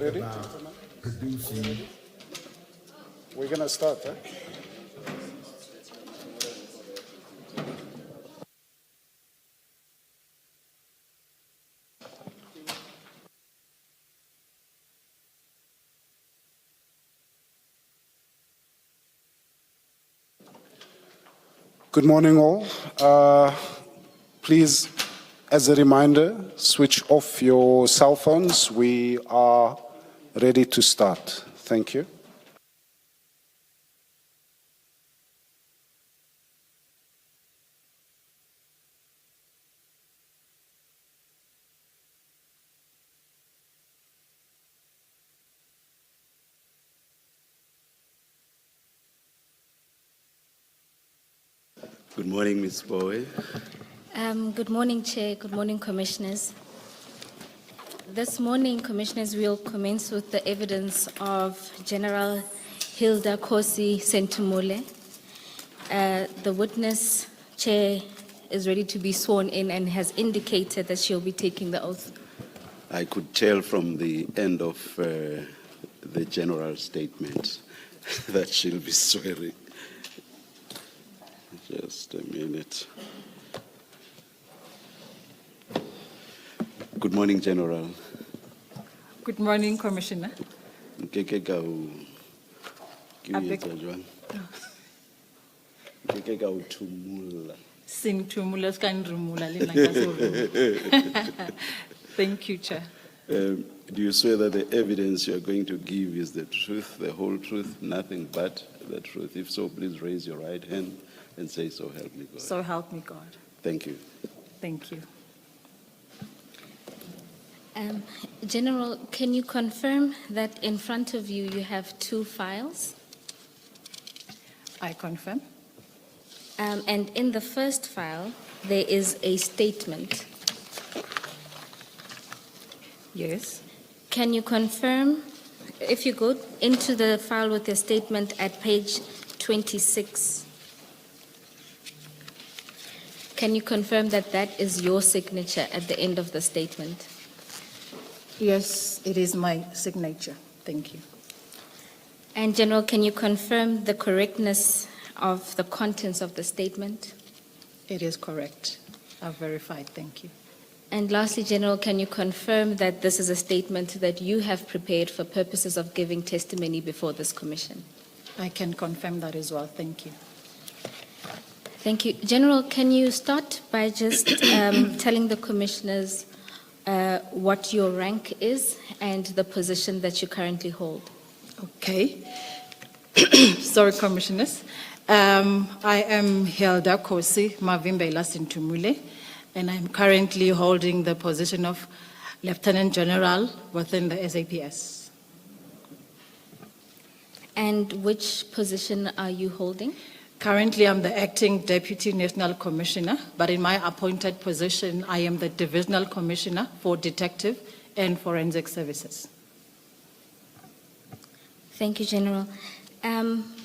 Ready? We're going to start, eh? Good morning, all. Please, as a reminder, switch off your cell phones. We are ready to start. Thank you. Good morning, Ms. Bowe. Good morning, Chair. Good morning, Commissioners. This morning, Commissioners, we'll commence with the evidence of General Hilda Kosi Sentumule. The witness, Chair, is ready to be sworn in and has indicated that she'll be taking the oath. I could tell from the end of the general statement that she'll be swearing. Just a minute. Good morning, General. Good morning, Commissioner. Thank you, Chair. Do you swear that the evidence you're going to give is the truth, the whole truth, nothing but the truth? If so, please raise your right hand and say, "So help me God." So help me God. Thank you. Thank you. General, can you confirm that in front of you, you have two files? I confirm. And in the first file, there is a statement. Yes. Can you confirm, if you go into the file with the statement at page 26, can you confirm that that is your signature at the end of the statement? Yes, it is my signature. Thank you. And General, can you confirm the correctness of the contents of the statement? It is correct. I've verified. Thank you. And lastly, General, can you confirm that this is a statement that you have prepared for purposes of giving testimony before this commission? I can confirm that as well. Thank you. Thank you. General, can you start by just telling the commissioners what your rank is and the position that you currently hold? Okay. Sorry, Commissioners. I am Hilda Kosi Mavimbela Sentumule, and I'm currently holding the position of Lieutenant General within the SAPS. And which position are you holding? Currently, I'm the Acting Deputy National Commissioner, but in my appointed position, I am the Divisional Commissioner for Detective and Forensic Services. Thank you, General.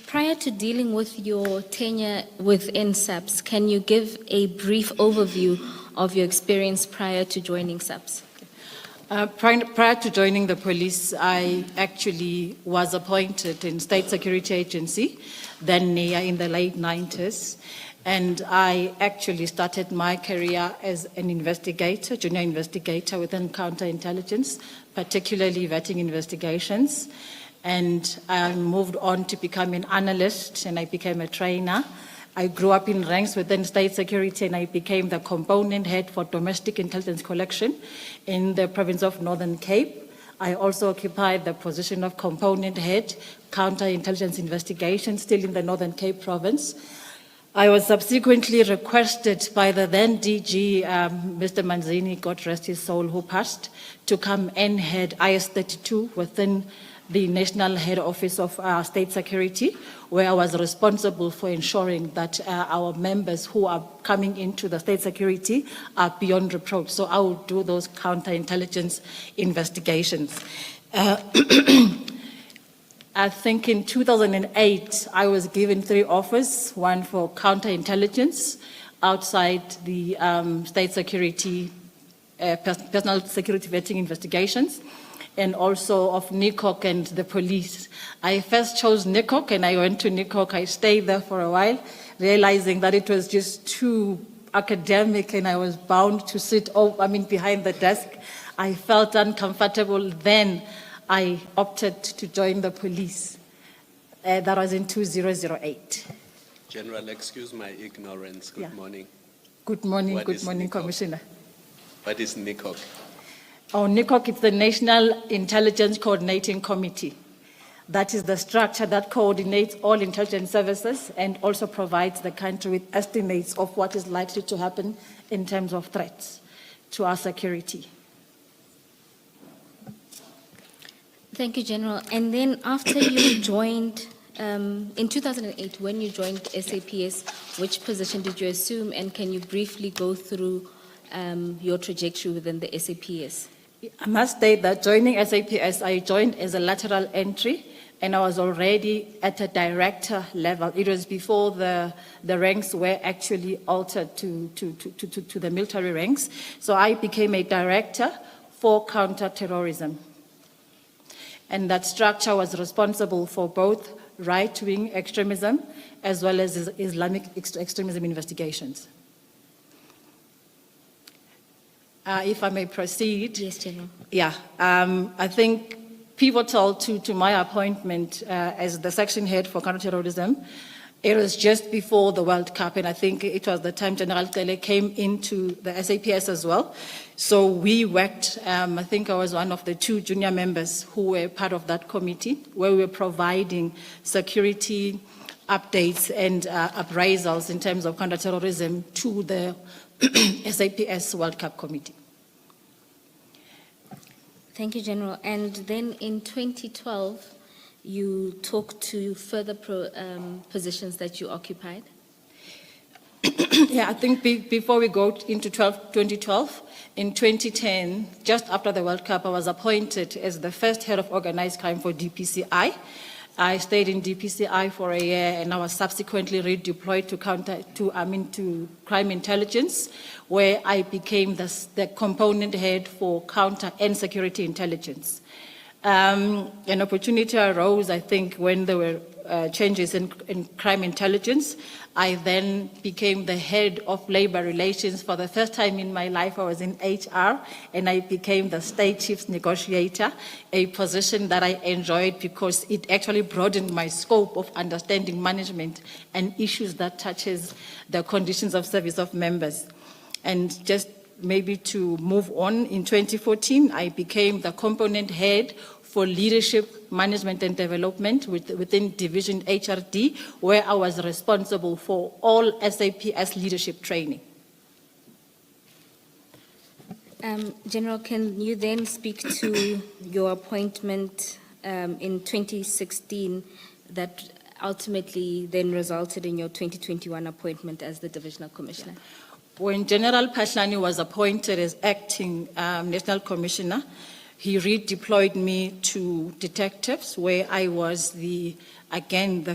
Prior to dealing with your tenure within SAPS, can you give a brief overview of your experience prior to joining SAPS? Prior to joining the police, I actually was appointed in State Security Agency, then NEA in the late 90s. And I actually started my career as an investigator, junior investigator within counterintelligence, particularly vetting investigations. And I moved on to become an analyst, and I became a trainer. I grew up in ranks within state security, and I became the component head for domestic intelligence collection in the province of Northern Cape. I also occupied the position of component head, counterintelligence investigation, still in the Northern Cape province. I was subsequently requested by the then DG, Mr. Manzini, God rest his soul, who passed, to come and head IS-32 within the National Head Office of State Security, where I was responsible for ensuring that our members who are coming into the state security are beyond reproach. So I will do those counterintelligence investigations. I think in 2008, I was given 3 offers, one for counterintelligence outside the state security, personal security vetting investigations, and also of NICOC and the police. I first chose NICOC and I went to NICOC. I stayed there for a while, realizing that it was just too academic and I was bound to sit behind the desk. I felt uncomfortable. Then I opted to join the police. That was in 2008. General, excuse my ignorance. Good Yeah. morning. Good morning, What good is morning, NICOC? Commissioner. What is NICOC? Oh, NICOC is the National Intelligence Coordinating Committee. That is the structure that coordinates all intelligence services and also provides the country with estimates of what is likely to happen in terms of threats to our security. Thank you, General. And then after you joined, in 2008, when you joined SAPS, which position did you assume, and can you briefly go through your trajectory within the SAPS? I must state that joining SAPS, I joined as a lateral entry, and I was already at a director level. It was before the ranks were actually altered to the military ranks. So I became a director for counterterrorism. And that structure was responsible for both right-wing extremism as well as Islamic extremism investigations. If I may proceed. Yes, General. Yeah, I think pivotal to my appointment as the section head for counterterrorism, it was just before the World Cup, and I think it was the time General Tele came into the SAPS as well. So we worked, I think I was one of the 2 junior members who were part of that committee, where we were providing security updates and appraisals in terms of counterterrorism to the SAPS World Cup Committee. Thank you, General. And then in 2012, you talked to further positions that you occupied. Yeah, I think before we go into 2012, in 2010, just after the World Cup, I was appointed as the first head of organized crime for DPCI. I stayed in DPCI for a year, and I was subsequently redeployed to crime intelligence, where I became the component head for counter and security intelligence. An opportunity arose, I think, when there were changes in crime intelligence. I then became the head of labor relations. For the first time in my life, I was in HR, and I became the state chief's negotiator, a position that I enjoyed because it actually broadened my scope of understanding management and issues that touches the conditions of service of members. And just maybe to move on, in 2014, I became the component head for leadership, management and development within Division HRD, where I was responsible for all SAPS leadership training. General, can you then speak to your appointment in 2016 that ultimately then resulted in your 2021 appointment as the Divisional Commissioner? When General Pashlani was appointed as acting National Commissioner, he redeployed me to detectives, where I was the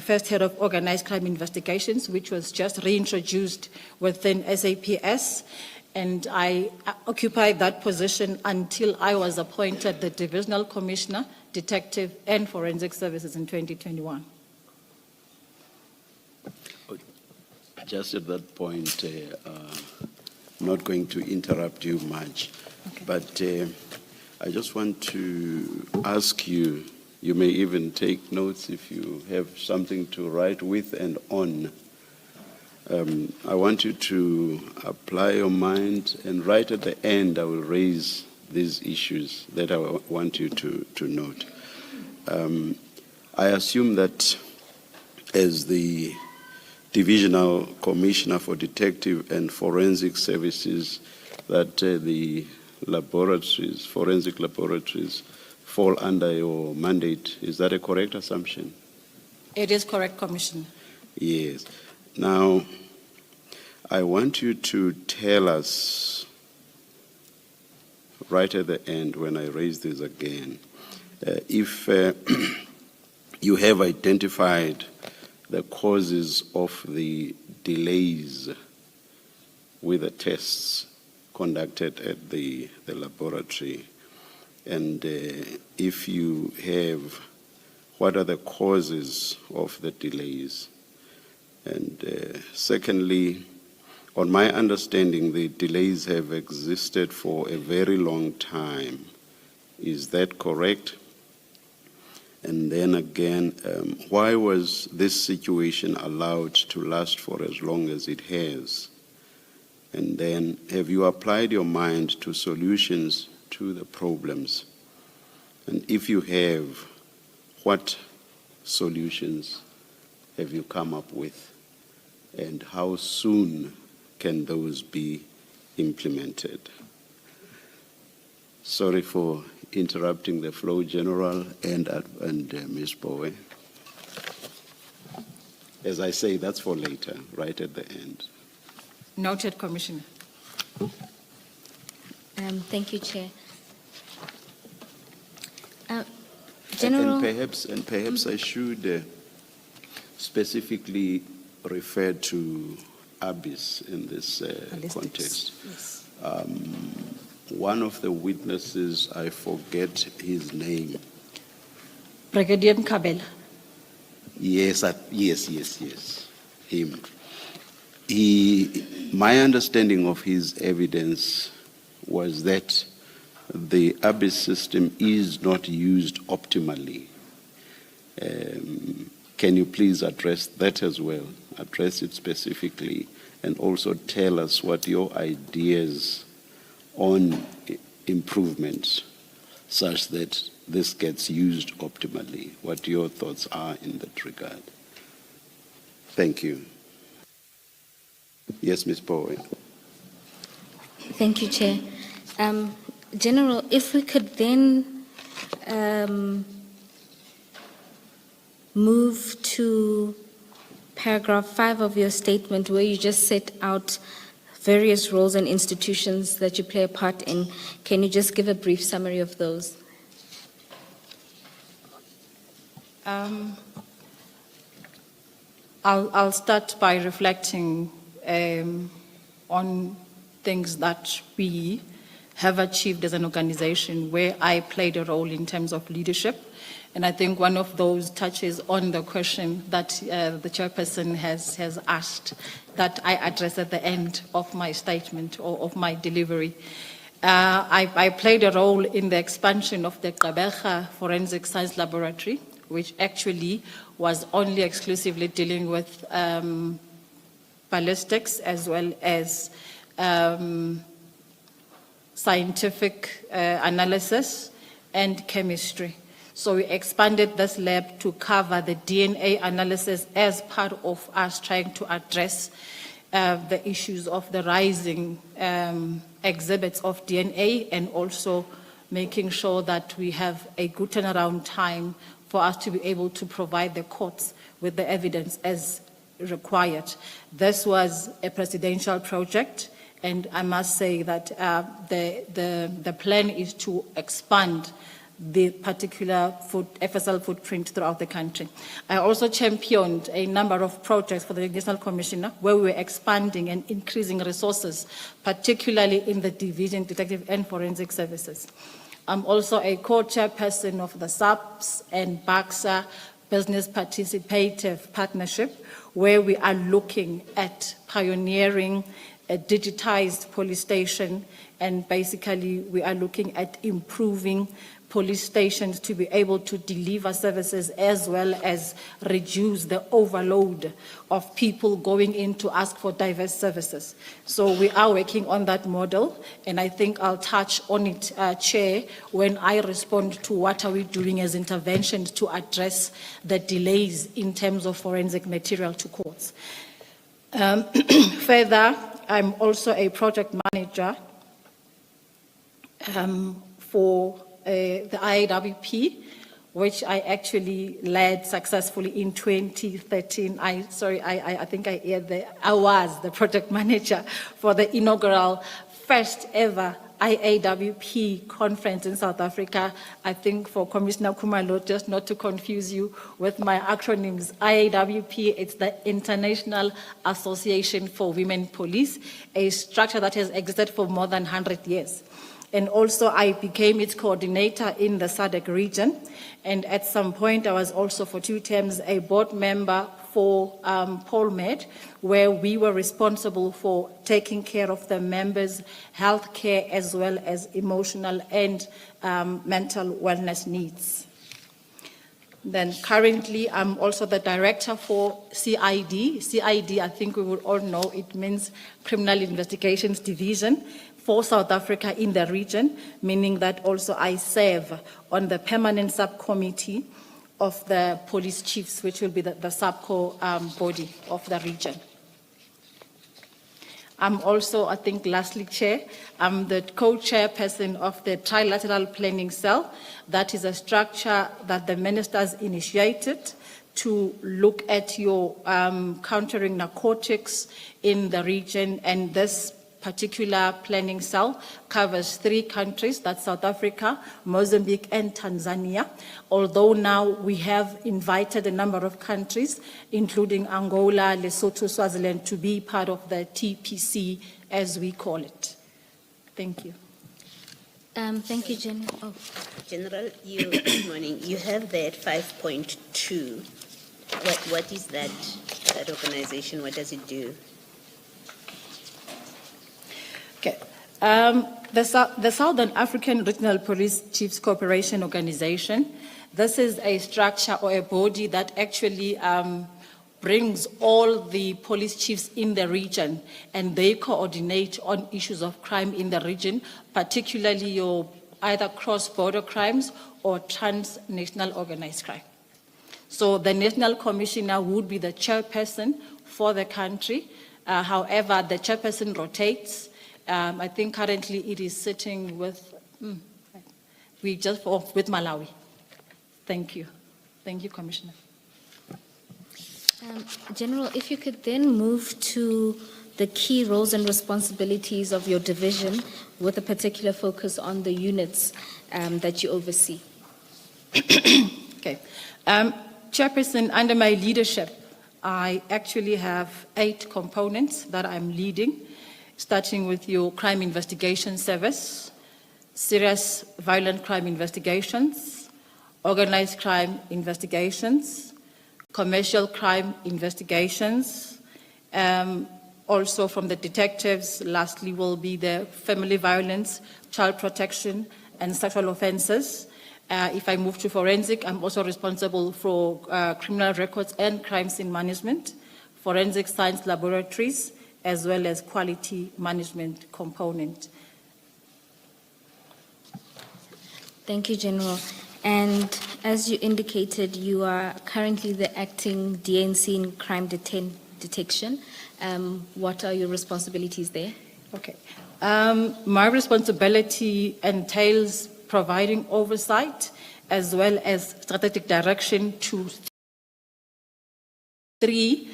first head of organized crime investigations, which was just reintroduced within SAPS. And I occupied that position until I was appointed the Divisional Commissioner, Detective and Forensic Services in 2021. Just at that point, I'm not going to interrupt you much, Okay. but I just want to ask you, you may even take notes if you have something to write with and on. I want you to apply your mind, and right at the end, I will raise these issues that I want you to note. I assume that as the Divisional Commissioner for Detective and Forensic Services, that the laboratories, forensic laboratories, fall under your mandate. Is that a correct assumption? It is correct, Commissioner. Yes. Now, I want you to tell us, right at the end when I raise this again, if you have identified the causes of the delays with the tests conducted at the laboratory, And if you have, what are the causes of the delays? And secondly, on my understanding, the delays have existed for a very long time. Is that correct? And then again, why was this situation allowed to last for as long as it has? And then, have you applied your mind to solutions to the problems? And if you have, what solutions have you come up with? And how soon can those be implemented? Sorry for interrupting the flow, General and Ms. Bowe. As I say, that's for later, right at the end. Noted, Commissioner. Thank you, Chair. General. And perhaps I should specifically refer to Abyss in this context. Yes. One of the witnesses, I forget his name. Brigadier Nkabela. Yes, him. My understanding of his evidence was that the Abyss system is not used optimally. Can you please address that as well? Address it specifically, and also tell us what your ideas on improvements such that this gets used optimally, what your thoughts are in that regard. Thank you. Yes, Ms. Bowe. Thank you, Chair. General, if we could then move to paragraph 5 of your statement, where you just set out various roles and institutions that you play a part in. Can you just give a brief summary of those? I'll start by reflecting on things that we have achieved as an organization where I played a role in terms of leadership. And I think one of those touches on the question that the chairperson has asked that I address at the end of my statement or of my delivery. I played a role in the expansion of the Gqeberha Forensic Science Laboratory, which actually was only exclusively dealing with ballistics as well as scientific analysis and chemistry. So we expanded this lab to cover the DNA analysis as part of us trying to address the issues of the rising exhibits of DNA, and also making sure that we have a good turnaround time for us to be able to provide the courts with the evidence as required. This was a presidential project, and I must say that the plan is to expand the particular FSL footprint throughout the country. I also championed a number of projects for the National Commissioner where we were expanding and increasing resources, particularly in the Division Detective and Forensic Services. I'm also a co-chairperson of the SAPS and BAXA Business Participative Partnership, where we are looking at pioneering a digitized police station, and basically we are looking at improving police stations to be able to deliver services as well as reduce the overload of people going in to ask for diverse services. So we are working on that model, and I think I'll touch on it, Chair, when I respond to what are we doing as interventions to address the delays in terms of forensic material to courts. Further, I'm also a project manager for the IAWP, which I actually led successfully in 2013. I was the project manager for the inaugural first ever IAWP conference in South Africa. I think for Commissioner Khumalo, just not to confuse you with my acronyms, IAWP, it's the International Association for Women Police, a structure that has existed for more than 100 years. And also I became its coordinator in the SADC region. And at some point I was also for 2 terms a board member for PolMed, where we were responsible for taking care of the members' health care as well as emotional and mental wellness needs. Then currently, I'm also the director for CID. CID, I think we would all know, it means Criminal Investigations Division for South Africa in the region, meaning that also I serve on the permanent subcommittee of the police chiefs, which will be the subco body of the region. I'm also, I think, lastly, Chair, I'm the co-chairperson of the Trilateral Planning Cell. That is a structure that the ministers initiated to look at your countering narcotics in the region, and this particular planning cell covers 3 countries, that's South Africa, Mozambique, and Tanzania. Although now we have invited a number of countries, including Angola, Lesotho, Swaziland, to be part of the TPC, as we call it. Thank you. Thank you, General. Oh. General, good morning. You have there 5.2. What is that organization? What does it do? Okay. The Southern African Regional Police Chiefs Cooperation Organization, this is a structure or a body that actually brings all the police chiefs in the region, and they coordinate on issues of crime in the region, particularly your either cross-border crimes or transnational organized crime. So the National Commissioner would be the chairperson for the country. However, the chairperson rotates. I think currently it is sitting with, with Malawi. Thank you. Thank you, Commissioner. General, if you could then move to the key roles and responsibilities of your division with a particular focus on the units that you oversee. Okay. Chairperson, under my leadership, I actually have 8 components that I'm leading, starting with your crime investigation service, serious violent crime investigations, organized crime investigations, commercial crime investigations. Also from the detectives, lastly will be the family violence, child protection, and sexual offenses. If I move to forensic, I'm also responsible for criminal records and crime scene management, forensic science laboratories, as well as quality management component. Thank you, General. And as you indicated, you are currently the acting DNC in crime detection. What are your responsibilities there? Okay. My responsibility entails providing oversight as well as strategic direction to 3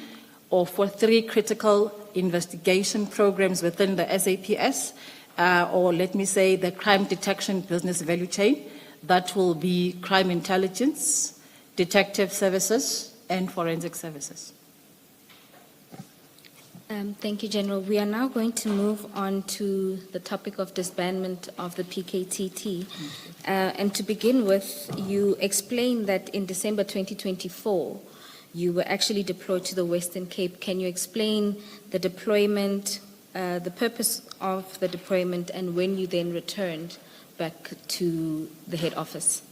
critical investigation programs within the SAPS, or let me say the crime detection business value chain. That will be crime intelligence, detective services, and forensic services. Thank you, General. We are now going to move on to the topic of disbandment of the PKTT. And to begin with, you explained that in December 2024, you were actually deployed to the Western Cape. Can you explain the deployment, the purpose of the deployment, and when you then returned back to the head office?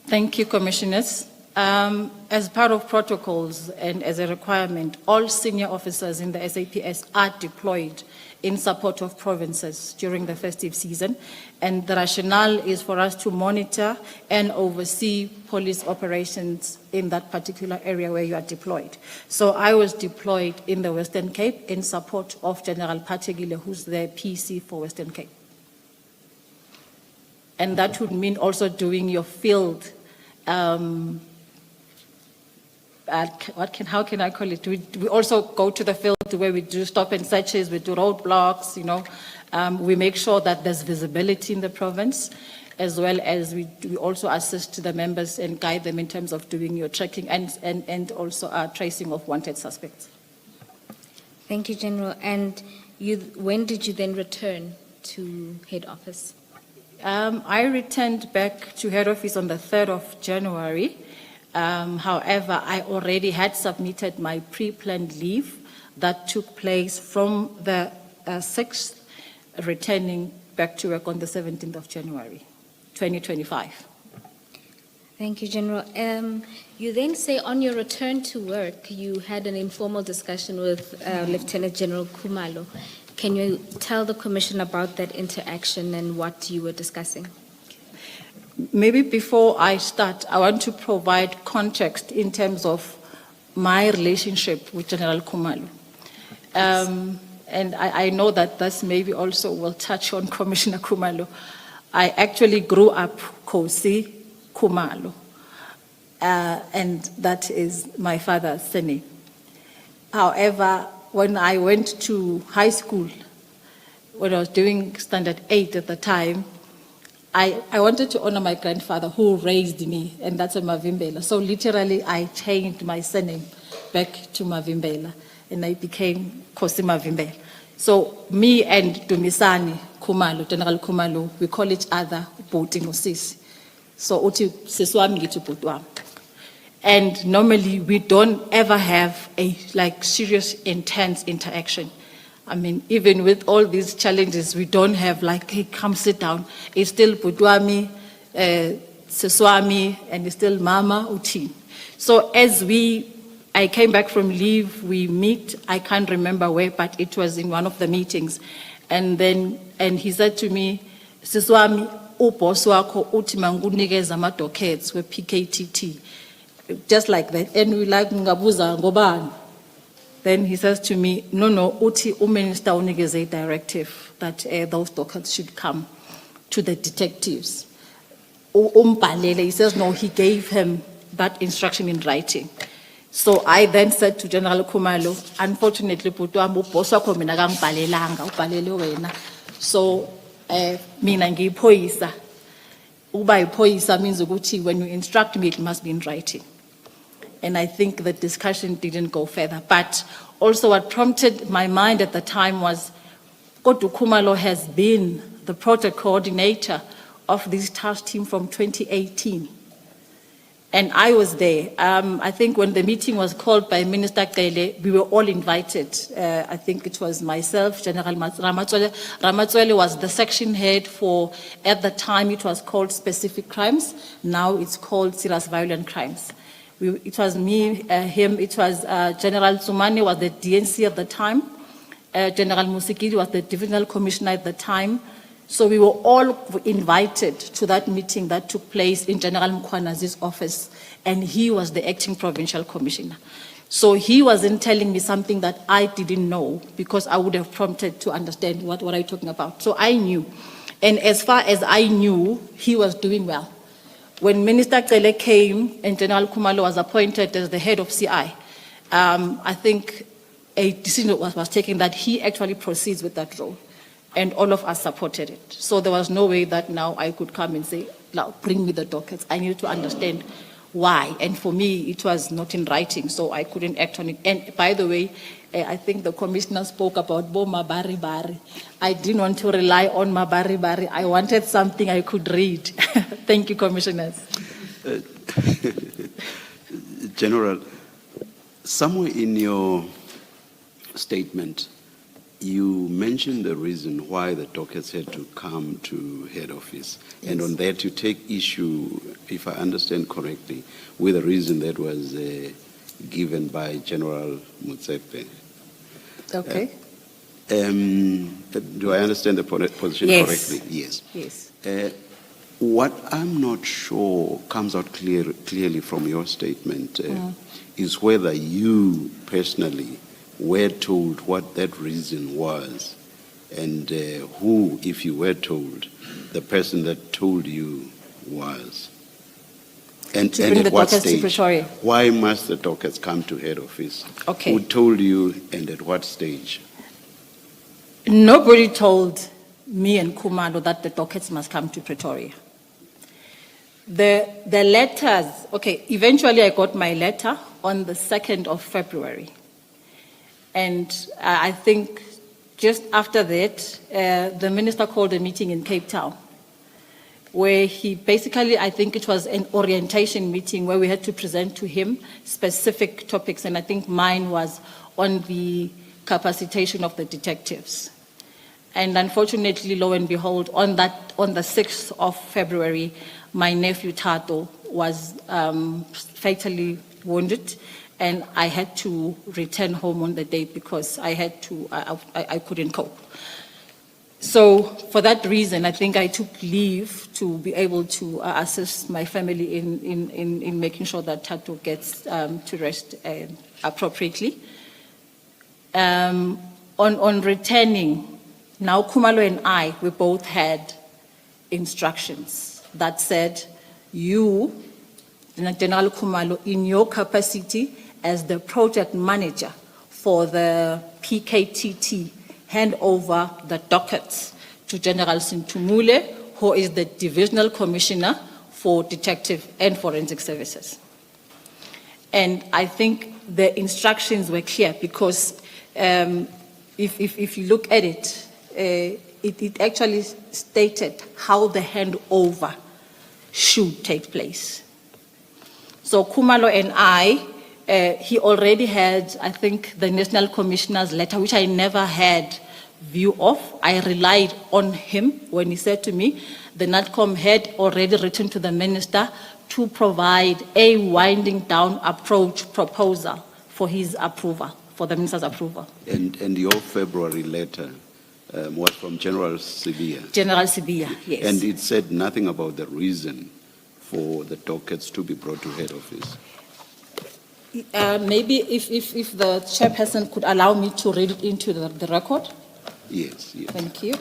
Thank you, Commissioners. As part of protocols and as a requirement, all senior officers in the SAPS are deployed in support of provinces during the festive season, and the rationale is for us to monitor and oversee police operations in that particular area where you are deployed. So I was deployed in the Western Cape in support of General Pategile, who's the PC for Western Cape. And that would mean also doing your field, how can I call it? We also go to the field where we do stop and searches, we do roadblocks, we make sure that there's visibility in the province, as well as we also assist the members and guide them in terms of doing your tracking and also tracing of wanted suspects. Thank you, General. And when did you then return to head office? I returned back to head office on the 3rd of January. However, I already had submitted my pre-planned leave that took place from the 6th, returning back to work on the 17th of January, 2025. Thank you, General. You then say on your return to work, you had an informal discussion with Lieutenant General Khumalo. Can you tell the Commission about that interaction and what you were discussing? Maybe before I start, I want to provide context in terms of my relationship with General Khumalo. And I know that this maybe also will touch on Commissioner Khumalo. I actually grew up Kosi Khumalo, and that is my father's surname. However, when I went to high school, when I was doing standard 8 at the time, I wanted to honor my grandfather who raised me, and that's a Mavimbela. So literally, I changed my surname back to Mavimbela, and I became Kosi Mavimbela. So me and Dumisani Khumalo, General Khumalo, we call each other Boti Ngosisi. So uti siswami ngithi bhuti wami. And normally we don't ever have a serious, intense interaction. I mean, even with all these challenges, we don't have hey, come sit down. It's still bhuti wami, siswami, and it's still mama uti. So as I came back from leave, we meet, I can't remember where, but it was in one of the meetings. And he said to me, siswami, uboss wakho uthi mangunikeza ama-dockets we-PKTT. Just like that. And we ngabuza ngobani. Then he says to me, no, uthi uminister unikeze a directive that those dockets should come to the detectives. He says no, he gave him that instruction in writing. So I then said to General Khumalo, unfortunately, bhuti wami uboss wakho mina kangibhalelanga, ubhalele wena. So mina ngiyiphoyisa. Uba yiphoyisa means ukuthi when you instruct me, it must be in writing. And I think the discussion didn't go further. But also what prompted my mind at the time was, Kodu Khumalo has been the project coordinator of this task team from 2018. And I was there. I think when the meeting was called by Minister Kele, we were all invited. I think it was myself, General Ramatswele. Ramatswele was the section head for, at the time it was called specific crimes. Now it's called serious violent crimes. It was me, him, it was General Tsumane was the DNC at the time. General Musikidi was the divisional commissioner at the time. So we were all invited to that meeting that took place in General Mkhwanazi's office, and he was the acting provincial commissioner. So he wasn't telling me something that I didn't know, because I would have prompted to understand what are you talking about. So I knew. And as far as I knew, he was doing well. When Minister Kele came and General Khumalo was appointed as the head of CI, I think a decision was taken that he actually proceeds with that role. And all of us supported it. So there was no way that now I could come and say, now bring me the dockets. I needed to understand why. And for me, it was not in writing, so I couldn't act on it. And by the way, I think the commissioner spoke about Bo Mabari Bari. I didn't want to rely on Mabari Bari. I wanted something I could read. Thank you, commissioners. General, somewhere in your statement, you mentioned the reason why the dockets had to come to head office. Yes. And on that you take issue, if I understand correctly, with the reason that was given by General Mutsepe. Okay. Do I understand the position correctly? Yes. Yes. What I'm not sure comes out clearly from your statement is whether you personally were told what that reason was, and who, if you were told, the person that told you was. And at what stage? Why must the dockets come to head office? Okay. Who told you and at what stage? Nobody told me and Khumalo that the dockets must come to Pretoria. The letters, okay, eventually I got my letter on the 2nd of February. And I think just after that, the minister called a meeting in Cape Town, where he basically, I think it was an orientation meeting where we had to present to him specific topics, and I think mine was on the capacitation of the detectives. And unfortunately, lo and behold, on the 6th of February, my nephew Tato was fatally wounded, and I had to return home on the day because I couldn't cope. So for that reason, I think I took leave to be able to assist my family in making sure that Tato gets to rest appropriately. On returning, now Khumalo and I, we both had instructions that said, you, General Khumalo, in your capacity as the project manager for the PKTT, hand over the dockets to General Sintumule, who is the Divisional Commissioner for Detective and Forensic Services. And I think the instructions were clear because if you look at it, it actually stated how the handover should take place. So Khumalo and I, he already had, I think, the National Commissioner's letter, which I never had view of. I relied on him when he said to me, the NATCOM had already written to the minister to provide a winding down approach proposal for his approval, for the minister's approval. And your February letter was from General Sibia. General Sibia, yes. And it said nothing about the reason for the dockets to be brought to head office. Maybe if the chairperson could allow me to read it into the record. Yes, yes. Thank you.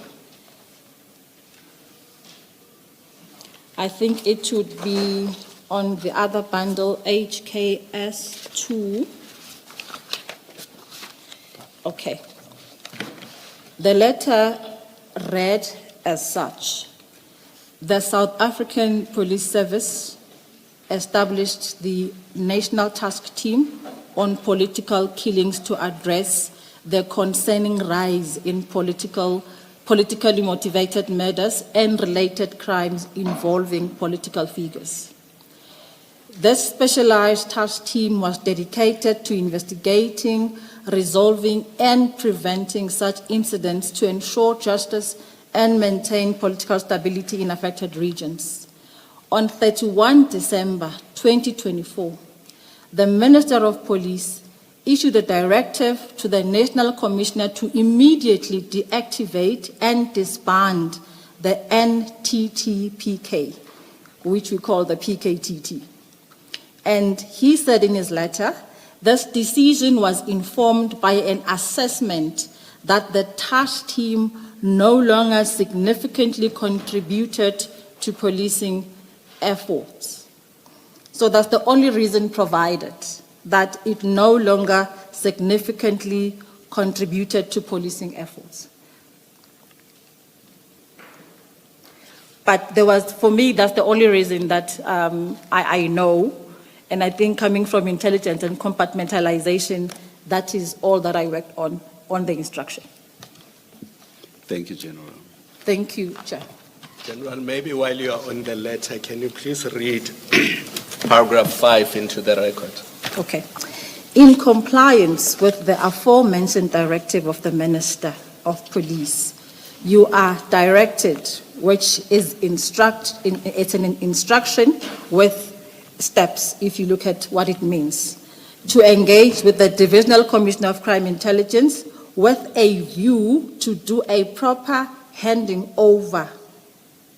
I think it should be on the other bundle, HKS 2. Okay. The letter read as such: the South African Police Service established the National Task Team on Political Killings to address the concerning rise in politically motivated murders and related crimes involving political figures. This specialized task team was dedicated to investigating, resolving, and preventing such incidents to ensure justice and maintain political stability in affected regions. On 31 December 2024, the Minister of Police issued a directive to the National Commissioner to immediately deactivate and disband the NTT-PK, which we call the PKTT. And he said in his letter, this decision was informed by an assessment that the task team no longer significantly contributed to policing efforts. So that's the only reason provided, that it no longer significantly contributed to policing efforts. But there was, for me, that's the only reason that I know, and I think coming from intelligence and compartmentalization, that is all that I worked on the instruction. Thank you, General. Thank you, Chair. General, maybe while you are on the letter, can you please read paragraph 5 into the record? Okay. In compliance with the aforementioned directive of the Minister of Police, you are directed, which is it's an instruction with steps, if you look at what it means, to engage with the Divisional Commissioner of Crime Intelligence with a view to do a proper handing over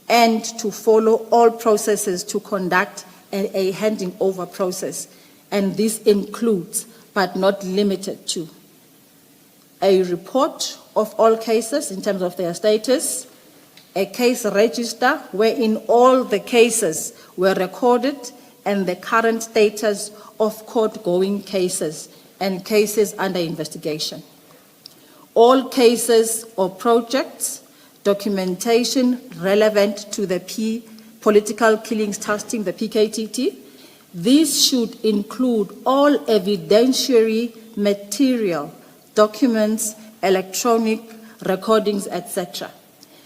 and to follow all processes to conduct a handing over process. And this includes, but not limited to, a report of all cases in terms of their status, a case register wherein all the cases were recorded and the current status of court-going cases and cases under investigation. All cases or projects, documentation relevant to the Political Killings Task Team, the PKTT. These should include all evidentiary material, documents, electronic recordings, etc.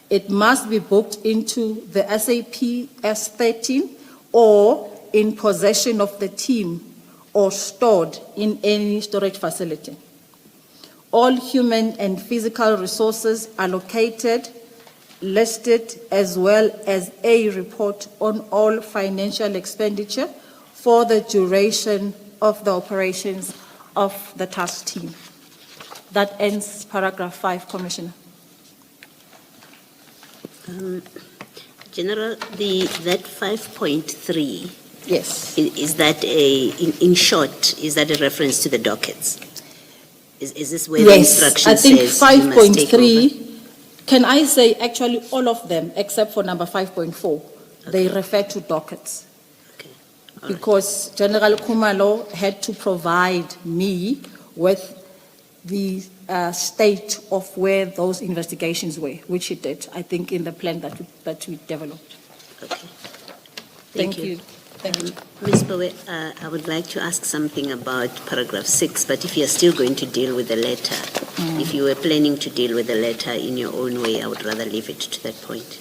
It must be booked into the SAP S13 or in possession of the team or stored in any storage facility. All human and physical resources allocated, listed, as well as a report on all financial expenditure for the duration of the operations of the task team. That ends paragraph 5, Commissioner. General, that 5.3, Yes. is that in short, is that a reference to the dockets? Is this where the Yes, instruction I think says you must take over? 5.3, can I say actually all of them except for number 5.4, they refer to dockets. Okay, all right. Because General Kumalo had to provide me with the state of where those investigations were, which he did, I think, in the plan that we developed. Okay. Thank you. Thank you. Ms. Bowe, I would like to ask something about paragraph 6, but if you're still going to deal with the letter, if you were planning to deal with the letter in your own way, I would rather leave it to that point.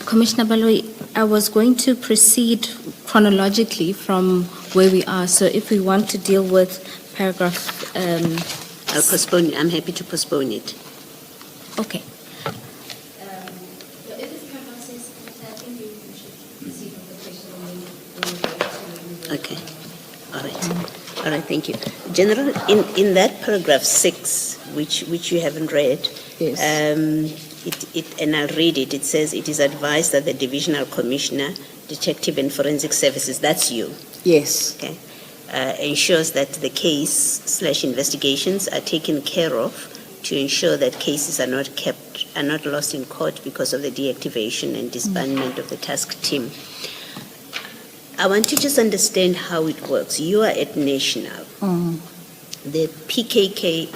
Commissioner Baloyi, I was going to proceed chronologically from where we are. So if we want to deal with paragraph, I'll postpone, I'm happy to postpone it. okay. Okay, all right. All right, thank you. General, in that paragraph 6, which you haven't read, Yes. and I'll read it, it says, it is advised that the Divisional Commissioner, Detective and Forensic Services, that's you, Yes. okay, ensures that the case/investigations are taken care of to ensure that cases are not lost in court because of the deactivation and disbandment of the task team. I want to just understand how it works. You are at National. The PKTT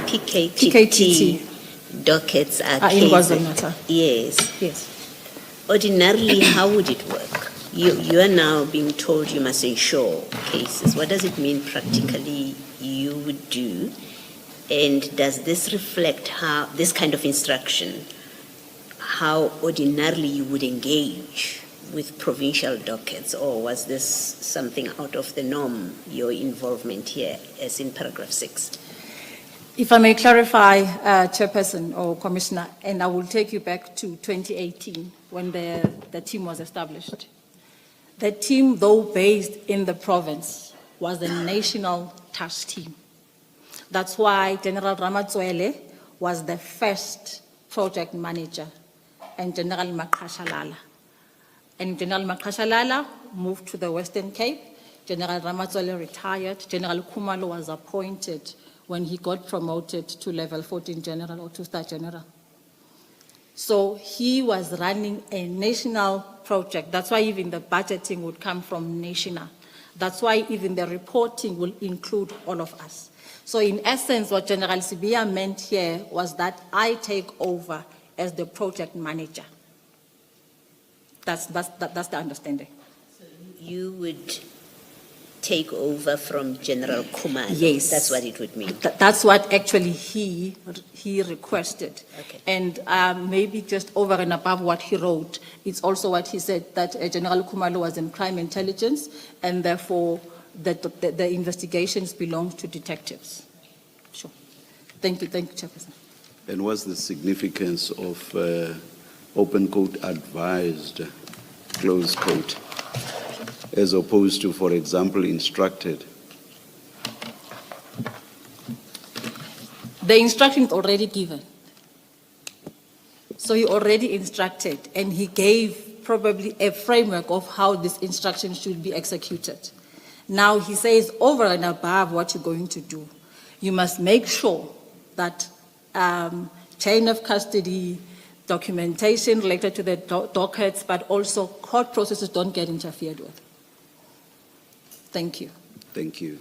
dockets are In cases. KwaZulu-Natal. Yes. Yes. Ordinarily, how would it work? You are now being told you must ensure cases. What does it mean practically you would do? And does this reflect how, this kind of instruction, how ordinarily you would engage with provincial dockets, or was this something out of the norm, your involvement here, as in paragraph 6? If I may clarify, Chairperson or Commissioner, and I will take you back to 2018 when the team was established. The team, though based in the province, was the national task team. That's why General Ramatswele was the first project manager, and General Maqashalala. And General Maqashalala moved to the Western Cape. General Ramatswele retired. General Kumalo was appointed when he got promoted to level 14 general or 2-star general. So he was running a national project. That's why even the budgeting would come from national. That's why even the reporting will include all of us. So in essence, what General Sibia meant here was that I take over as the project manager. That's the understanding. So you would take over from General Kumalo? Yes. That's what it would mean? That's what actually he requested. Okay. And maybe just over and above what he wrote, it's also what he said, that General Kumalo was in crime intelligence, and therefore the investigations belong to detectives. Sure. Thank you, Chairperson. And what's the significance of open quote advised, close quote, as opposed to, for example, instructed? The instruction is already given. So he already instructed, and he gave probably a framework of how this instruction should be executed. Now he says, over and above what you're going to do, you must make sure that chain of custody, documentation related to the dockets, but also court processes don't get interfered with. Thank you. Thank you.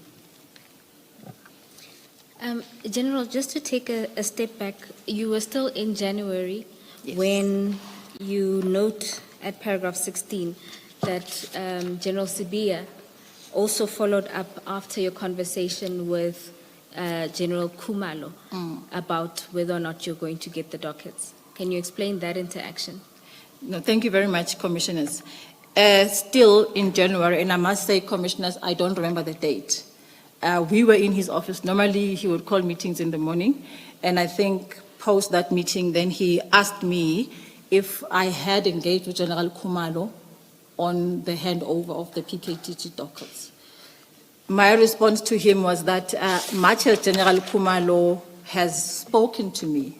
General, just to take a step back, you were still in January. Yes. When you note at paragraph 16 that General Sibia also followed up after your conversation with General Kumalo about whether or not you're going to get the dockets. Can you explain that interaction? No, thank you very much, Commissioners. Still in January, and I must say, Commissioners, I don't remember the date. We were in his office. Normally, he would call meetings in the morning, and I think post that meeting, then he asked me if I had engaged with General Kumalo on the handover of the PKTG dockets. My response to him was that much as General Kumalo has spoken to me,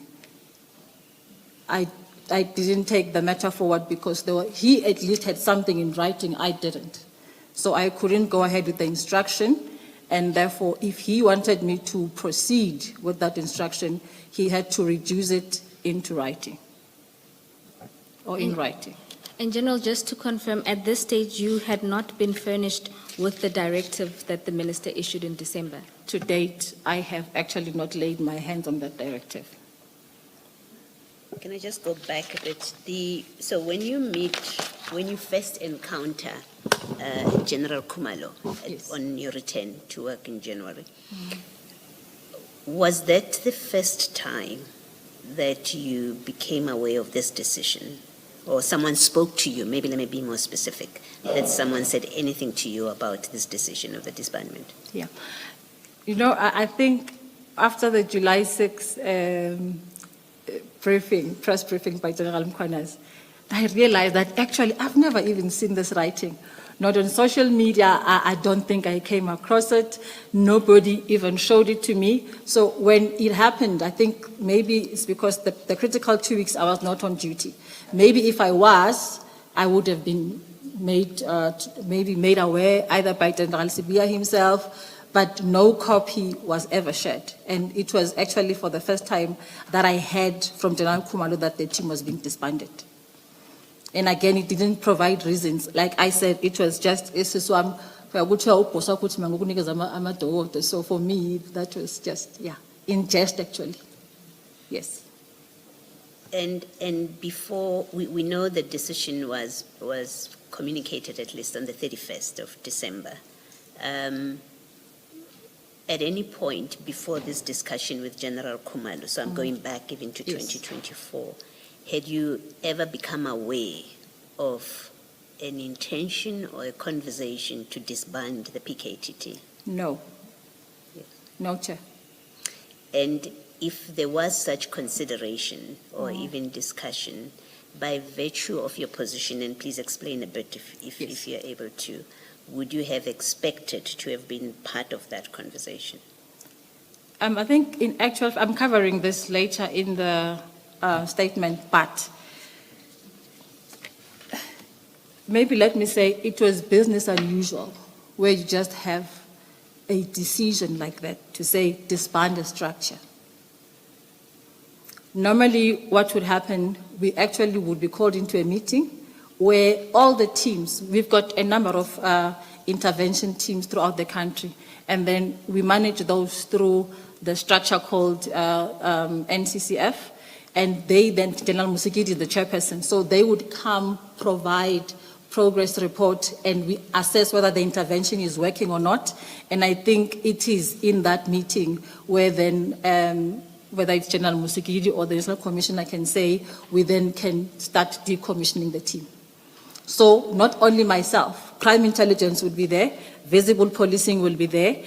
I didn't take the matter forward because he at least had something in writing, I didn't. So I couldn't go ahead with the instruction, and therefore if he wanted me to proceed with that instruction, he had to reduce it into writing, or in writing. And General, just to confirm, at this stage you had not been furnished with the directive that the minister issued in December? To date, I have actually not laid my hands on that directive. Can I just go back a bit? So when you first encounter General Kumalo Yes. on your return to work in January, was that the first time that you became aware of this decision? Or someone spoke to you, maybe let me be more specific, that someone said anything to you about this decision of the disbandment? Yeah. You know, I think after the July 6 press briefing by General Mkhwanazi, I realized that actually I've never even seen this writing. Not on social media, I don't think I came across it. Nobody even showed it to me. So when it happened, I think maybe it's because the critical 2 weeks I was not on duty. Maybe if I was, I would have been made aware either by General Sibia himself, but no copy was ever shared. And it was actually for the first time that I heard from General Kumalo that the team was being disbanded. And again, it didn't provide reasons. Like I said, it was just, so for me, that was just, in jest actually. Yes. And before, we know the decision was communicated at least on the 31st of December. At any point before this discussion with General Kumalo, so I'm going back even to Yes. 2024, had you ever become aware of an intention or a conversation to disband the PKTT? No. Yes. No, Chair. And if there was such consideration or even discussion, by virtue of your position, and please explain a bit if Yes. you're able to, would you have expected to have been part of that conversation? I think in actual, I'm covering this later in the statement, but maybe let me say it was business unusual, where you just have a decision like that to say disband a structure. Normally what would happen, we actually would be called into a meeting where all the teams, we've got a number of intervention teams throughout the country, and then we manage those through the structure called NCCF, and they then, General Musigidi is the chairperson, so they would come provide progress report and we assess whether the intervention is working or not. And I think it is in that meeting where then, whether it's General Musigidi or the National Commissioner can say, we then can start decommissioning the team. So not only myself, crime intelligence would be there, visible policing will be there,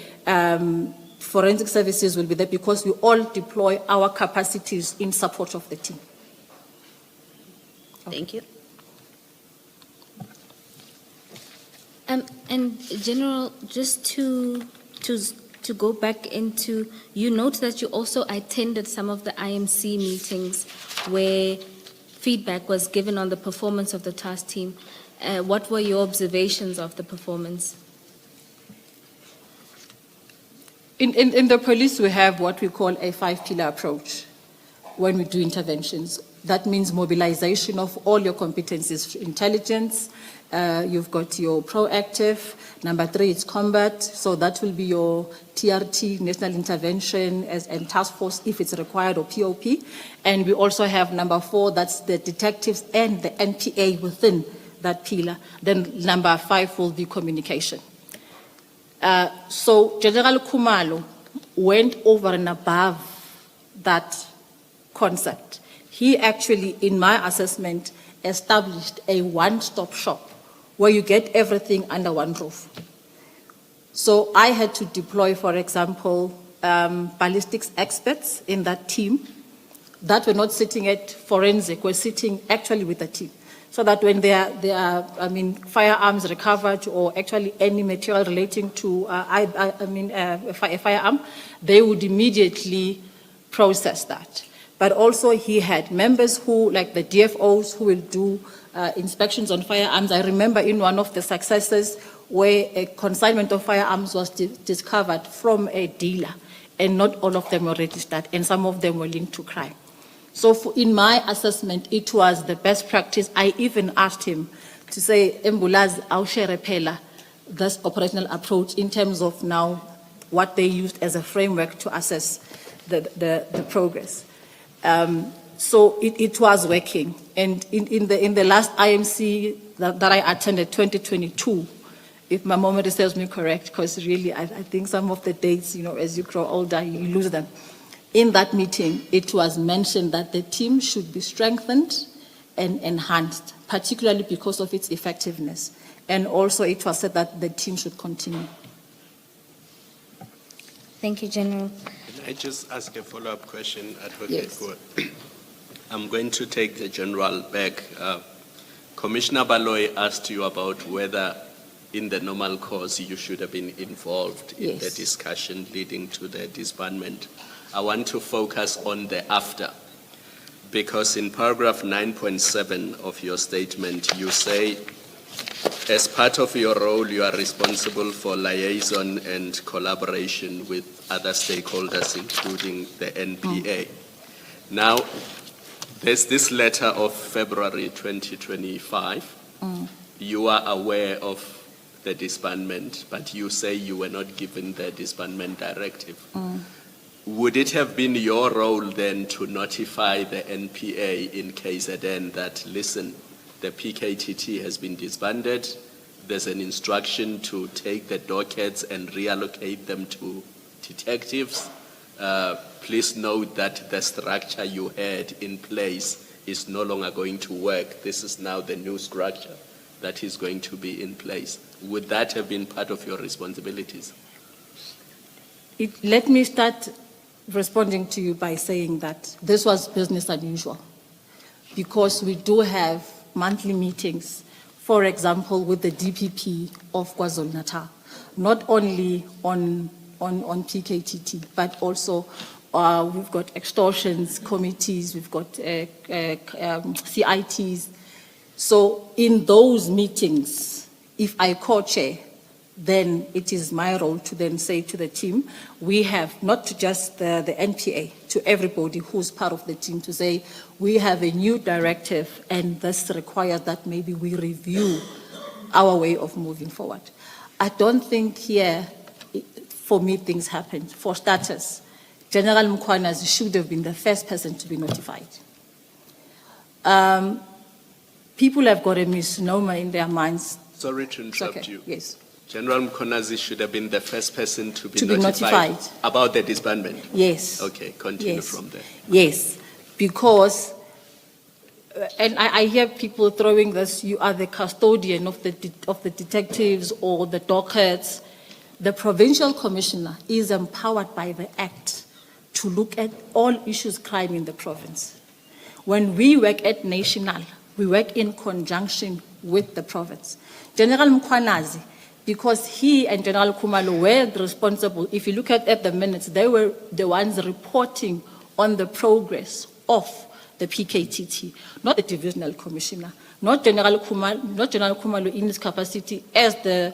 forensic services will be there, because we all deploy our capacities in support of the team. Thank you. And General, just to go back into, you note that you also attended some of the IMC meetings where feedback was given on the performance of the task team. What were your observations of the performance? In the police, we have what we call a 5-pillar approach when we do interventions. That means mobilization of all your competencies, intelligence, you've got your proactive, number 3 is combat, so that will be your TRT, national intervention and task force if it's required, or POP. And we also have number 4, that's the detectives and the NPA within that pillar. Then number 5 will be communication. So General Kumalo went over and above that concept. He actually, in my assessment, established a one-stop shop where you get everything under one roof. So I had to deploy, for example, ballistics experts in that team that were not sitting at forensic, were sitting actually with the team. So that when there are firearms recovered or actually any material relating to a firearm, they would immediately process that. But also he had members who, like the DFOs, who will do inspections on firearms. I remember in one of the successes where a consignment of firearms was discovered from a dealer, and not all of them were registered, and some of them were linked to crime. So in my assessment, it was the best practice. I even asked him to say, Mbulaz, I'll share this operational approach in terms of now what they used as a framework to assess the progress. So it was working. And in the last IMC that I attended, 2022, if my memory serves me correct, because really I think some of the dates, as you grow older, you lose them. In that meeting, it was mentioned that the team should be strengthened and enhanced, particularly because of its effectiveness. And also it was said that the team should continue. Thank you, General. Can I just ask a follow-up question, Advocate Yes. Gore? I'm going to take the General back. Commissioner Baloy asked you about whether in the normal course you should have been involved in the Yes. discussion leading to the disbandment. I want to focus on the after, because in paragraph 9.7 of your statement, you say, as part of your role, you are responsible for liaison and collaboration with other stakeholders, including the NPA. Now, there's this letter of February 2025. You are aware of the disbandment, but you say you were not given the disbandment directive. Would it have been your role then to notify the NPA in KZN that, listen, the PKTT has been disbanded, there's an instruction to take the dockets and reallocate them to detectives? Please note that the structure you had in place is no longer going to work. This is now the new structure that is going to be in place. Would that have been part of your responsibilities? Let me start responding to you by saying that this was business unusual, because we do have monthly meetings, for example, with the DPP of KwaZulu-Natal, not only on PKTT, but also we've got extortions committees, we've got CITs. So in those meetings, if I co-chair, then it is my role to then say to the team, we have not to just the NPA, to everybody who's part of the team, to say, we have a new directive and this requires that maybe we review our way of moving forward. I don't think here, for me, things happened. For starters, General Mkhwanazi should have been the first person to be notified. People have got a misnomer in their minds. Sorry to interrupt you. Yes. General Mkhwanazi should have been the first person to be notified about the disbandment. Yes. Okay, continue Yes. from there. Yes, because, and I hear people throwing this, you are the custodian of the detectives or the dockets. The provincial commissioner is empowered by the Act to look at all issues crime in the province. When we work at national, we work in conjunction with the province. General Mkhwanazi, because he and General Khumalo were responsible, if you look at the minutes, they were the ones reporting on the progress of the PKTT, not the divisional commissioner, not General Khumalo in his capacity as the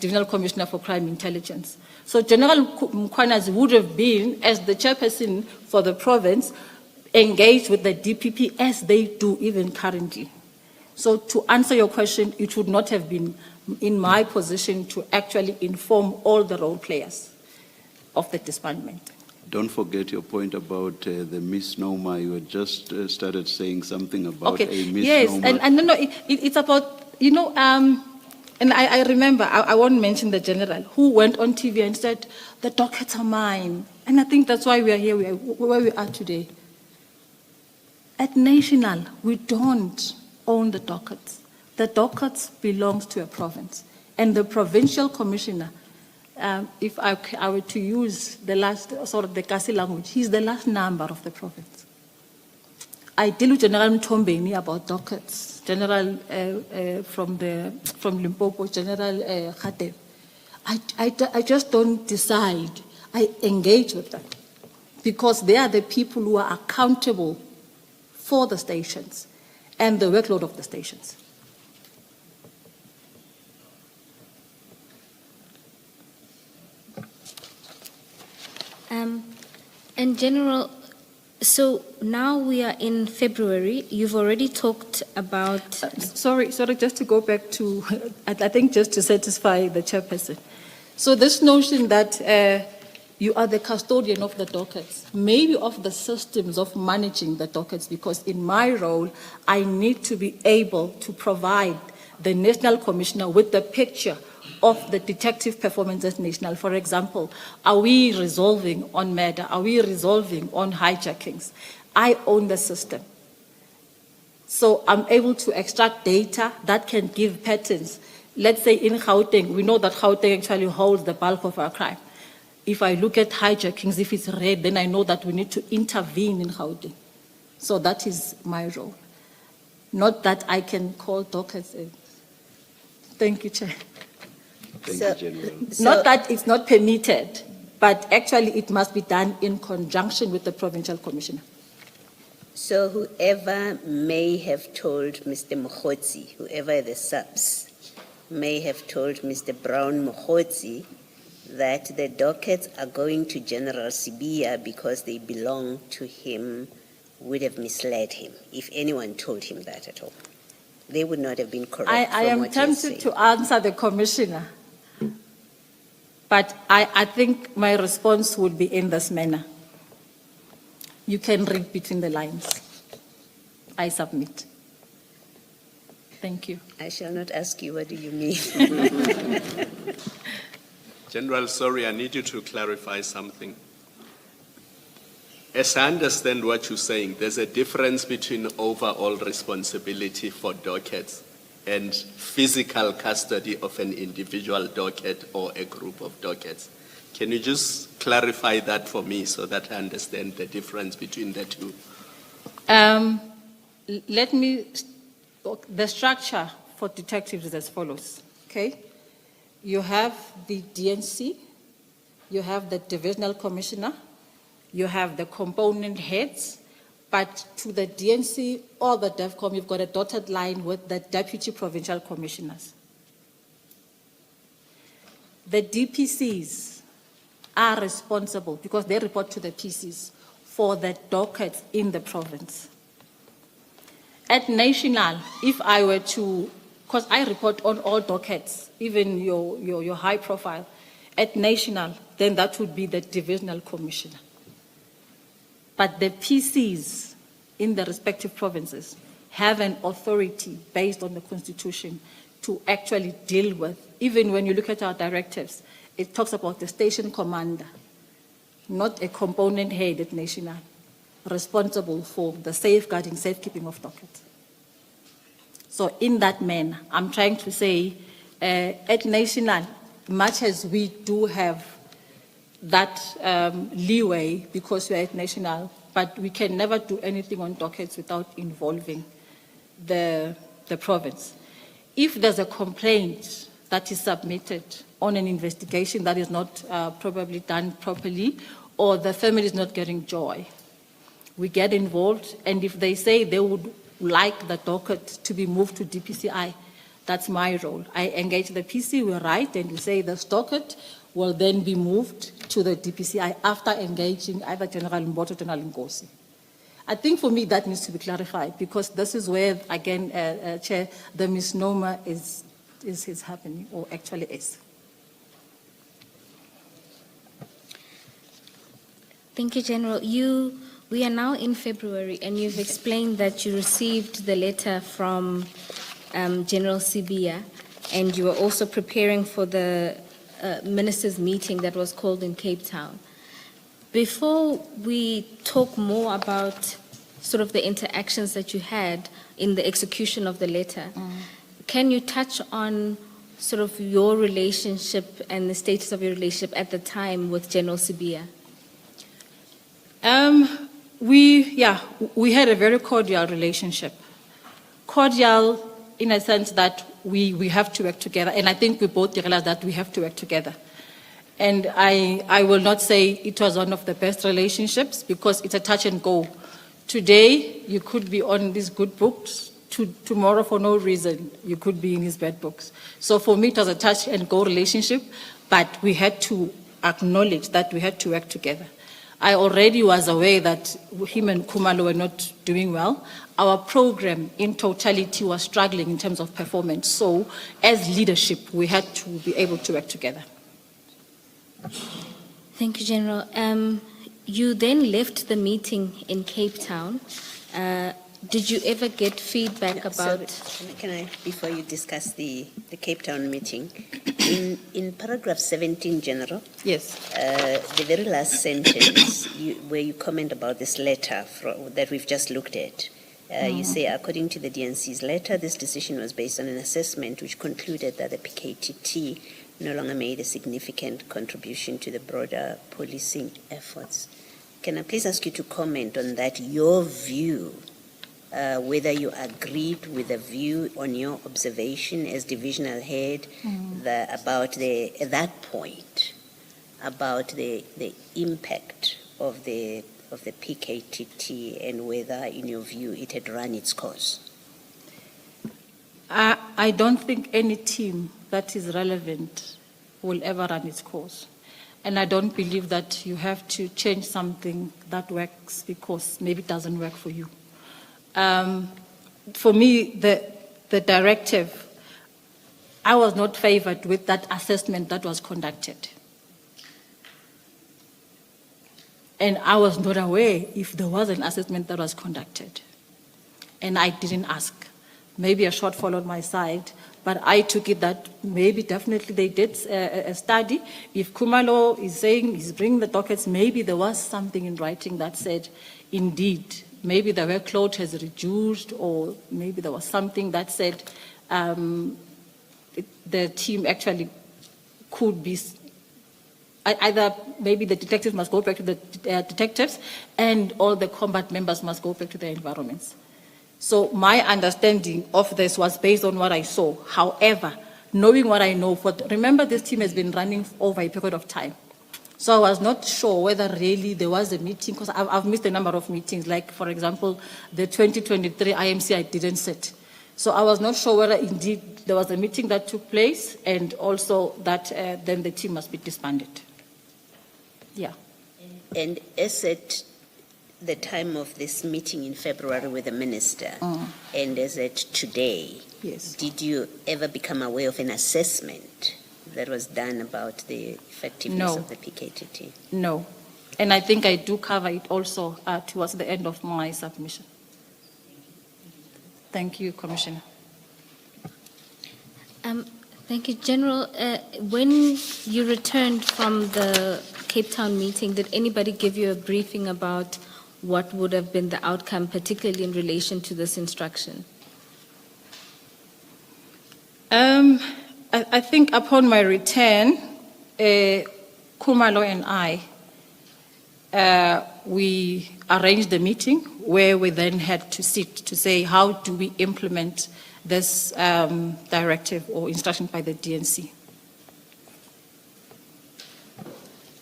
divisional commissioner for crime intelligence. So General Mkhwanazi would have been, as the chairperson for the province, engaged with the DPP as they do even currently. So to answer your question, it would not have been in my position to actually inform all the role players of the disbandment. Don't forget your point about the misnomer. You had just started saying something about a misnomer. Yes, and no, it's about, And I remember, I won't mention the general, who went on TV and said, the dockets are mine. And I think that's why we are here, where we are today. At National, we don't own the dockets. The dockets belongs to a province. And the provincial commissioner, if I were to use the last, sort of the Kasi language, he's the last number of the province. I deal with General Mtombeni about dockets, General from Limpopo, General Khatev. I just don't decide. I engage with them because they are the people who are accountable for the stations and the workload of the stations. In general, so now we are in February. You've already talked about. Sorry, just to go back to, I think just to satisfy the chairperson. So this notion that you are the custodian of the dockets, maybe of the systems of managing the dockets, because in my role, I need to be able to provide the National Commissioner with the picture of the detective performance at National. For example, are we resolving on murder? Are we resolving on hijackings? I own the system. So I'm able to extract data that can give patterns. Let's say in Gauteng, we know that Gauteng actually holds the bulk of our crime. If I look at hijackings, if it's red, then I know that we need to intervene in Gauteng. So that is my role. Not that I can call dockets in. Thank you, Chair. Thank you, General. Not that it's not permitted, but actually it must be done in conjunction with the provincial commissioner. So whoever may have told Mr. Mokgotsi, whoever the subs, may have told Mr. Brown Mokgotsi that the dockets are going to General Sibia because they belong to him would have misled him, if anyone told him that at all. They would not have been correct. I am tempted to answer the commissioner, but I think my response would be in this manner. You can read between the lines. I submit. Thank you. I shall not ask you, what do you mean? General, sorry, I need you to clarify something. As I understand what you're saying, there's a difference between overall responsibility for dockets and physical custody of an individual docket or a group of dockets. Can you just clarify that for me so that I understand the difference between the two? The structure for detectives is as follows, okay? You have the DNC, you have the divisional commissioner, you have the component heads, but to the DNC or the DEVCOM, you've got a dotted line with the deputy provincial commissioners. The DPCs are responsible, because they report to the PCs, for the dockets in the province. At National, if I were to, because I report on all dockets, even your high profile, at National, then that would be the divisional commissioner. But the PCs in the respective provinces have an authority based on the Constitution to actually deal with, even when you look at our directives, it talks about the station commander, not a component head at National, responsible for the safeguarding, safekeeping of dockets. So in that manner, I'm trying to say, at National, much as we do have that leeway because we're at National, but we can never do anything on dockets without involving the province. If there's a complaint that is submitted on an investigation that is not probably done properly, or the family is not getting joy, we get involved, and if they say they would like the docket to be moved to DPCI, that's my role. I engage the PC, we write, and we say this docket will then be moved to the DPCI after engaging either General Mboto or General Nkosi. I think for me that needs to be clarified, because this is where, again, Chair, the misnomer is happening, or actually is. Thank you, General. We are now in February, and you've explained that you received the letter from General Sibia, and you were also preparing for the ministers' meeting that was called in Cape Town. Before we talk more about sort of the interactions that you had in the execution of the letter, can you touch on sort of your relationship and the status of your relationship at the time with General Sibia? We had a very cordial relationship. Cordial in a sense that we have to work together, and I think we both realized that we have to work together. And I will not say it was one of the best relationships because it's a touch and go. Today, you could be on these good books. Tomorrow, for no reason, you could be in his bad books. So for me, it was a touch and go relationship, but we had to acknowledge that we had to work together. I already was aware that him and Khumalo were not doing well. Our program in totality was struggling in terms of performance. So as leadership, we had to be able to work together. Thank you, General. You then left the meeting in Cape Town. Did you ever get feedback about... Sorry, can I, before you discuss the Cape Town meeting, in paragraph 17, General, Yes. the very last sentence where you comment about this letter that we've just looked at, you say, according to the DNC's letter, this decision was based on an assessment which concluded that the PKTT no longer made a significant contribution to the broader policing efforts. Can I please ask you to comment on that, your view, whether you agreed with the view on your observation as divisional head at that point, about the impact of the PKTT and whether, in your view, it had run its course? I don't think any team that is relevant will ever run its course. And I don't believe that you have to change something that works because maybe it doesn't work for you. For me, the directive, I was not favored with that assessment that was conducted. And I was not aware if there was an assessment that was conducted. And I didn't ask. Maybe a shortfall on my side, but I took it that maybe definitely they did a study. If Khumalo is saying he's bringing the dockets, maybe there was something in writing that said, indeed, maybe the workload has reduced, or maybe there was something that said the team actually could be, either maybe the detectives must go back to the detectives and all the combat members must go back to their environments. So my understanding of this was based on what I saw. However, knowing what I know, remember this team has been running over a period of time. So I was not sure whether really there was a meeting, because I've missed a number of meetings, like for example, the 2023 IMC I didn't sit. So I was not sure whether indeed there was a meeting that took place and also that then the team must be disbanded. Yeah. And as at the time of this meeting in February with the minister, and as at today, Yes. did you ever become aware of an assessment that was done about the effectiveness No. of the PKTT? No. And I think I do cover it also towards the end of my submission. Thank you, Commissioner. Thank you, General. When you returned from the Cape Town meeting, did anybody give you a briefing about what would have been the outcome, particularly in relation to this instruction? I think upon my return, Khumalo and I, we arranged the meeting where we then had to sit to say, how do we implement this directive or instruction by the DNC?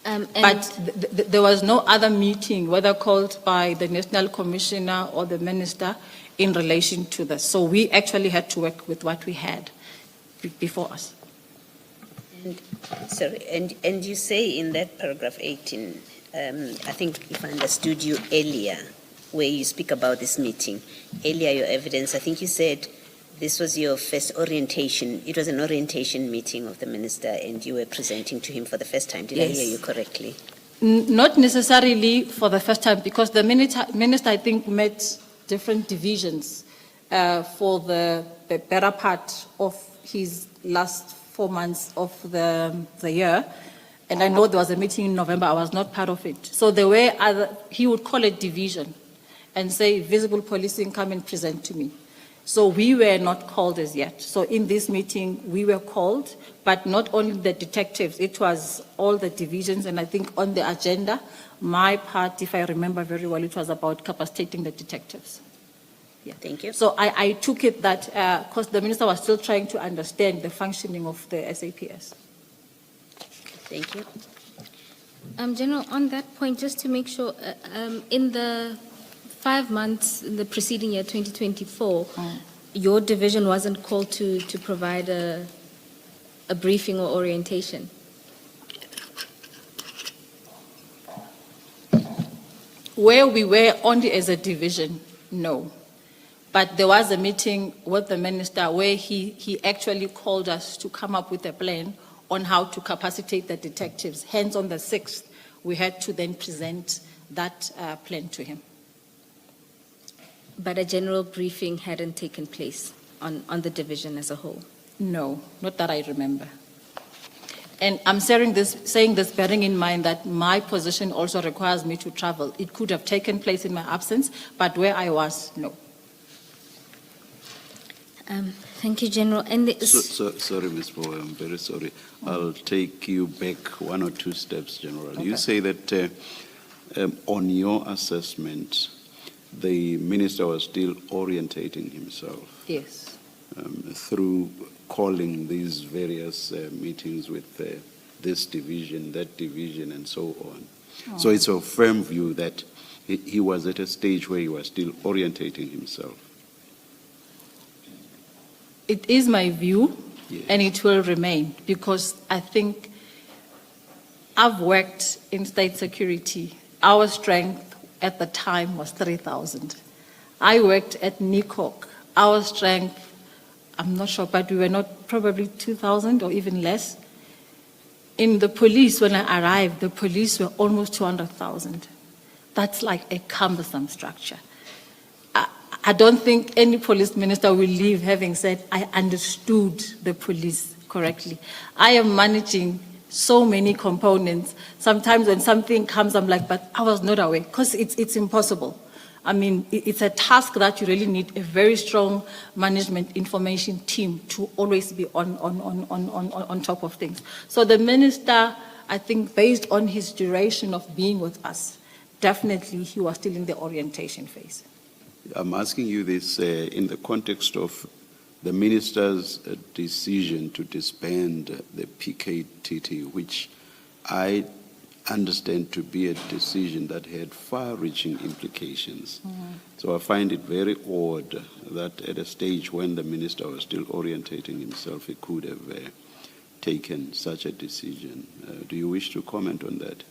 But there was no other meeting, whether called by the National Commissioner or the Minister, in relation to this. So we actually had to work with what we had before us. And you say in that paragraph 18, I think if I understood you earlier, where you speak about this meeting, earlier your evidence, I think you said this was your first orientation. It was an orientation meeting of the minister and you were presenting to him for the first time. Did I hear you correctly? Not necessarily for the first time, because the minister, I think, met different divisions for the better part of his last 4 months of the year. And I know there was a meeting in November, I was not part of it. So there were he would call it division and say, visible policing, come and present to me. So we were not called as yet. So in this meeting, we were called, but not only the detectives, it was all the divisions. And I think on the agenda, my part, if I remember very well, it was about capacitating the detectives. Yeah. Thank you. So I took it that, because the minister was still trying to understand the functioning of the SAPS. Thank you. General, on that point, just to make sure, in the 5 months in the preceding year, 2024, your division wasn't called to provide a briefing or orientation? Where we were only as a division, no. But there was a meeting with the minister where he actually called us to come up with a plan on how to capacitate the detectives. Hence, on the 6th, we had to then present that plan to him. But a general briefing hadn't taken place on the division as a whole? No, not that I remember. And I'm saying this bearing in mind that my position also requires me to travel. It could have taken place in my absence, but where I was, no. Thank you, General. And Sorry, Ms. Moore, I'm very sorry. I'll take you back 1 or 2 steps, General. Okay. You say that on your assessment, the minister was still orientating himself. Yes. Through calling these various meetings with this division, that division, and so on. Oh. So it's a firm view that he was at a stage where he was still orientating himself. It is my view, Yes. and it will remain, because I think I've worked in state security. Our strength at the time was 3,000. I worked at NICOC. Our strength, I'm not sure, but we were not probably 2,000 or even less. In the police, when I arrived, the police were almost 200,000. That's like a cumbersome structure. I don't think any police minister will leave having said, I understood the police correctly. I am managing so many components. Sometimes when something comes, I'm like, but I was not aware, because it's impossible. I mean, it's a task that you really need a very strong management information team to always be on top of things. So the minister, I think, based on his duration of being with us, definitely he was still in the orientation phase. I'm asking you this in the context of the minister's decision to disband the PKTT, which I understand to be a decision that had far-reaching implications. So I find it very odd that at a stage when the minister was still orientating himself, he could have taken such a decision. Do you wish to comment on that?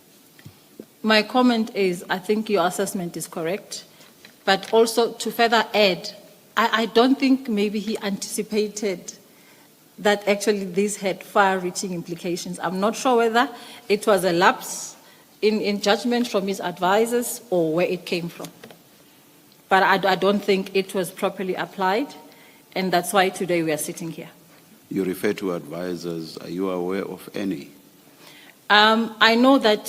My comment is, I think your assessment is correct, but also to further add, I don't think maybe he anticipated that actually this had far-reaching implications. I'm not sure whether it was a lapse in judgment from his advisors or where it came from. But I don't think it was properly applied, and that's why today we are sitting here. You refer to advisors. Are you aware of any? I know that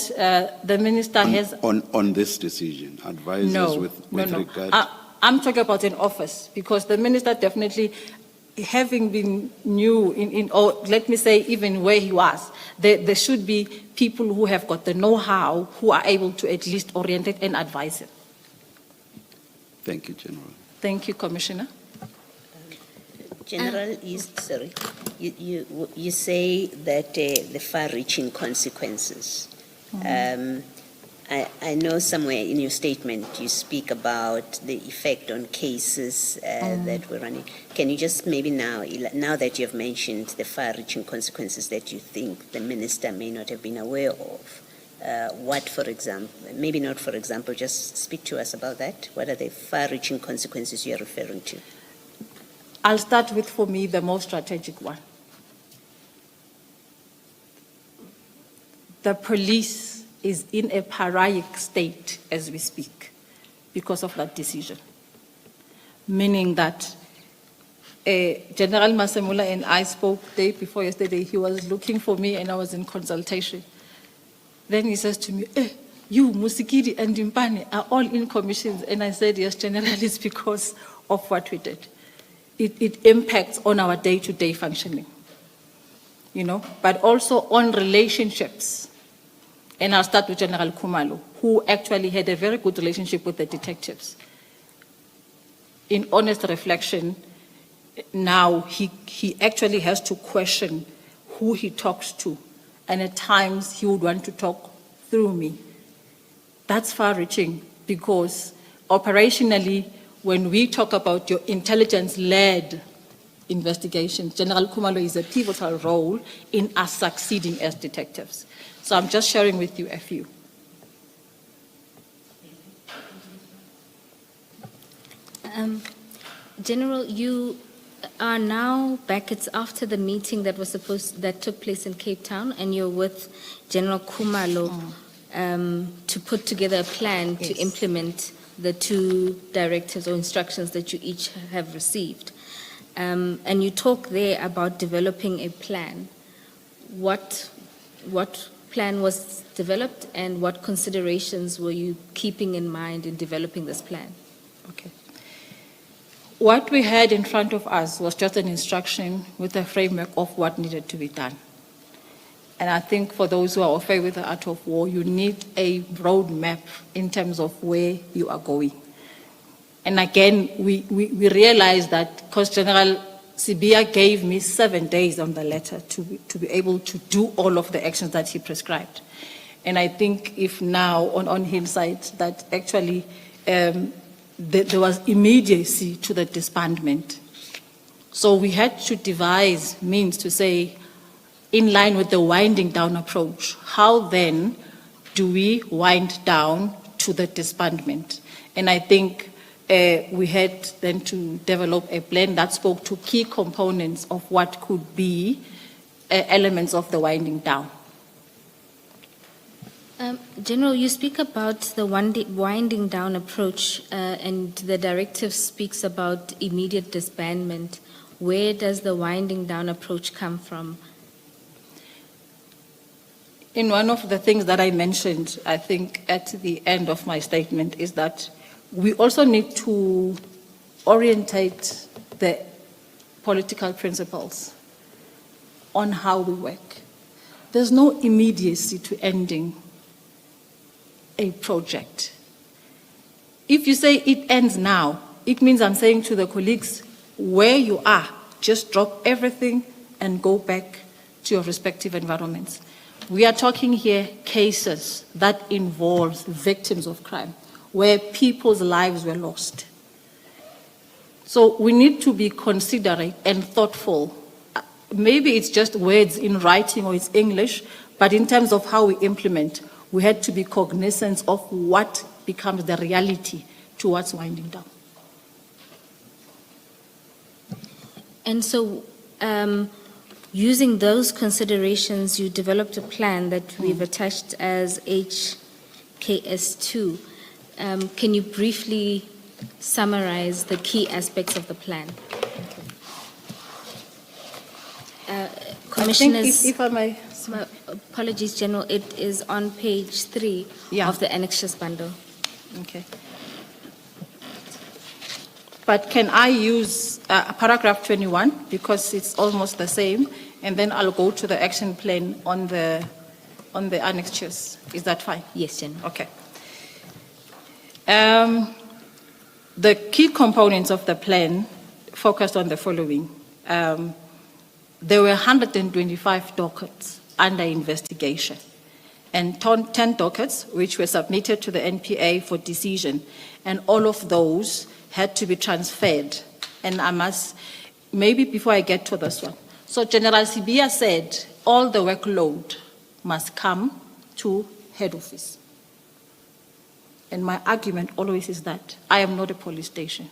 the minister has... On this decision, advisors with regard... I'm talking about an office, because the minister definitely, having been new or let me say even where he was, there should be people who have got the know-how, who are able to at least orientate and advise him. Thank you, General. Thank you, Commissioner. General, you say that the far-reaching consequences. I know somewhere in your statement you speak about the effect on cases that were running. Can you just maybe now that you have mentioned the far-reaching consequences that you think the minister may not have been aware of, what, for example, maybe not for example, just speak to us about that. What are the far-reaching consequences you are referring to? I'll start with, for me, the most strategic one. The police is in a pariah state as we speak because of that decision. meaning that General Masemula and I spoke day before yesterday. He was looking for me and I was in consultation. Then he says to me, you, Musikidi and Dimpane are all in commissions. And I said, yes, General, it's because of what we did. It impacts on our day-to-day functioning, but also on relationships. And I'll start with General Khumalo, who actually had a very good relationship with the detectives. In honest reflection, now he actually has to question who he talks to, and at times he would want to talk through me. That's far-reaching because operationally, when we talk about your intelligence-led investigations, General Khumalo is a pivotal role in us succeeding as detectives. So I'm just sharing with you a few. General, you are now back. It's after the meeting that took place in Cape Town, and you're with General Khumalo to put together a plan to implement the 2 directives or instructions that you each have received. And you talk there about developing a plan. What plan was developed and what considerations were you keeping in mind in developing this plan? Okay. What we had in front of us was just an instruction with a framework of what needed to be done. And I think for those who are familiar with the art of war, you need a roadmap in terms of where you are going. And again, we realized that because General Sibia gave me 7 days on the letter to be able to do all of the actions that he prescribed. And I think if now, on hindsight, that actually there was immediacy to the disbandment. So we had to devise means to say, in line with the winding down approach, how then do we wind down to the disbandment? And I think we had then to develop a plan that spoke to key components of what could be elements of the winding down. General, you speak about the winding down approach, and the directive speaks about immediate disbandment. Where does the winding down approach come from? In one of the things that I mentioned, I think at the end of my statement, is that we also need to orientate the political principles on how we work. There's no immediacy to ending a project. If you say it ends now, it means I'm saying to the colleagues, where you are, just drop everything and go back to your respective environments. We are talking here cases that involve victims of crime, where people's lives were lost. So we need to be considerate and thoughtful. Maybe it's just words in writing or it's English, but in terms of how we implement, we had to be cognizant of what becomes the reality towards winding down. And so, using those considerations, you developed a plan that we've attached as HKS2. Can you briefly summarize the key aspects of the plan? Commissioners, if I may. apologies, General, it is on page 3 of the annexures bundle. Okay. But can I use paragraph 21 because it's almost the same, and then I'll go to the action plan on the annexures. Is that fine? Yes, General. Okay. The key components of the plan focused on the following. There were 125 dockets under investigation and 10 dockets which were submitted to the NPA for decision, and all of those had to be transferred. And I must, maybe before I get to this one. So General Sibia said all the workload must come to head office. And my argument always is that I am not a police station.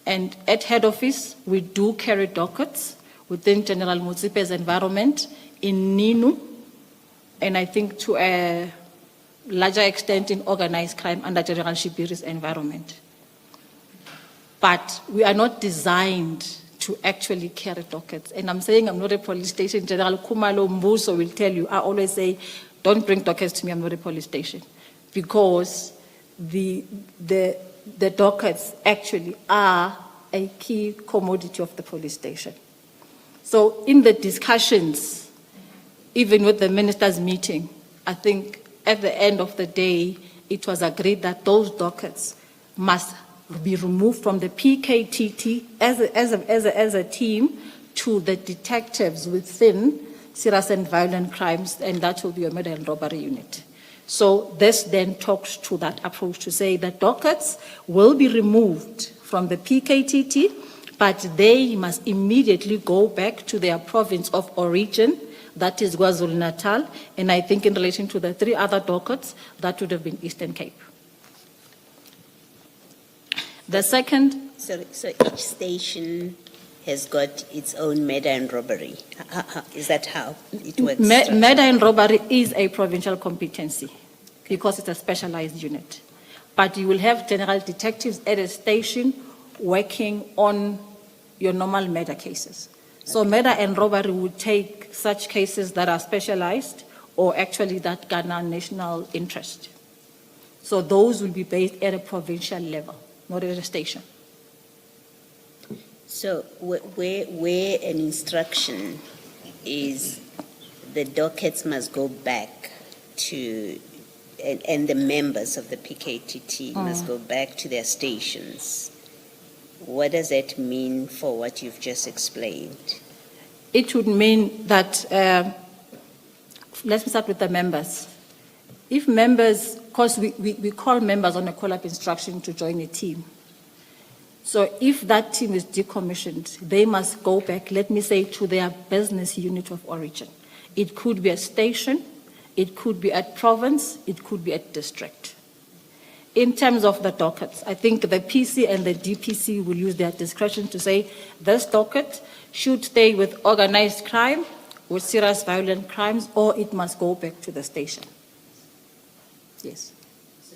And at head office, we do carry dockets within General Mutsipe's environment in Ninu, and I think to a larger extent in organized crime under General Shibiri's environment. but we are not designed to actually carry dockets. And I'm saying I'm not a police station. General Kumalo Mbuso will tell you, I always say, don't bring dockets to me, I'm not a police station. Because the dockets actually are a key commodity of the police station. So in the discussions, even with the ministers' meeting, I think at the end of the day, it was agreed that those dockets must be removed from the PKTT as a team to the detectives within serious and violent crimes, and that will be a murder and robbery unit. So this then talks to that approach to say that dockets will be removed from the PKTT, but they must immediately go back to their province of origin, that is KwaZulu-Natal, and I think in relation to the 3 other dockets, that would have been Eastern Cape. The second, So each station has got its own murder and robbery. Is that how it works? murder and robbery is a provincial competency because it's a specialized unit. But you will have general detectives at a station working on your normal murder cases. So murder and robbery would take such cases that are specialized or actually that garner national interest. So those will be based at a provincial level, not at a station. So where an instruction is the dockets must go back to, and the members of the PKTT must go back to their stations, what does that mean for what you've just explained? It would mean that, let's start with the members. If members, because we call members on a call-up instruction to join a team. So if that team is decommissioned, they must go back, let me say, to their business unit of origin. It could be a station, it could be at province, it could be at district. In terms of the dockets, I think the PC and the DPC will use their discretion to say this docket should stay with organized crime, with serious violent crimes, or it must go back to the station. Yes.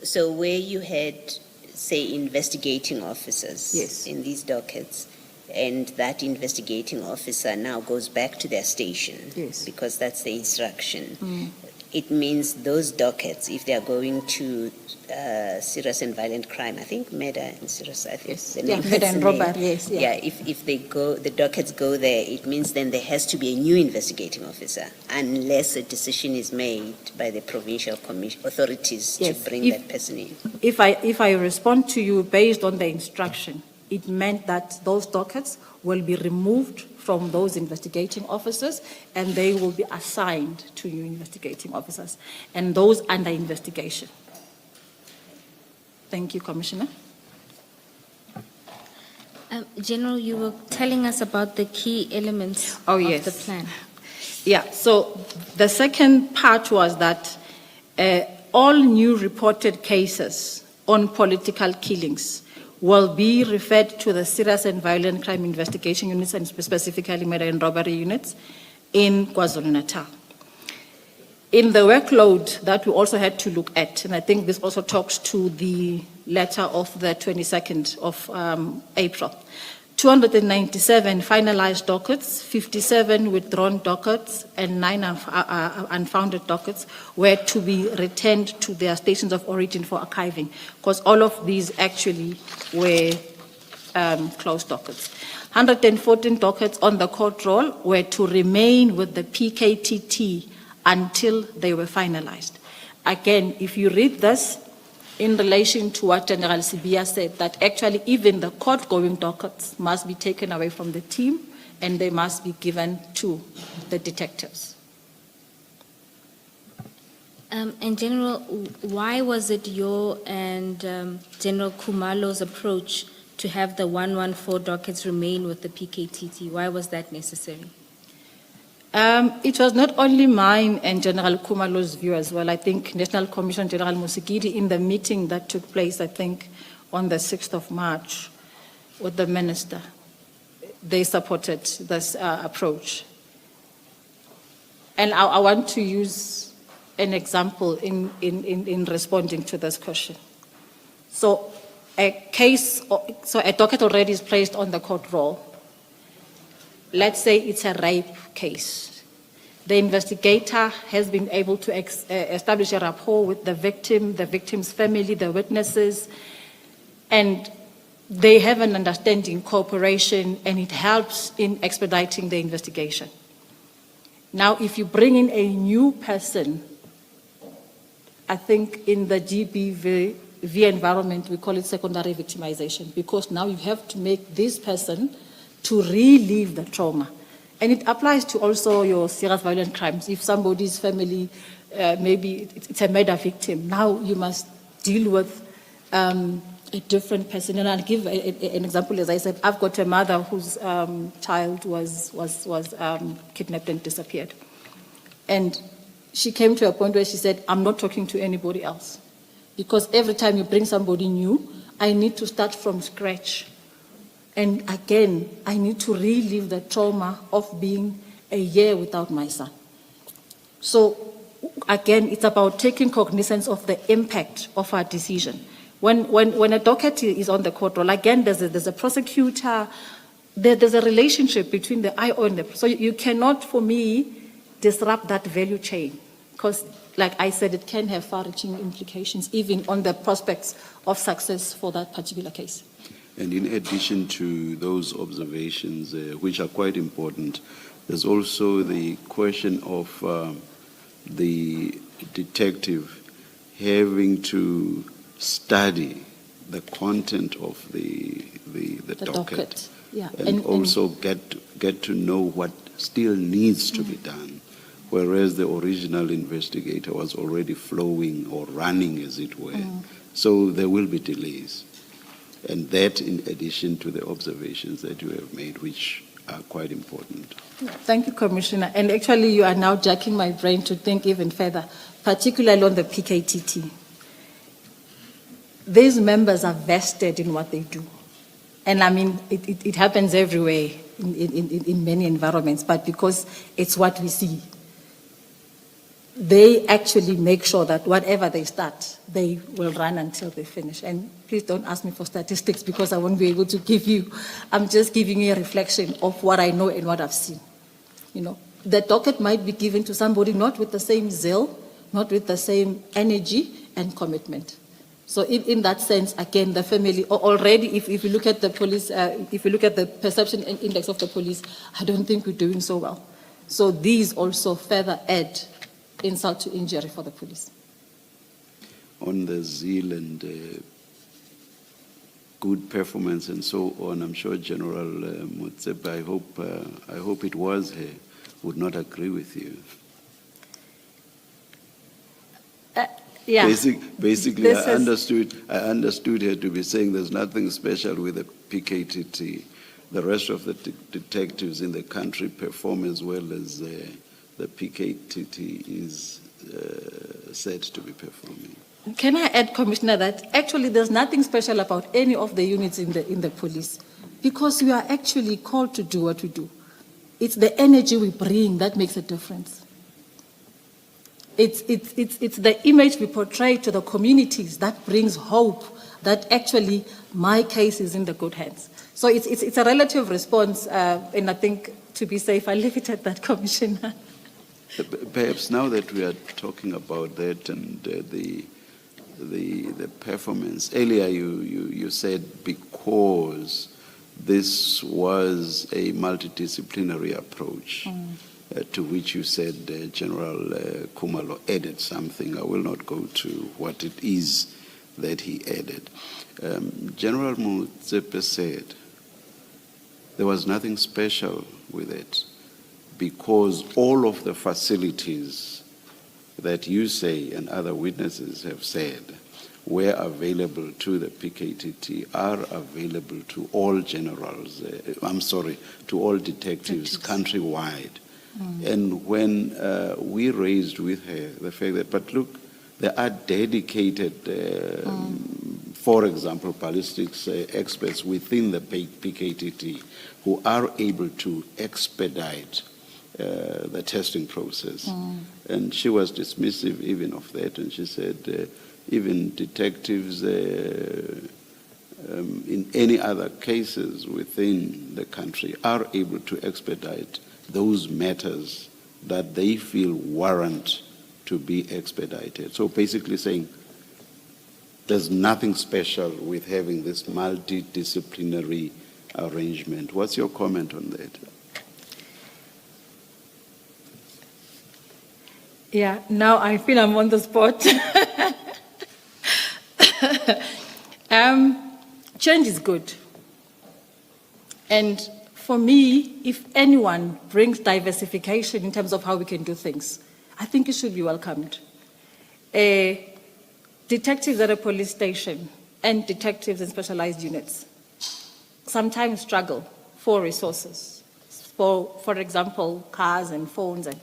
So where you had, say, investigating officers Yes. in these dockets, and that investigating officer now goes back to their station, Yes. because that's the instruction. It means those dockets, if they are going to serious and violent crime, I think murder and serious, I think. Yes. the Yeah, name murder is and there. robbery, yes, yeah. If they go, the dockets go there, it means then there has to be a new investigating officer, unless a decision is made by the provincial authorities Yes. to bring If- that person in. If I respond to you based on the instruction, it meant that those dockets will be removed from those investigating officers and they will be assigned to new investigating officers and those under investigation. Thank you, Commissioner. General, you were telling us about the key elements Oh, of yes. the plan. Yeah, so the second part was that all new reported cases on political killings will be referred to the serious and violent crime investigation units and specifically murder and robbery units in KwaZulu-Natal. In the workload that we also had to look at, and I think this also talks to the letter of the 22nd of April, 297 finalized dockets, 57 withdrawn dockets, and 9 unfounded dockets were to be returned to their stations of origin for archiving, because all of these actually were closed dockets. 114 dockets on the court roll were to remain with the PKTT until they were finalized. Again, if you read this, in relation to what General Sibia said, that actually even the court-going dockets must be taken away from the team and they must be given to the detectives. And General, why was it your and General Kumalo's approach to have the 114 dockets remain with the PKTT? Why was that necessary? It was not only mine and General Kumalo's view as well. I think National Commission General Musigiri, in the meeting that took place, I think, on the 6th of March with the minister, they supported this approach. And I want to use an example in responding to this question. So a case, so a docket already is placed on the court roll. Let's say it's a rape case. The investigator has been able to establish a rapport with the victim, the victim's family, the witnesses, and they have an understanding, cooperation, and it helps in expediting the investigation. Now, if you bring in a new person, I think in the GBV environment, we call it secondary victimization, because now you have to make this person to relive the trauma. And it applies to also your serious violent crimes. If somebody's family, maybe it's a murder victim, now you must deal with a different person. And I'll give an example. As I said, I've got a mother whose child was kidnapped and disappeared. And she came to a point where she said, I'm not talking to anybody else. Because every time you bring somebody new, I need to start from scratch. And again, I need to relive the trauma of being a year without my son. So again, it's about taking cognizance of the impact of our decision. When a docket is on the court roll, again, there's a prosecutor, there's a relationship between the IO and the... So you cannot, for me, disrupt that value chain. Because, like I said, it can have far-reaching implications, even on the prospects of success for that particular case. And in addition to those observations, which are quite important, there's also the question of the detective having to study the content of the docket. Yeah. And also get to know what still needs to be done, whereas the original investigator was already flowing or running, as it were. So there will be delays. And that in addition to the observations that you have made, which are quite important. Thank you, Commissioner. And actually, you are now jacking my brain to think even further, particularly on the PKTT. These members are vested in what they do. And I mean, it happens everywhere in many environments, but because it's what we see, they actually make sure that whatever they start, they will run until they finish. And please don't ask me for statistics because I won't be able to give you. I'm just giving you a reflection of what I know and what I've seen. You know, the docket might be given to somebody not with the same zeal, not with the same energy and commitment. So in that sense, again, the family already, if you look at the police, if you look at the perception index of the police, I don't think we're doing so well. So these also further add insult to injury for the police. On the zeal and good performance and so on, I'm sure General Motsepe, I hope it was her, would not agree with you. Yeah. Basically, I understood her to be saying there's nothing special with the PKTT. The rest of the detectives in the country perform as well as the PKTT is said to be performing. Can I add, Commissioner, that actually there's nothing special about any of the units in the police, because we are actually called to do what we do. It's the energy we bring that makes a difference. It's the image we portray to the communities that brings hope that actually my case is in the good hands. So it's a relative response, and I think to be safe, I leave it at that, Commissioner. Perhaps now that we are talking about that and the performance, earlier you said because this was a multidisciplinary approach, to which you said General Kumalo added something. I will not go to what it is that he added. General Motsepe said there was nothing special with it because all of the facilities that you say and other witnesses have said were available to the PKTT are available to all generals, to all detectives countrywide. And when we raised with her the fact that, but look, there are dedicated, for example, ballistics experts within the PKTT who are able to expedite the testing process. And she was dismissive even of that, and she said even detectives in any other cases within the country are able to expedite those matters that they feel warrant to be expedited. So basically saying there's nothing special with having this multidisciplinary arrangement. What's your comment on that? Yeah, now I feel I'm on the spot. Change is good. And for me, if anyone brings diversification in terms of how we can do things, I think it should be welcomed. Detectives at a police station and detectives in specialized units sometimes struggle for resources, for example, cars and phones, and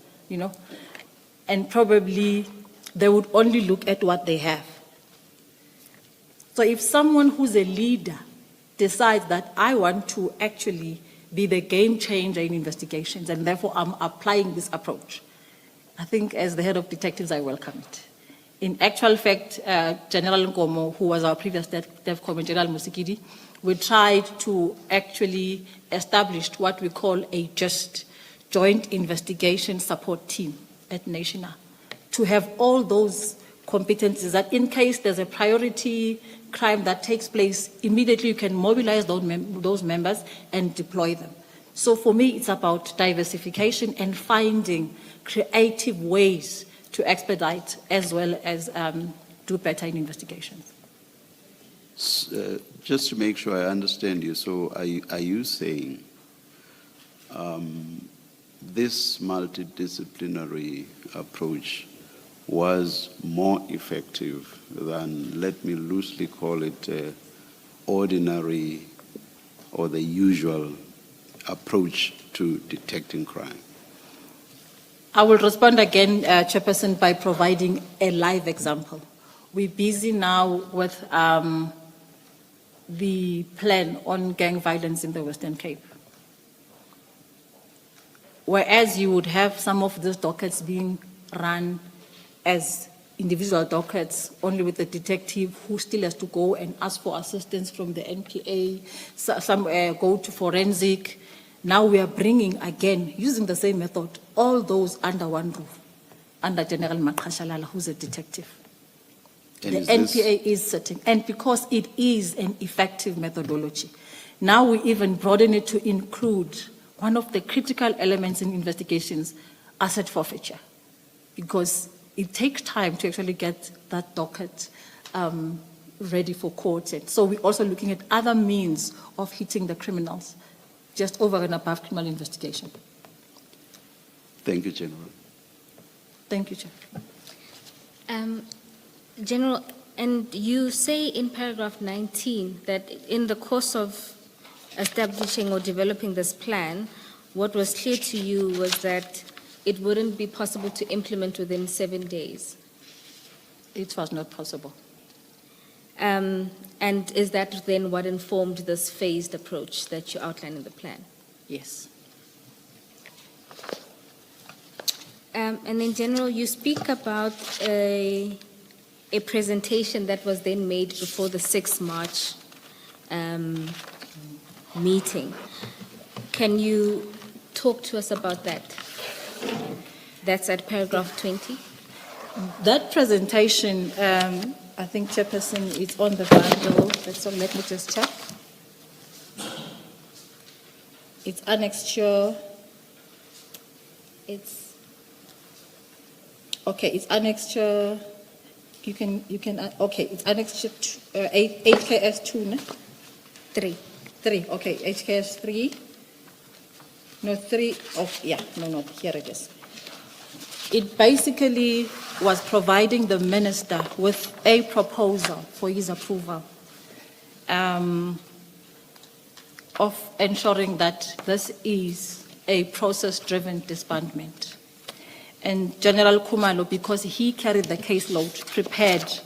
and probably they would only look at what they have. So if someone who's a leader decides that I want to actually be the game changer in investigations and therefore I'm applying this approach, I think as the head of detectives, I welcome it. In actual fact, General Nkomo, who was our previous DEFCOM, and General Musikidi, we tried to actually establish what we call a just joint investigation support team at National, to have all those competencies that in case there's a priority crime that takes place, immediately you can mobilize those members and deploy them. So for me, it's about diversification and finding creative ways to expedite as well as do better in investigations. Just to make sure I understand you, so are you saying this multidisciplinary approach was more effective than, let me loosely call it, ordinary or the usual approach to detecting crime? I will respond again, Chairperson, by providing a live example. We're busy now with the plan on gang violence in the Western Cape. Whereas you would have some of these dockets being run as individual dockets, only with the detective who still has to go and ask for assistance from the NPA, some go to forensic. Now we are bringing, again, using the same method, all those under one roof, under General Maqashalala, who's a detective. And the NPA is sitting, and because it is an effective methodology, now we even broaden it to include one of the critical elements in investigations, asset forfeiture, because it takes time to actually get that docket ready for court. And so we're also looking at other means of hitting the criminals, just over and above criminal investigation. Thank you, General. Thank you, Chair. General, and you say in paragraph 19 that in the course of establishing or developing this plan, what was clear to you was that it wouldn't be possible to implement within 7 days. It was not possible. And is that then what informed this phased approach that you outline in the plan? Yes. And in general, you speak about a presentation that was then made before the 6 March meeting. Can you talk to us about that? That's at paragraph 20. That presentation, I think, Chairperson, is on the bundle. So let me just check. It's annexure. It's annexure. You can. Okay, it's annexure 8KS 2, no? 3. 3. Okay, HKS 3. No, 3. Oh, yeah. No. Here it is. It basically was providing the minister with a proposal for his approval of ensuring that this is a process-driven disbandment. And General Kumalo, because he carried the caseload, prepared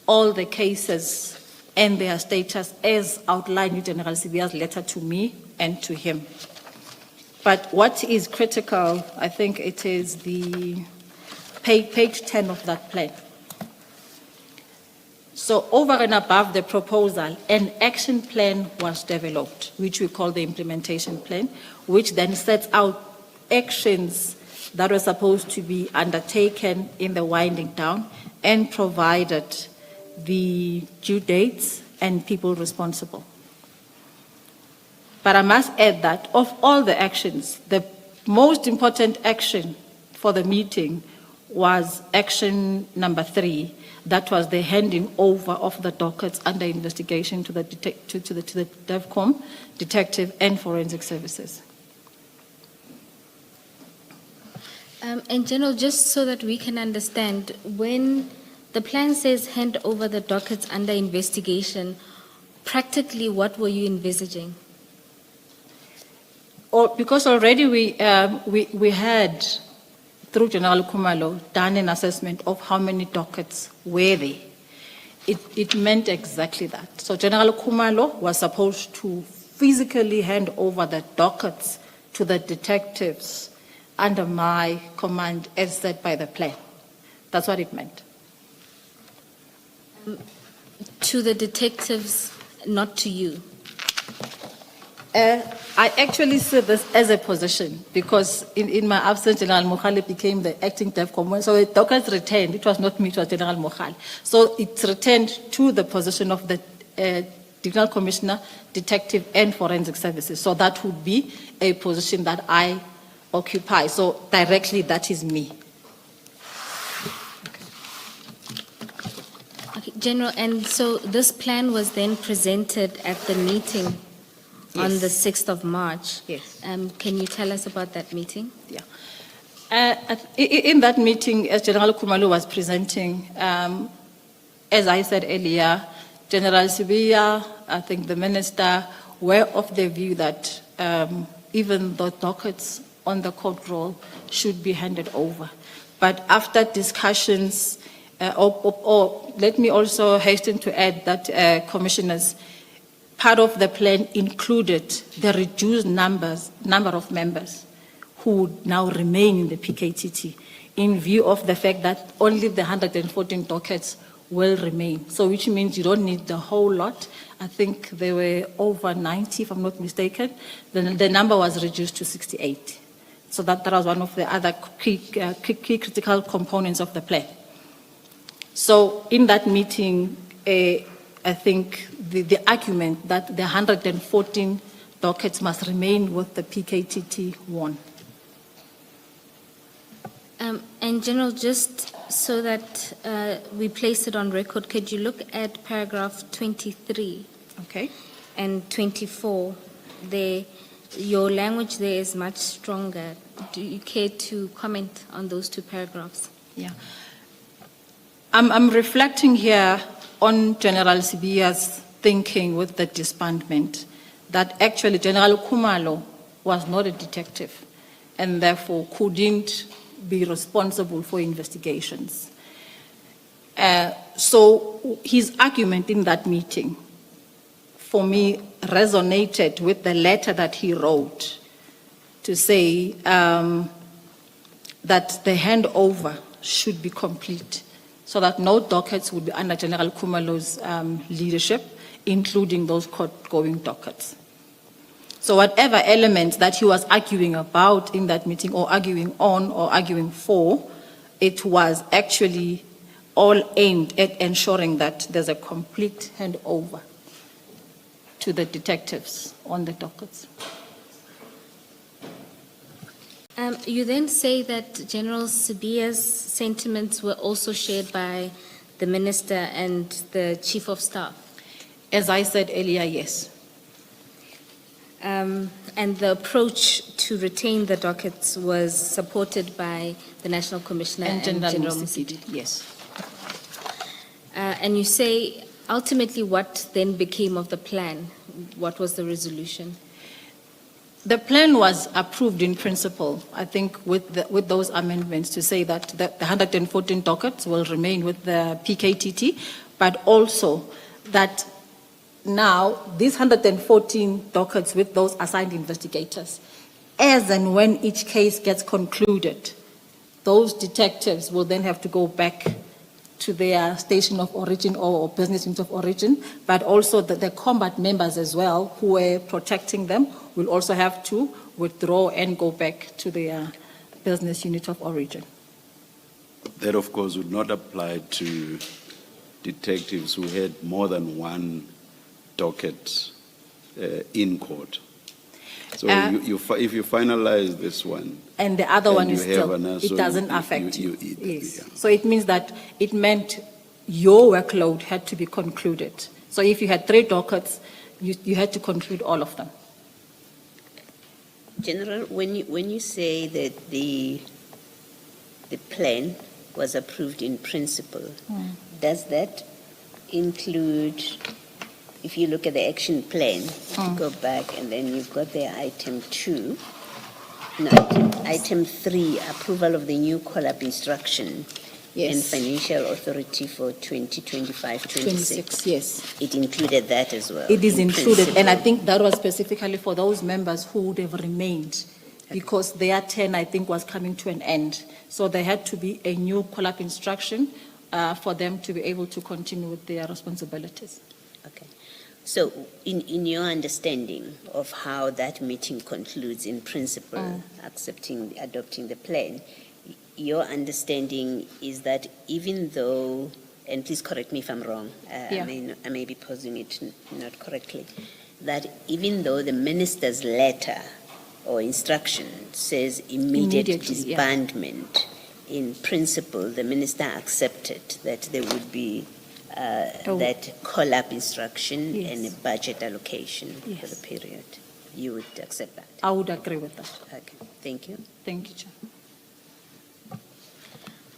all the cases and their status as outlined in General Sibia's letter to me and to him. But what is critical, I think it is the page 10 of that plan. So over and above the proposal, an action plan was developed, which we call the implementation plan, which then sets out actions that were supposed to be undertaken in the winding down and provided the due dates and people responsible. But I must add that of all the actions, the most important action for the meeting was action number 3, that was the handing over of the dockets under investigation to the DEVCOM, Detective and Forensic Services. And General, just so that we can understand, when the plan says hand over the dockets under investigation, practically what were you envisaging? Because already we had, through General Kumalo, done an assessment of how many dockets were there. It meant exactly that. So General Kumalo was supposed to physically hand over the dockets to the detectives under my command as set by the plan. That's what it meant. To the detectives, not to you? I actually see this as a position because in my absence, General Mokhale became the acting DEVCOM. So the dockets returned. It was not me, it was General Mokhale. So it returned to the position of the Divisional Commissioner, Detective and Forensic Services. So that would be a position that I occupy. So directly, that is me. Okay, General, and so this plan was then presented at the meeting on the 6th of March. Yes. Can you tell us about that meeting? Yeah. In that meeting, as General Kumalo was presenting, as I said earlier, General Sibiya, I think the minister, were of the view that even the dockets on the court roll should be handed over. But after discussions, let me also hasten to add that, Commissioners, part of the plan included the reduced number of members who would now remain in the PKTT in view of the fact that only the 114 dockets will remain. So which means you don't need the whole lot. I think there were over 90, if I'm not mistaken. The number was reduced to 68. So that was one of the other key critical components of the plan. So in that meeting, I think the argument that the 114 dockets must remain with the PKTT won. And General, just so that we place it on record, could you look at paragraph 23 Okay. and 24? Your language there is much stronger. Do you care to comment on those two paragraphs? Yeah. I'm reflecting here on General Sibiya's thinking with the disbandment, that actually General Kumalo was not a detective and therefore couldn't be responsible for investigations. So his argument in that meeting, for me, resonated with the letter that he wrote to say that the handover should be complete so that no dockets would be under General Kumalo's leadership, including those court-going dockets. So whatever elements that he was arguing about in that meeting, or arguing on, or arguing for, it was actually all aimed at ensuring that there's a complete handover to the detectives on the dockets. You then say that General Sibiya's sentiments were also shared by the Minister and the Chief of Staff. As I said earlier, yes. And the approach to retain the dockets was supported by the National Commissioner and General Msidi. Yes. And you say ultimately what then became of the plan? What was the resolution? The plan was approved in principle, I think, with those amendments to say that the 114 dockets will remain with the PKTT, but also that now these 114 dockets with those assigned investigators, as and when each case gets concluded, those detectives will then have to go back to their station of origin or business unit of origin, but also the combat members as well who were protecting them will also have to withdraw and go back to their business unit of origin. That, of course, would not apply to detectives who had more than one docket in court. So if you finalize this one, And the other and one you is have still, another, it so doesn't you- affect you. you- Yes. yeah. So it means that it meant your workload had to be concluded. So if you had 3 dockets, you had to conclude all of them. General, when you say that the plan was approved in principle, does that include, if you look at the action plan, to go back and then you've got the item 2, no, item 3, approval of the new call-up instruction and Yes. financial authority for 2025-26. 26, yes. It included that as well. It is in included, and I principle. think that was specifically for those members who would have remained, because their term, I think, was coming to an end. So there had to be a new call-up instruction for them to be able to continue with their responsibilities. Okay. So in your understanding of how that meeting concludes in principle, adopting the plan, your understanding is that even though, and please correct me if I'm wrong, Yeah. I may be posing it not correctly, that even though the minister's letter or instruction says immediate Immediately, yeah. disbandment, in principle, the minister accepted that there would be that call-up instruction Yes. and a budget allocation for Yes. the period. You would accept that? I would agree with that. Okay, thank you. Thank you, Chair.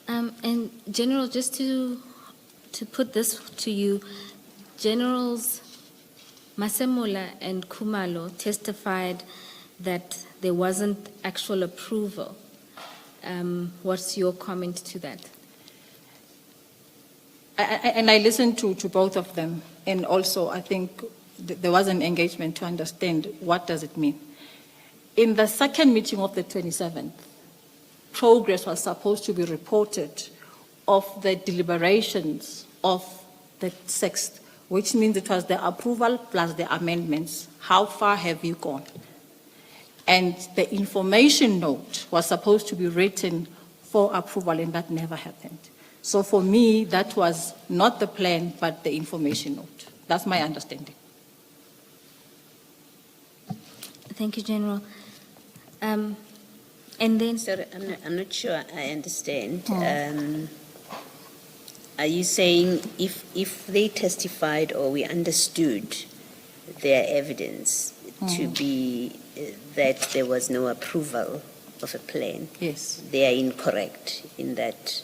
And General, just to put this to you, Generals Masemola and Kumalo testified that there wasn't actual approval. What's your comment to that? And I listened to both of them, and also I think there was an engagement to understand what does it mean. In the second meeting of the 27th, progress was supposed to be reported of the deliberations of the 6th, which means it was the approval plus the amendments. How far have you gone? And the information note was supposed to be written for approval, and that never happened. So for me, that was not the plan, but the information note. That's my understanding. Thank you, General. And then, Sorry, I'm not sure I understand. Are you saying if they testified or we understood their evidence to be that there was no approval of a plan, Yes. they are incorrect in that,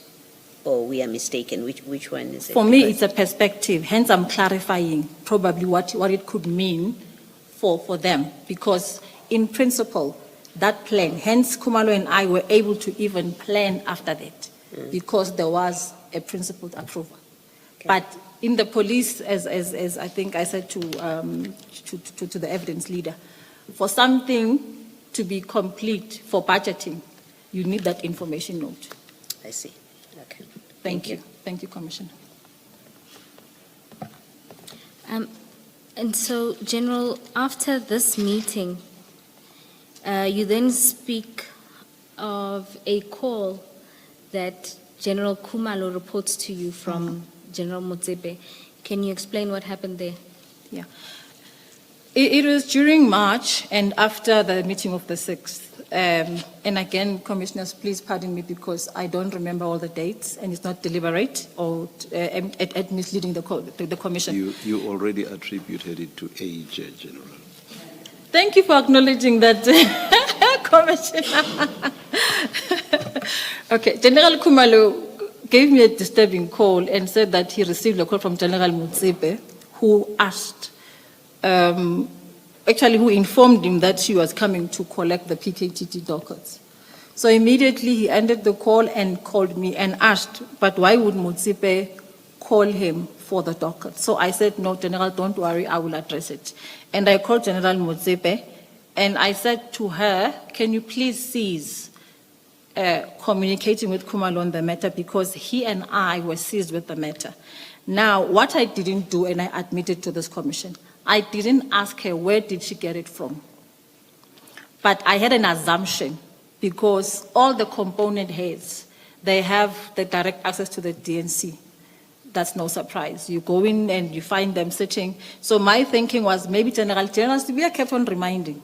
or we are mistaken? Which one is it? For me, Because- it's a perspective, hence I'm clarifying probably what it could mean for them, because in principle, that plan, hence Kumalo and I were able to even plan after that, because there was a principled approval. Okay. But in the police, as I think I said to the evidence leader, for something to be complete for budgeting, you need that information note. I see. Okay. Thank you. Thank you, Commissioner. and so, General, after this meeting, you then speak of a call that General Kumalo reports to you from General Motsepe. Can you explain what happened there? Yeah. It was during March and after the meeting of the 6th. And again, Commissioners, please pardon me because I don't remember all the dates and it's not deliberate or at misleading the Commission. You already attributed it to age, General. Thank you for acknowledging that, Commissioner. Okay, General Kumalo gave me a disturbing call and said that he received a call from General Motsepe, who asked, who informed him that she was coming to collect the PKTT dockets. So immediately he ended the call and called me and asked, but why would Motsepe call him for the docket? So I said, no, General, don't worry, I will address it. And I called General Motsepe and I said to her, can you please cease communicating with Khumalo on the matter because he and I were seized with the matter. Now, what I didn't do, and I admitted to this commission, I didn't ask her where did she get it from. But I had an assumption because all the component heads, they have the direct access to the DNC. That's no surprise. You go in and you find them sitting. So my thinking was maybe General Sibia kept on reminding.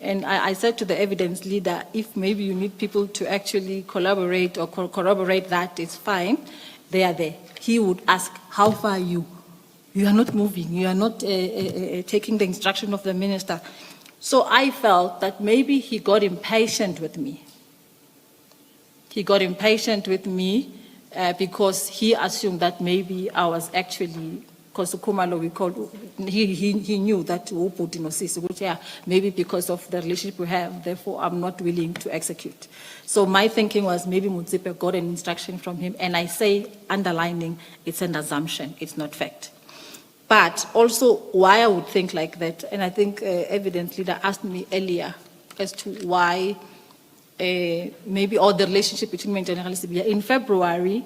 And I said to the evidence leader, if maybe you need people to actually collaborate or corroborate that, it's fine. They are there. He would ask, how far are you? You are not moving. You are not taking the instruction of the minister. So I felt that maybe he got impatient with me. He got impatient with me because he assumed that maybe I was actually, because Khumalo, we called, he knew that maybe because of the relationship we have, therefore I'm not willing to execute. So my thinking was maybe Mutsipe got an instruction from him, and I say, underlining, it's an assumption, it's not fact. But also why I would think like that, and I think evidence leader asked me earlier as to why maybe all the relationship between me and General Sibia. In February,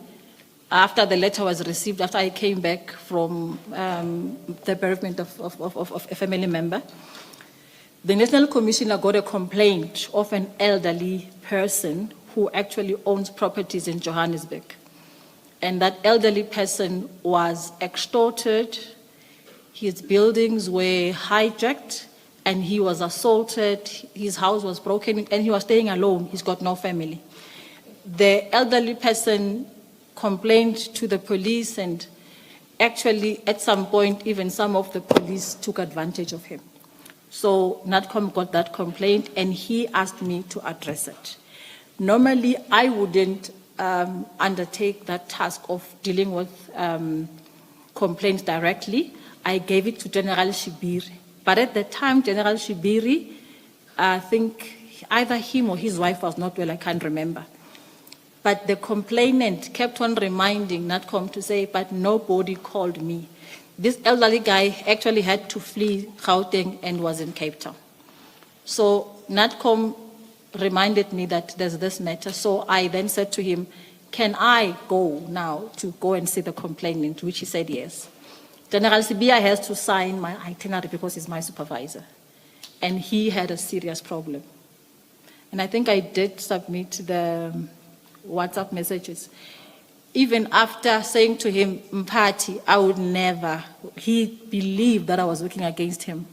after the letter was received, after I came back from the bereavement of a family member, the National Commissioner got a complaint of an elderly person who actually owns properties in Johannesburg. And that elderly person was extorted, his buildings were hijacked, and he was assaulted, his house was broken, and he was staying alone, he's got no family. The elderly person complained to the police, and actually at some point even some of the police took advantage of him. So NATCOM got that complaint and he asked me to address it. Normally I wouldn't undertake that task of dealing with complaints directly. I gave it to General Shibiri. But at the time, General Shibiri, I think either him or his wife was not well, I can't remember. But the complainant kept on reminding NATCOM to say, but nobody called me. This elderly guy actually had to flee Gauteng and was in Cape Town. So NATCOM reminded me that there's this matter. So I then said to him, can I go now to go and see the complainant? Which he said yes. General Sibia has to sign my itinerary because he's my supervisor. And he had a serious problem. And I think I did submit the WhatsApp messages. Even after saying to him, Mpati, I would never, he believed that I was working against him.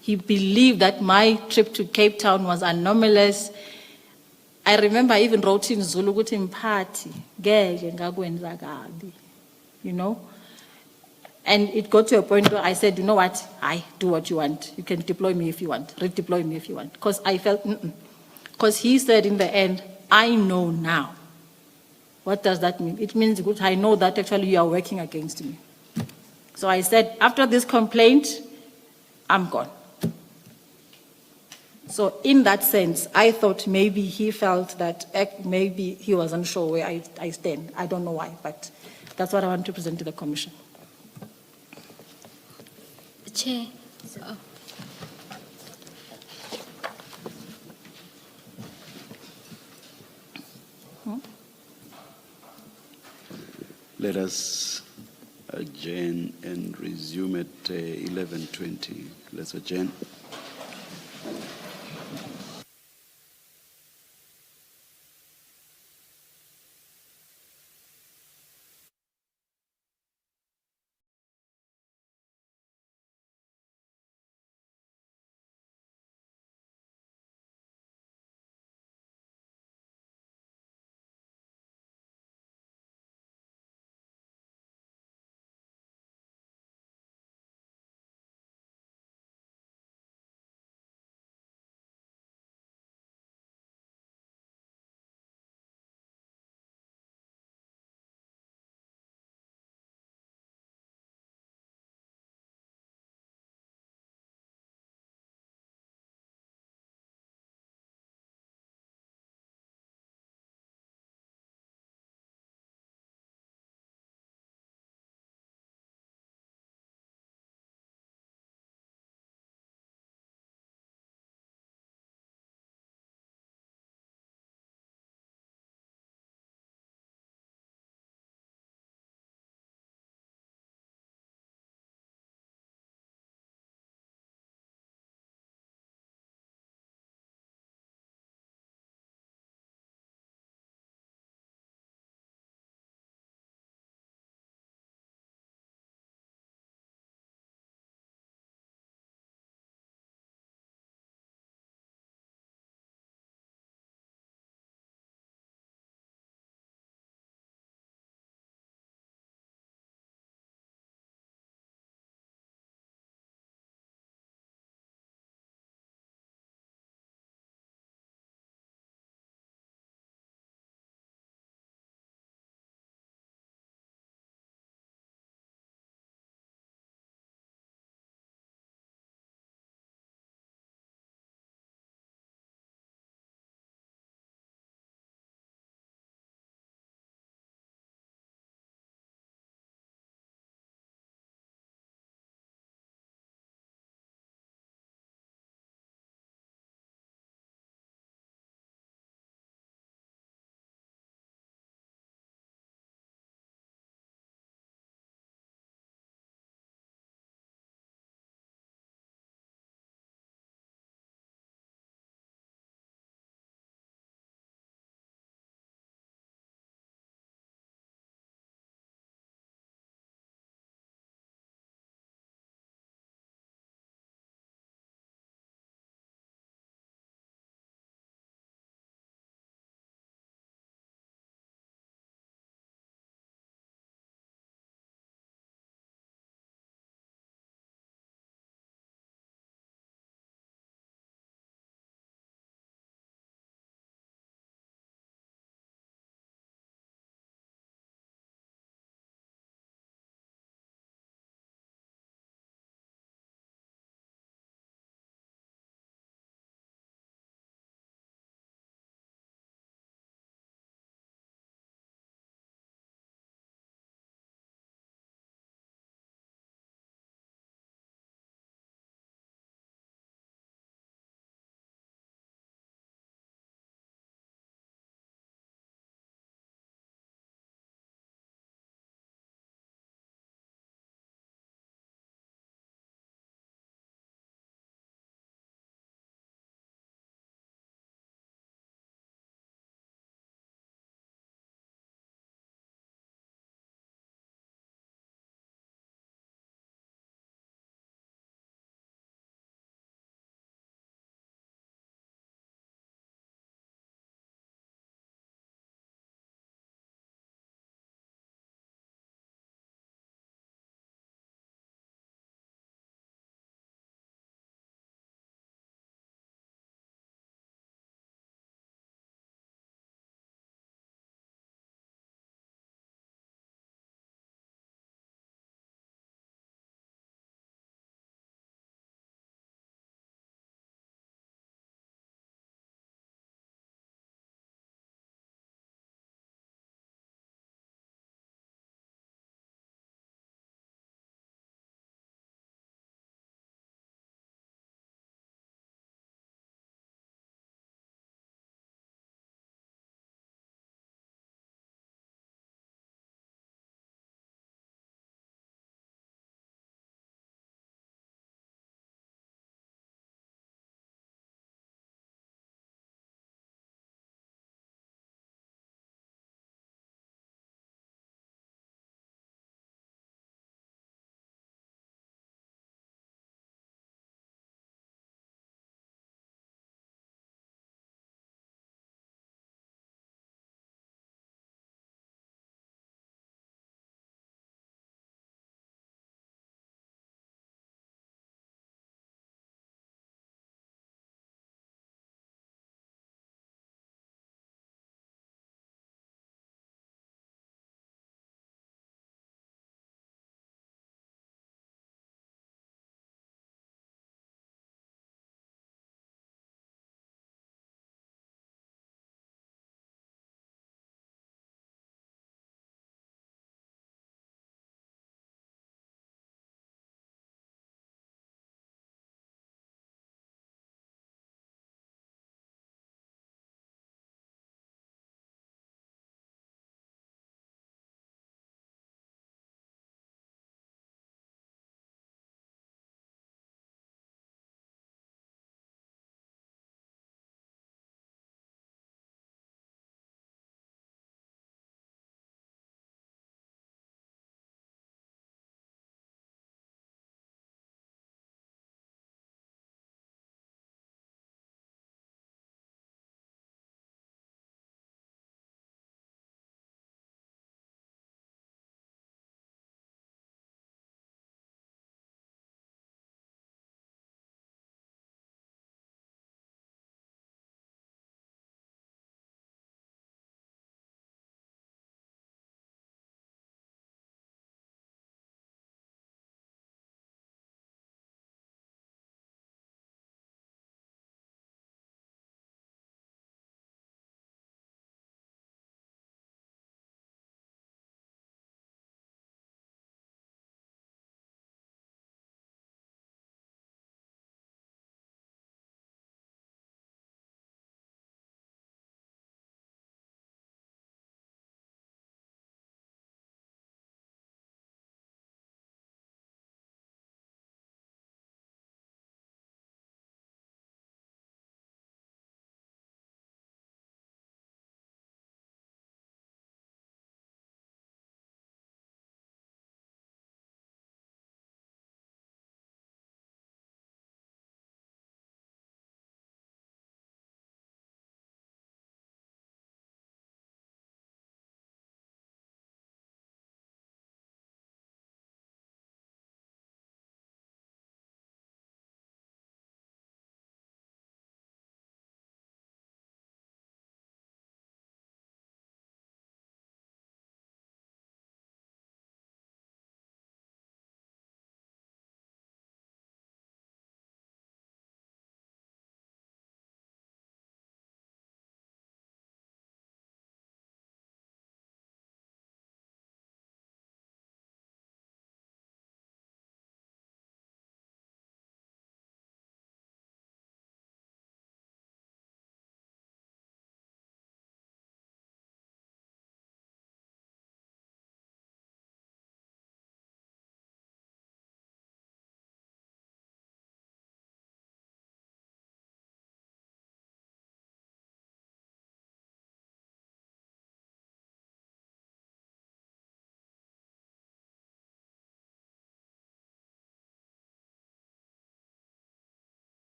He believed that my trip to Cape Town was anomalous. I remember I even wrote in Zulu, Mpati, you know? And it got to a point where I said, you know what, I do what you want. You can deploy me if you want, redeploy me if you want. Because I felt, Because he said in the end, I know now. What does that mean? It means good. I know that actually you are working against me. So I said, after this complaint, I'm gone. So in that sense, I thought maybe he felt that maybe he was unsure where I stand. I don't know why, but that's what I want to present to the Commission. Chair. Let us adjourn and resume at 11:20. Let's adjourn.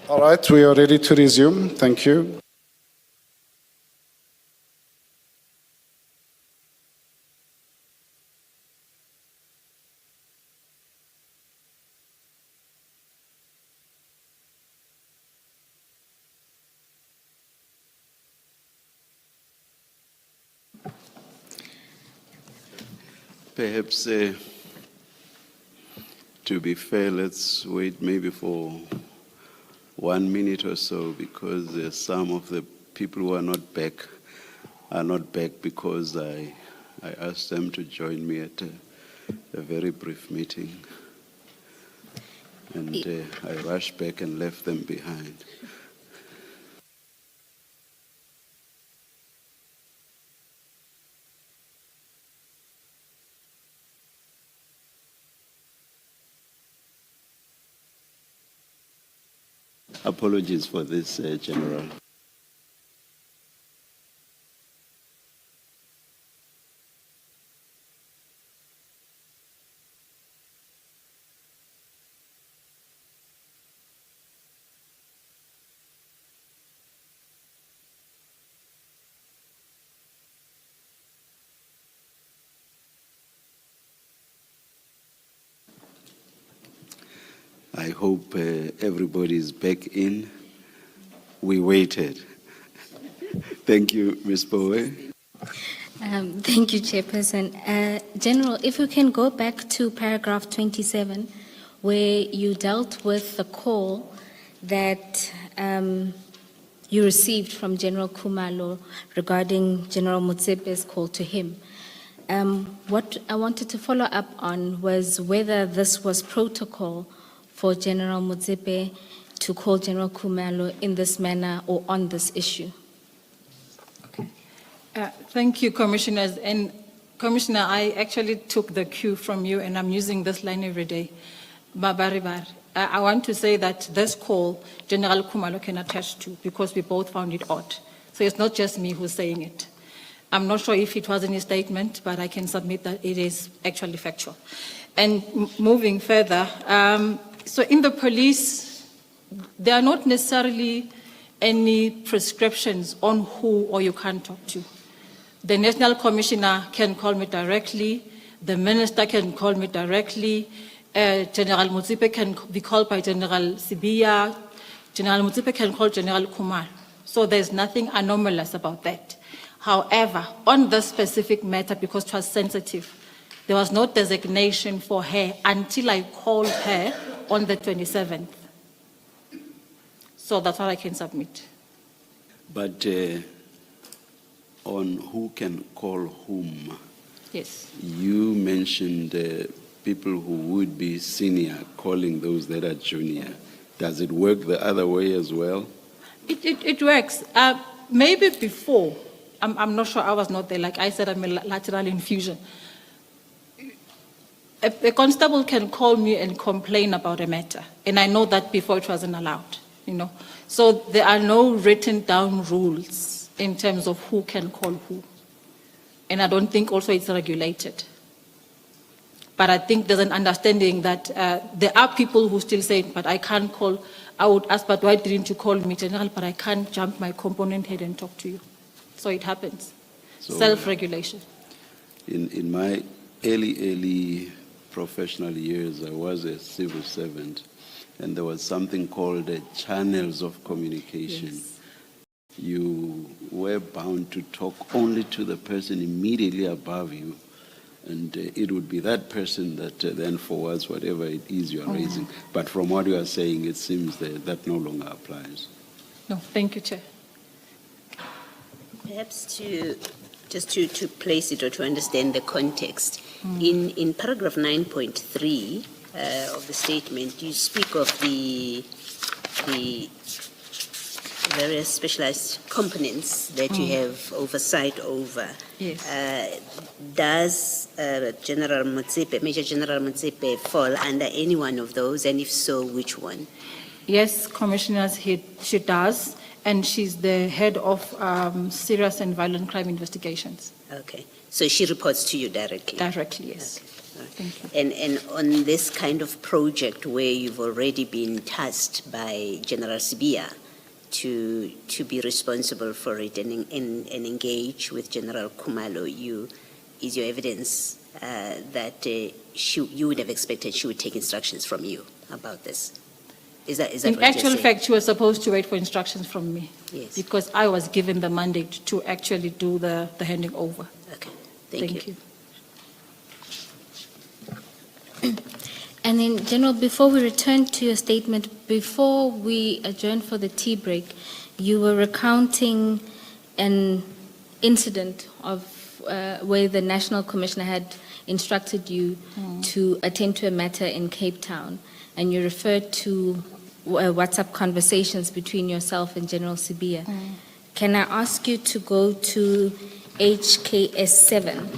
All right, we are ready to resume. Thank you. Perhaps, to be fair, let's wait maybe for 1 minute or so, because some of the people who are not back because I asked them to join me at a very brief meeting. And I rushed back and left them behind. Apologies for this, General. I hope everybody is back in. We waited. Thank you, Ms. Bowe. Thank you, Chairperson. General, if you can go back to paragraph 27, where you dealt with the call that you received from General Khumalo regarding General Motsepe's call to him. What I wanted to follow up on was whether this was protocol for General Motsepe to call General Khumalo in this manner or on this issue. Thank you, Commissioners. And Commissioner, I actually took the cue from you, and I'm using this line every day. Babaribar. I want to say that this call, General Khumalo can attest to, because we both found it odd. So it's not just me who's saying it. I'm not sure if it was in his statement, but I can submit that it is actually factual. And moving further, so in the police, there are not necessarily any prescriptions on who or you can talk to. The National Commissioner can call me directly, the Minister can call me directly, General Motsepe can be called by General Sibiya, General Motsepe can call General Khumalo. So there's nothing anomalous about that. However, on this specific matter, because it was sensitive, there was no designation for her until I called her on the 27th. So that's what I can submit. But on who can call whom, Yes. you mentioned people who would be senior calling those that are junior. Does it work the other way as well? It works. Maybe before, I'm not sure, I was not there. Like I said, I'm a lateral infusion. A constable can call me and complain about a matter, and I know that before it wasn't allowed, you know. So there are no written down rules in terms of who can call who. And I don't think also it's regulated. But I think there's an understanding that there are people who still say, but I can't call. I would ask, but why didn't you call me, General? But I can't jump my component head and talk to you. So it happens. So, self-regulation. In my early professional years, I was a civil servant, and there was something called channels of communication. Yes. You were bound to talk only to the person immediately above you, and it would be that person that then forwards whatever it is you are raising. But from what you are saying, it seems that no longer applies. No, thank you, Chair. Perhaps just to place it or to understand the context, in paragraph 9.3 of the statement, you speak of the various specialized components that you have oversight over. Yes. Does General Motsepe, Major General Motsepe, fall under any one of those, and if so, which one? Yes, Commissioners, she does. and she's the head of serious and violent crime investigations. Okay, so she reports to you directly? Directly, yes. Thank you. And on this kind of project where you've already been tasked by General Sibia to be responsible for it and engage with General Kumalo, is your evidence that you would have expected she would take instructions from you about this? Is that In what you're actual saying? fact, she was supposed to wait for instructions from me. Yes. Because I was given the mandate to actually do the handing over. Okay, thank you. Thank you. And then, General, before we return to your statement, before we adjourn for the tea break, you were recounting an incident of where the National Commissioner had instructed you to attend to a matter in Cape Town, and you referred to WhatsApp conversations between yourself and General Sibia. Can I ask you to go to HKS 7?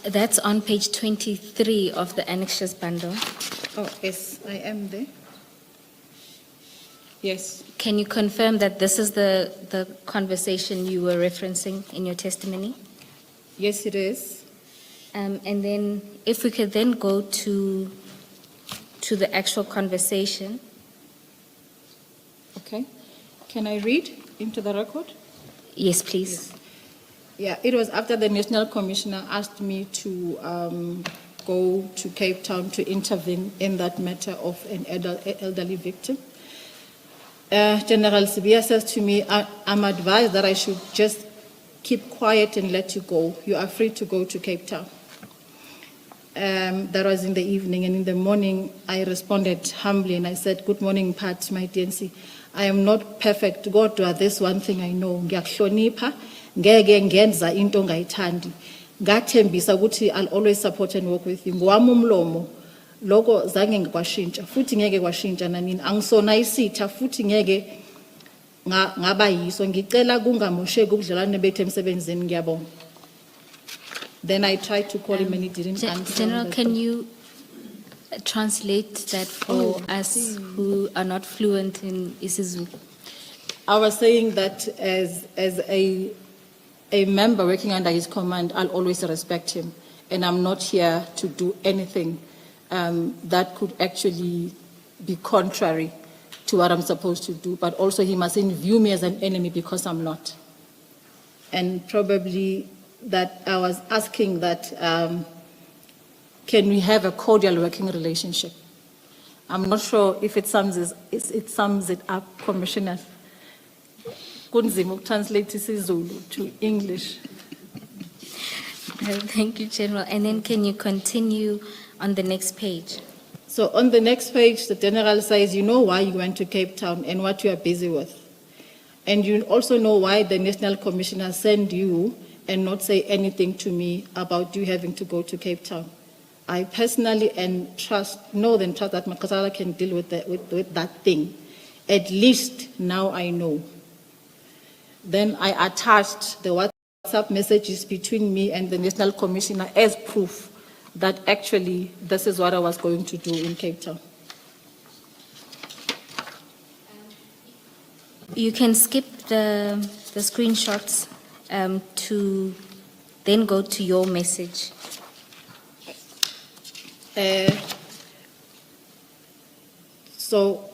That's on page 23 of the annexures bundle. Oh, yes, I am there. Yes. Can you confirm that this is the conversation you were referencing in your testimony? Yes, it is. And then, if we could then go to the actual conversation. Okay. Can I read into the record? Yes, please. Yeah, it was after the National Commissioner asked me to go to Cape Town to intervene in that matter of an elderly victim. General Sibia says to me, I'm advised that I should just keep quiet and let you go. You are free to go to Cape Town. That was in the evening, and in the morning I responded humbly and I said, good morning, Pat, my DNC. I am not perfect. God, this one thing I know. Ngiyakuhlonipha, ngeke ngenza into ongayithandi. Ngathembisa ukuthi I'll always support and work with you. Ngowami umlomo, lokho zange ngikwashintsha, futhi ngeke kwashintsha nanini. Angisona isitha, futhi ngeke ngaba yiso. Ngicela kungamosheki ubudlelwane bethu emsebenzini, ngiyabonga. Then I tried to call him and he didn't answer. General, can you translate that for us who are not fluent in isiZulu? I was saying that as a member working under his command, I'll always respect him. And I'm not here to do anything that could actually be contrary to what I'm supposed to do. But also he mustn't view me as an enemy because I'm not. And probably that I was asking that, can we have a cordial working relationship? I'm not sure if it sums it up, Commissioner. Kunzima translate isiZulu to English. Thank you, General. And then can you continue on the next page? So on the next page, the General says, you know why you went to Cape Town and what you are busy with. And you also know why the National Commissioner sent you and not say anything to me about you having to go to Cape Town. I personally know and trust that Makasala can deal with that thing. At least now I know. Then I attached the WhatsApp messages between me and the National Commissioner as proof that actually this is what I was going to do in Cape Town. You can skip the screenshots to then go to your message. So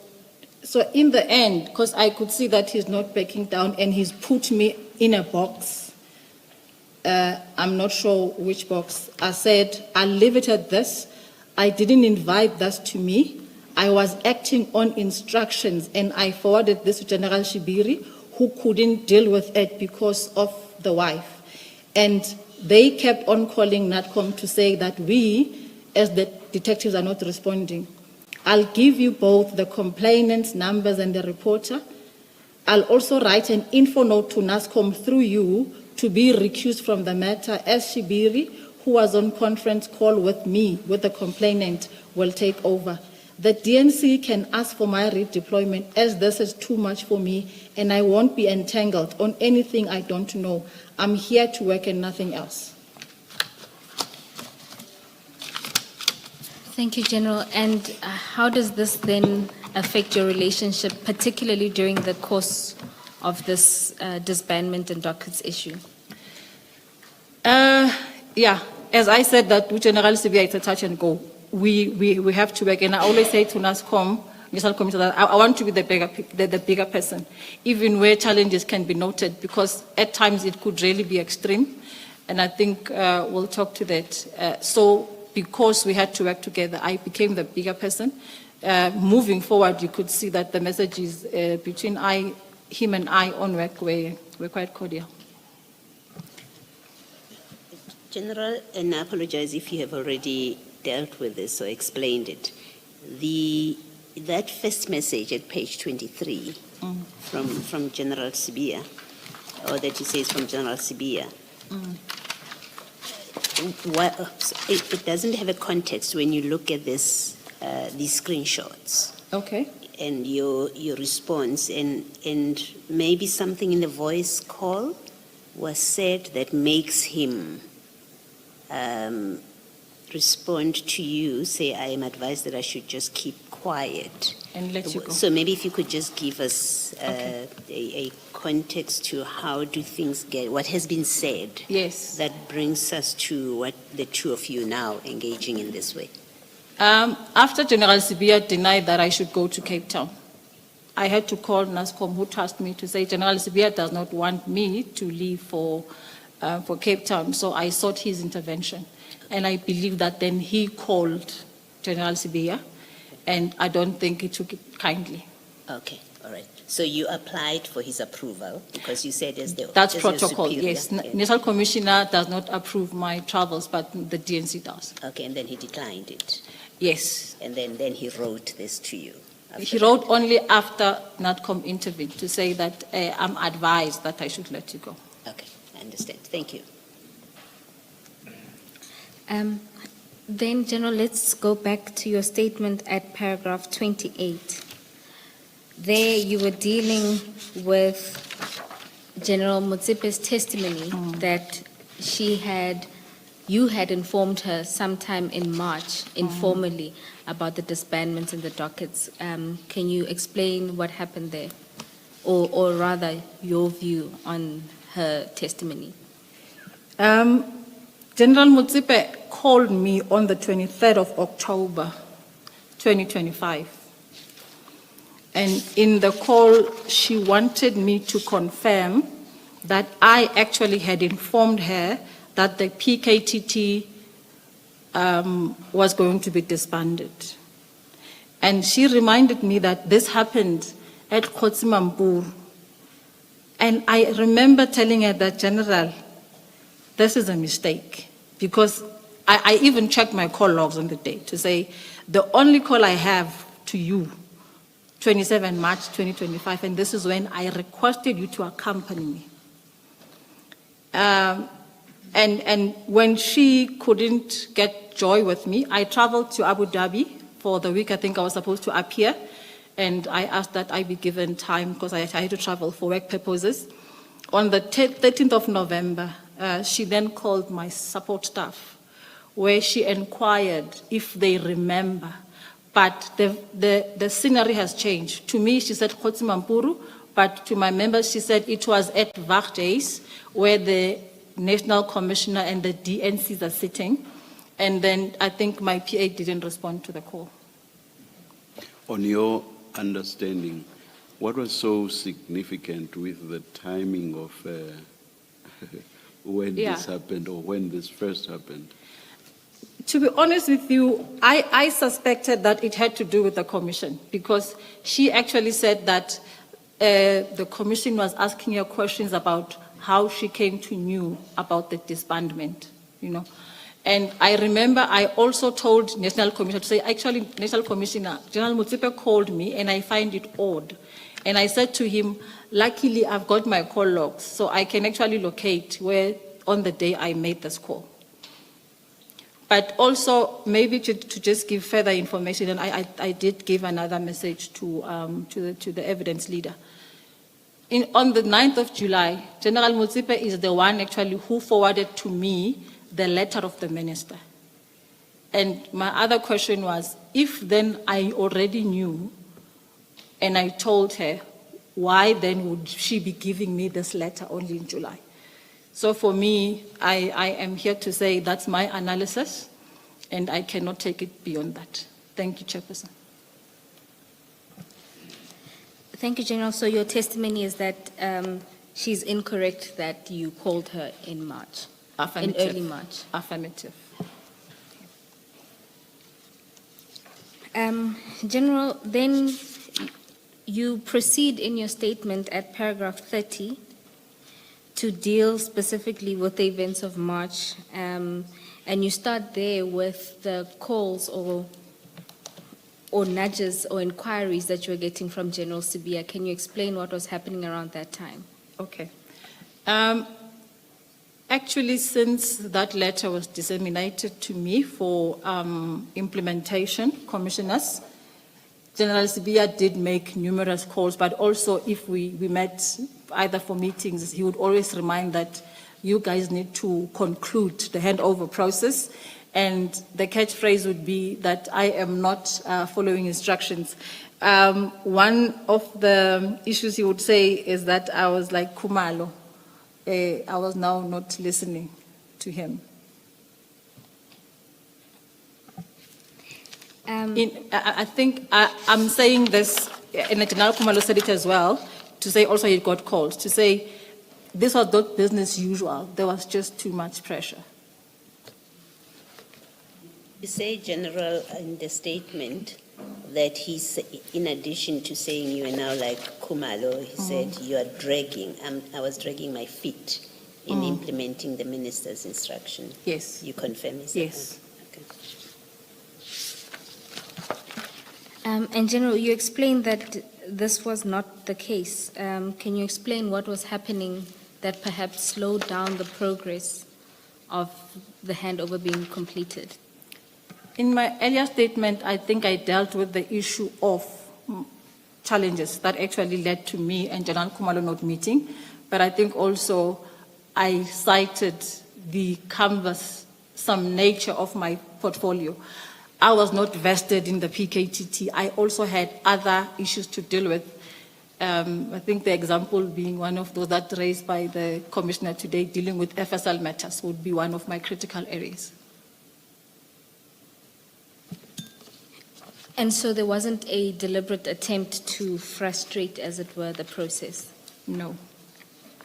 in the end, because I could see that he's not backing down and he's put me in a box, I'm not sure which box. I said, I'll leave it at this. I didn't invite this to me. I was acting on instructions and I forwarded this to General Shibiri, who couldn't deal with it because of the wife. And they kept on calling NATCOM to say that we, as the detectives, are not responding. I'll give you both the complainant's numbers and the reporter. I'll also write an info note to NASCOM through you to be recused from the matter, as Shibiri, who was on conference call with me, with the complainant, will take over. the DNC can ask for my redeployment as this is too much for me and I won't be entangled on anything I don't know. I'm here to work and nothing else. Thank you, General. And how does this then affect your relationship, particularly during the course of this disbandment and dockets issue? Yeah, as I said that with General Sibia, it's a touch and go. We have to work, and I always say to NASCOM, National Commission, that I want to be the bigger person, even where challenges can be noted, because at times it could really be extreme, and I think we'll talk to that. So because we had to work together, I became the bigger person. Moving forward, you could see that the messages between him and I on work were quite cordial. General, and I apologize if you have already dealt with this or explained it. That first message at page 23 from General Sibia, or that he says from General Sibia, it doesn't have a context when you look at this, these screenshots. Okay. And your response, and maybe something in the voice call was said that makes him respond to you, say, I am advised that I should just keep quiet. And let you go. So maybe if you could just give us a context to how do things get, what has been said. Yes. That brings us to what the two of you now engaging in this way. After General Sibia denied that I should go to Cape Town, I had to call NASCOM, who tasked me to say General Sibia does not want me to leave for Cape Town, so I sought his intervention. And I believe that then he called General Sibia, and I don't think he took it kindly. Okay, all right. So you applied for his approval because you said as the That's as your protocol, superior. yes. Yeah. National Commissioner does not approve my travels, but the DNC does. Okay, and then he declined it. Yes. And then he wrote this to you. He wrote only after NATCOM intervened to say that I'm advised that I should let you go. Okay, I understand. Thank you. Then, General, let's go back to your statement at paragraph 28. There you were dealing with General Motsipe's testimony that you had informed her sometime in March, informally, about the disbandments and the dockets. Can you explain what happened there? Or rather, your view on her testimony? General Motsipe called me on the 23rd of October, 2025. And in the call, she wanted me to confirm that I actually had informed her that the PKTT was going to be disbanded. And she reminded me that this happened at Khotsimampuru. And I remember telling her that, General, this is a mistake, because I even checked my call logs on the day to say, the only call I have to you, 27 March 2025, and this is when I requested you to accompany me. And when she couldn't get joy with me, I traveled to Abu Dhabi for the week I think I was supposed to appear, and I asked that I be given time because I had to travel for work purposes. On the 13th of November, she then called my support staff, where she inquired if they remember. But the scenery has changed. To me, she said Khotsimampuru, but to my members, she said it was at Vagdays, where the National Commissioner and the DNCs are sitting. And then I think my PA didn't respond to the call. On your understanding, what was so significant with the timing of when this happened, or when this first happened? To be honest with you, I suspected that it had to do with the commission, because she actually said that the commission was asking her questions about how she came to know about the disbandment, you know. And I remember I also told National Commissioner to say, actually, National Commissioner, General Motsipe called me and I find it odd. And I said to him, luckily I've got my call logs, so I can actually locate where on the day I made this call. But also, maybe to just give further information, and I did give another message to the evidence leader. On the 9th of July, General Mutsipe is the one actually who forwarded to me the letter of the minister. And my other question was, if then I already knew and I told her, why then would she be giving me this letter only in July? So for me, I am here to say that's my analysis, and I cannot take it beyond that. Thank you, Chairperson. Thank you, General. So your testimony is that she's incorrect that you called her in March, in early March. Affirmative. General, then you proceed in your statement at paragraph 30 to deal specifically with the events of March, and you start there with the calls or nudges or inquiries that you were getting from General Sibiya. Can you explain what was happening around that time? Okay. Actually, since that letter was disseminated to me for implementation, commissioners, General Sibiya did make numerous calls, but also if we met either for meetings, he would always remind that you guys need to conclude the handover process. And the catchphrase would be that I am not following instructions. One of the issues he would say is that I was like Kumalo. I was now not listening to him. I think I'm saying this, and General Kumalo said it as well, to say also he got calls, to say this was not business usual. There was just too much pressure. You say, General, in the statement that he's, in addition to saying you are now like Kumalo, he said you are dragging, I was dragging my feet in implementing the minister's instruction. Yes. You confirm, is Yes. Okay. And General, you explained that this was not the case. Can you explain what was happening that perhaps slowed down the progress of the handover being completed? In my earlier statement, I think I dealt with the issue of challenges that actually led to me and General Kumalo not meeting. But I think also I cited the some nature of my portfolio. I was not vested in the PKTT. I also had other issues to deal with. I think the example being one of those that raised by the Commissioner today, dealing with FSL matters, would be one of my critical areas. And so there wasn't a deliberate attempt to frustrate, as it were, the process? No.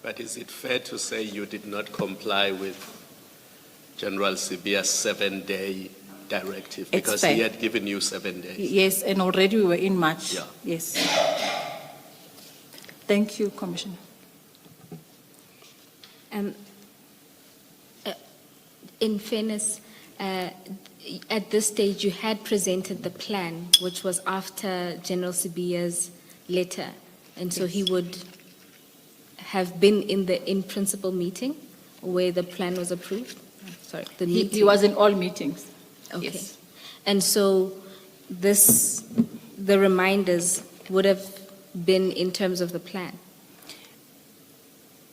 But is it fair to say you did not comply with General Sibiya's 7-day directive? It's Because fair. he had given you 7 days. Yes, and already we were in March. Yeah. Yes. Thank you, Commissioner. In fairness, at this stage, you had presented the plan, which was after General Sibiya's letter, and so he would have been in the in-principle meeting where the plan was approved? Sorry, the meeting. He was in all meetings. Okay. Yes. And so the reminders would have been in terms of the plan?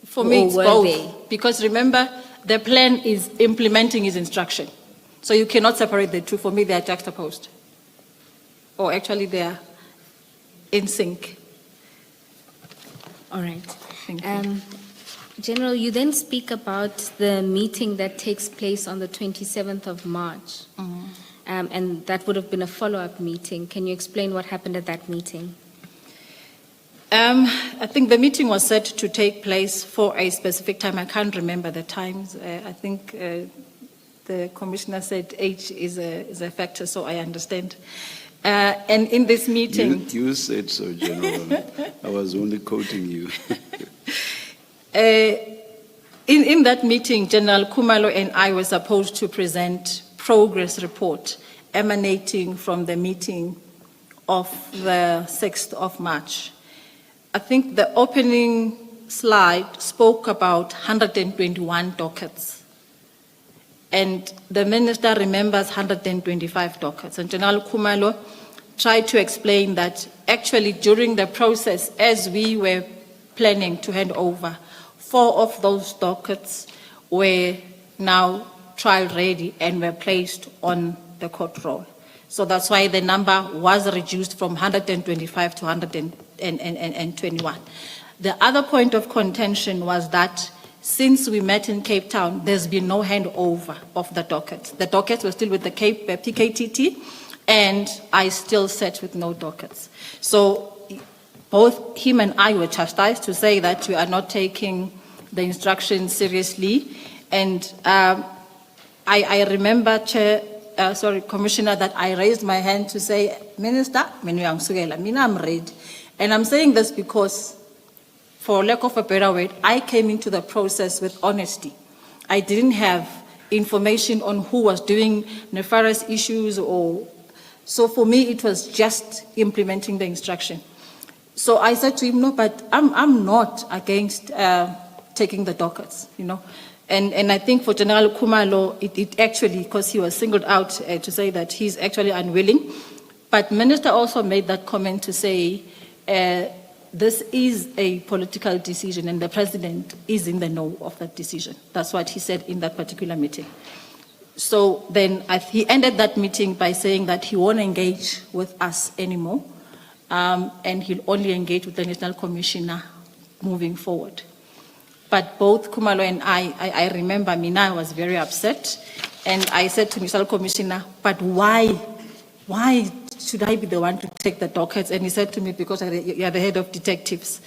For me, Or it's were both. they? Because remember, the plan is implementing his instruction. So you cannot separate the two. For me, they are juxtaposed. Or actually, they are in sync. All right. Thank you. General, you then speak about the meeting that takes place on the 27th of March. And that would have been a follow-up meeting. Can you explain what happened at that meeting? I think the meeting was set to take place for a specific time. I can't remember the times. I think the Commissioner said age is a factor, so I understand. And in this meeting... You said so, General. I was only quoting you. In that meeting, General Kumalo and I were supposed to present progress report emanating from the meeting of the 6th of March. I think the opening slide spoke about 121 dockets. And the minister remembers 125 dockets. And General Khumalo tried to explain that actually during the process, as we were planning to hand over, 4 of those dockets were now trial ready and were placed on the court roll. So that's why the number was reduced from 125 to 121. The other point of contention was that since we met in Cape Town, there's been no handover of the dockets. The dockets were still with the PKTT, and I still sat with no dockets. So both him and I were chastised to say that we are not taking the instructions seriously. And I remember, Commissioner, that I raised my hand to say, Minister, I'm ready. And I'm saying this because, for lack of a better word, I came into the process with honesty. I didn't have information on who was doing nefarious issues so for me it was just implementing the instruction. So I said to him, no, but I'm not against taking the dockets, And I think for General Khumalo, it actually, because he was singled out to say that he's actually unwilling. But Minister also made that comment to say, this is a political decision and the president is in the know of that decision. That's what he said in that particular meeting. So then he ended that meeting by saying that he won't engage with us anymore, and he'll only engage with the National Commissioner moving forward. But both Khumalo and I remember Mina was very upset, and I said to National Commissioner, but why should I be the one to take the dockets? And he said to me, because you're the head of detectives.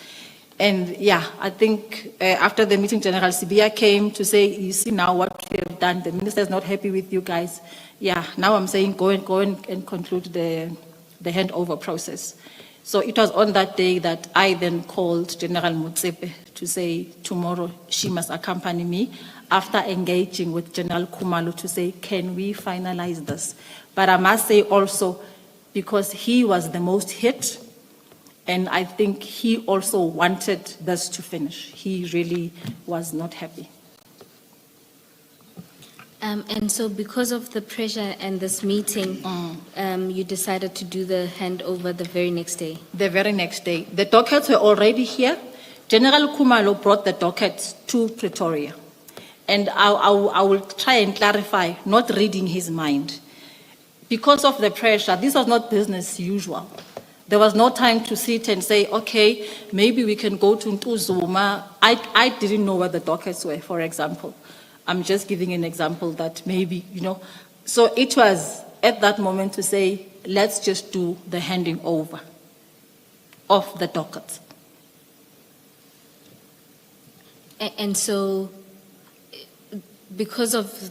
And yeah, I think after the meeting, General Sibia came to say, you see now what we have done, the minister is not happy with you guys. Yeah, now I'm saying go and conclude the handover process. So it was on that day that I then called General Motsepe to say tomorrow she must accompany me, after engaging with General Khumalo to say, can we finalize this? But I must say also, because he was the most hit, and I think he also wanted this to finish. He really was not happy. And so because of the pressure and this meeting, you decided to do the handover the very next day? The very next day. The dockets were already here. General Khumalo brought the dockets to Pretoria. And I will try and clarify, not reading his mind. Because of the pressure, this was not business usual. There was no time to sit and say, okay, maybe we can go to Ntuzuma. I didn't know where the dockets were, for example. I'm just giving an example that maybe, So it was at that moment to say, let's just do the handing over of the dockets. And so, because of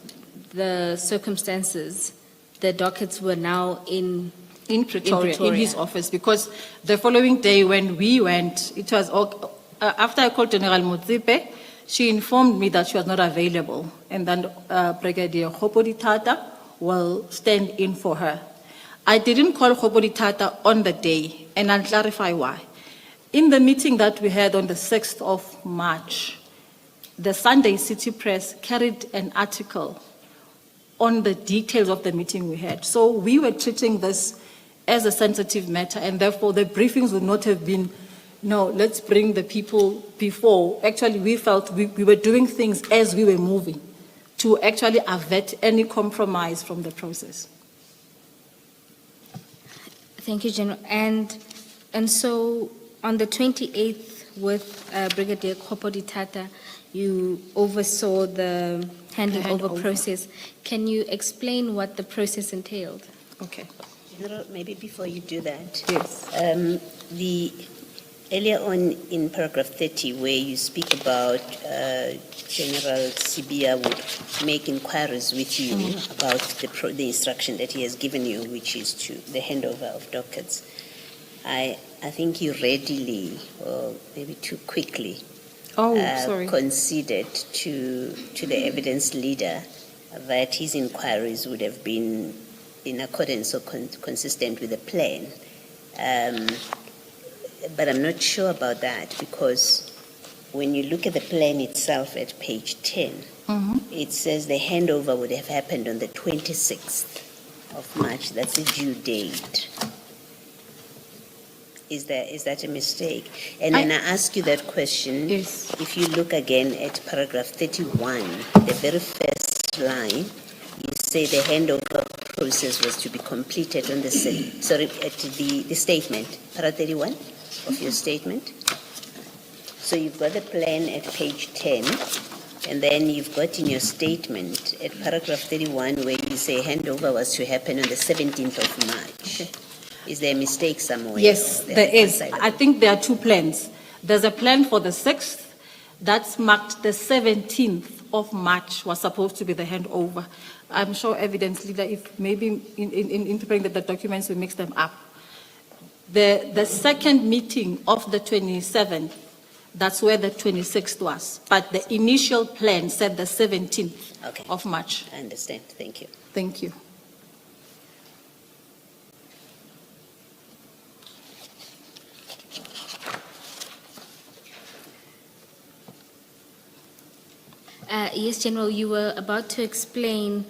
the circumstances, the dockets were now in Pretoria, in his office, because the following day when we went, it was after I called General Motsepe, she informed me that she was not available, and then Brigadier Hopoditata will stand in for her. I didn't call Hopoditata on the day, and I'll clarify why. In the meeting that we had on the 6th of March, the Sunday City Press carried an article on the details of the meeting we had. So we were treating this as a sensitive matter, and therefore the briefings would not have been, no, let's bring the people before. Actually, we felt we were doing things as we were moving to actually avert any compromise from the process. Thank you, General. And so on the 28th with Brigadier Hopoditata, you oversaw the handing over process. Can you explain what the process entailed? Okay. General, maybe before you do that. Yes. Earlier on in paragraph 30, where you speak about General Sibia would make inquiries with you about the instruction that he has given you, which is to the handover of dockets. I think you readily, or maybe too quickly, conceded to the evidence leader that his inquiries would have been in accordance or consistent with the plan. But I'm not sure about that, because when you look at the plan itself at page 10, it says the handover would have happened on the 26th of March. That's a due date. Is that a mistake? And when I ask you that question, Yes. if you look again at paragraph 31, the very first line, you say the handover process was to be completed on the at the statement, para 31 of your statement. So you've got the plan at page 10, and then you've got in your statement at paragraph 31 where you say handover was to happen on the 17th of March. Okay. Is there a mistake somewhere? Yes, there is. I think there are two plans. There's a plan for the 6th that's marked the 17th of March was supposed to be the handover. I'm sure evidence leader, if maybe in preparing the documents we mix them up. The second meeting of the 27th, that's where the 26th was. But the initial plan said the 17th of March. I understand. Thank you. Thank you. Yes, General, you were about to explain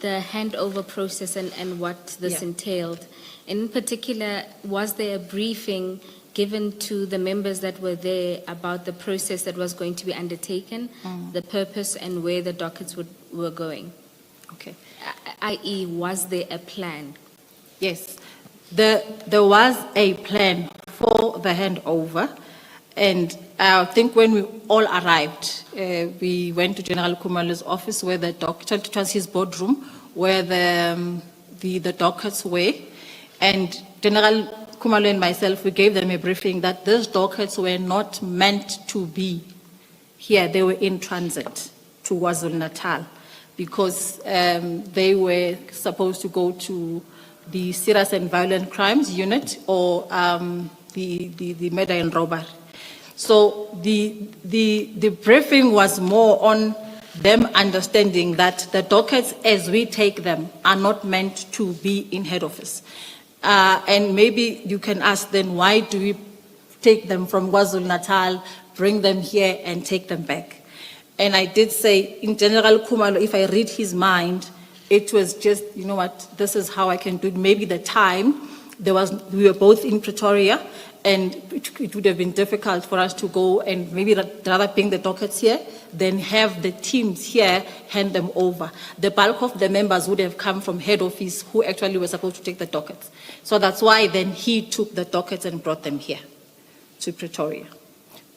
the handover process and what this entailed. In particular, was there a briefing given to the members that were there about the process that was going to be undertaken, the purpose and where the dockets were going? Okay. I.e., was there a plan? Yes, there was a plan for the handover, and I think when we all arrived, we went to General Kumalo's office where the docket, it was his boardroom, where the dockets were, and General Kumalo and myself, we gave them a briefing that those dockets were not meant to be here. They were in transit to KwaZulu-Natal because they were supposed to go to the Serious and Violent Crimes Unit or the murder and robbery. So the briefing was more on them understanding that the dockets as we take them are not meant to be in head office. And maybe you can ask then, why do we take them from KwaZulu-Natal, bring them here and take them back? And I did say, in General Kumalo, if I read his mind, it was just, you know what, this is how I can do it. Maybe the time, we were both in Pretoria, and it would have been difficult for us to go and maybe rather bring the dockets here than have the teams here hand them over. The bulk of the members would have come from head office who actually were supposed to take the dockets. So that's why then he took the dockets and brought them here to Pretoria.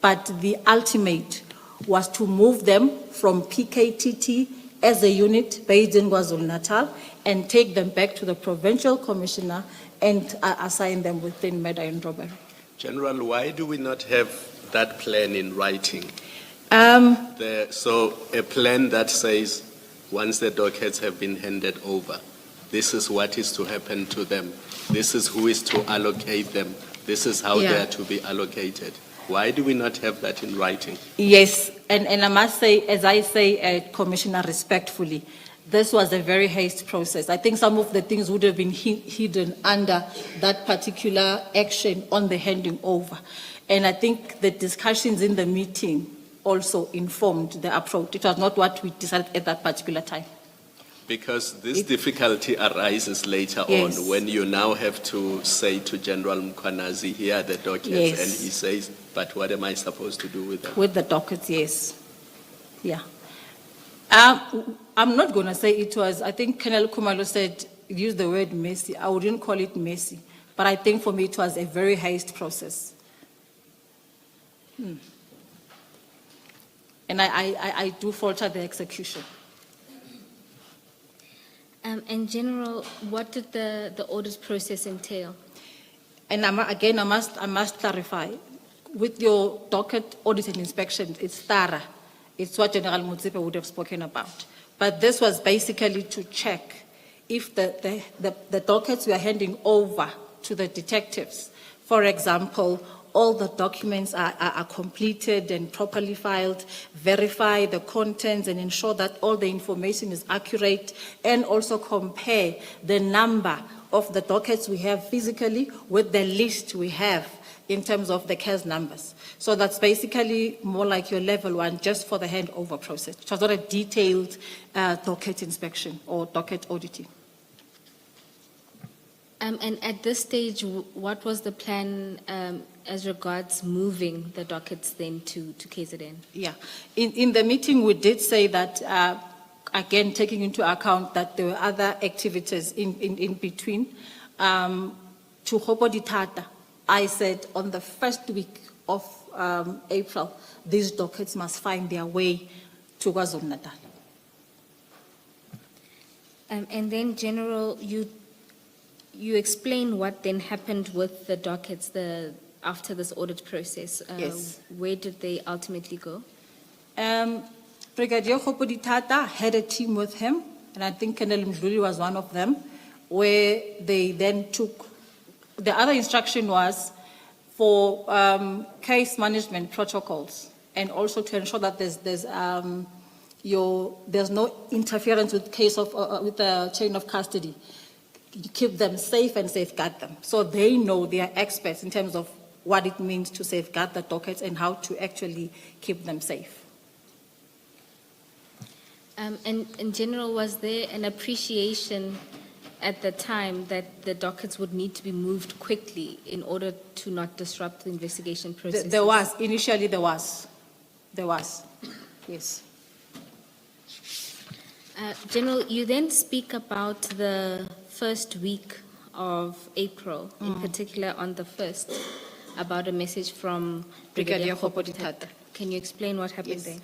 But the ultimate was to move them from PKTT as a unit based in KwaZulu-Natal and take them back to the provincial commissioner and assign them within murder and robbery. General, why do we not have that plan in writing? So a plan that says once the dockets have been handed over, this is what is to happen to them. This is who is to allocate them. This is how they are to be allocated. Why do we not have that in writing? Yes, and I must say, as I say, Commissioner, respectfully, this was a very hasty process. I think some of the things would have been hidden under that particular action on the handing over. And I think the discussions in the meeting also informed the approach. It was not what we decided at that particular time. Because this difficulty arises later on when you now have to say to General Mkwanazi, here are the dockets, and he says, but what am I supposed to do with them? With the dockets, yes. Yeah. I'm not going to say it was, I think Colonel Kumalo said, use the word messy. I wouldn't call it messy, but I think for me it was a very hasty process. And I do falter the execution. In general, what did the audit process entail? And I must clarify. With your docket audit and inspection, it's thorough. It's what General Mutsipe would have spoken about. But this was basically to check if the dockets we are handing over to the detectives, for example, all the documents are completed and properly filed, verify the contents and ensure that all the information is accurate, and also compare the number of the dockets we have physically with the list we have in terms of the case numbers. So that's basically more like your level 1 just for the handover process. It was not a detailed docket inspection or docket auditing. And at this stage, what was the plan as regards moving the dockets then to KZN? Yeah, in the meeting, we did say that, again, taking into account that there were other activities in between, to Hopoditata, I said on the first week of April, these dockets must find their way to KwaZulu-Natal. And then, General, you explain what then happened with the dockets after this audit process. Yes. Where did they ultimately go? Brigadier Hopoditata had a team with him, and I think Colonel Mdluli was one of them, where they then took, the other instruction was for case management protocols, and also to ensure that there's no interference with with the chain of custody. You keep them safe and safeguard them. So they know, they are experts in terms of what it means to safeguard the dockets and how to actually keep them safe. And in general, was there an appreciation at the time that the dockets would need to be moved quickly in order to not disrupt the investigation process? There was, initially there was, yes. General, you then speak about the first week of April, in particular on the 1st, about a message from Brigadier Hopoditata. Can you explain what happened Yes. there?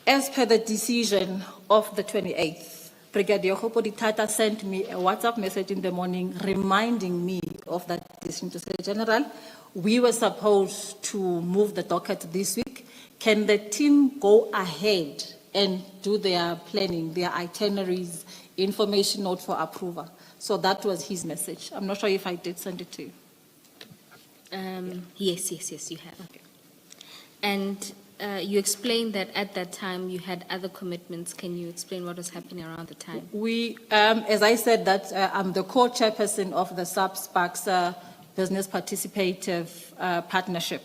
As per the decision of the 28th, Brigadier Hopoditata sent me a WhatsApp message in the morning reminding me of that decision to say, General, we were supposed to move the docket this week. Can the team go ahead and do their planning, their itineraries, information note for approval? So that was his message. I'm not sure if I did send it to you. Yes, you have. Okay. And you explained that at that time you had other commitments. Can you explain what was happening around the time? We, as I said, that I'm the co-chairperson of the SAP-SPARKS Business Participative Partnership.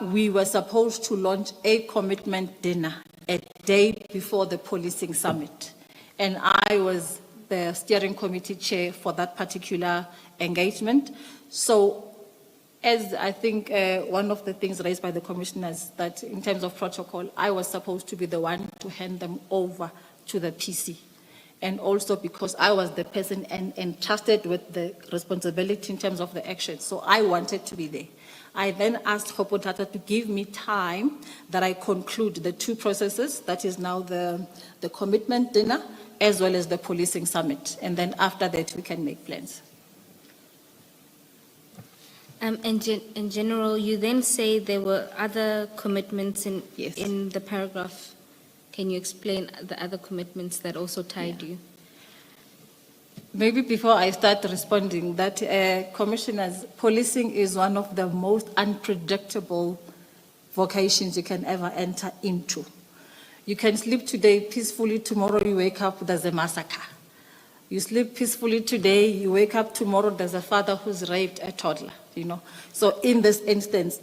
We were supposed to launch a commitment dinner a day before the policing summit. And I was the steering committee chair for that particular engagement. So as I think one of the things raised by the commissioners, that in terms of protocol, I was supposed to be the one to hand them over to the PC. And also because I was the person entrusted with the responsibility in terms of the action. So I wanted to be there. I then asked Hopoditata to give me time that I conclude the two processes, that is now the commitment dinner as well as the policing summit. And then after that, we can make plans. In general, you then say there were other commitments Yes. in the paragraph. Can you explain the other commitments that also tied you? Maybe before I start responding, that commissioners, policing is one of the most unpredictable vocations you can ever enter into. You can sleep today peacefully, tomorrow you wake up, there's a massacre. You sleep peacefully today, you wake up tomorrow, there's a father who's raped a toddler, you know. So in this instance,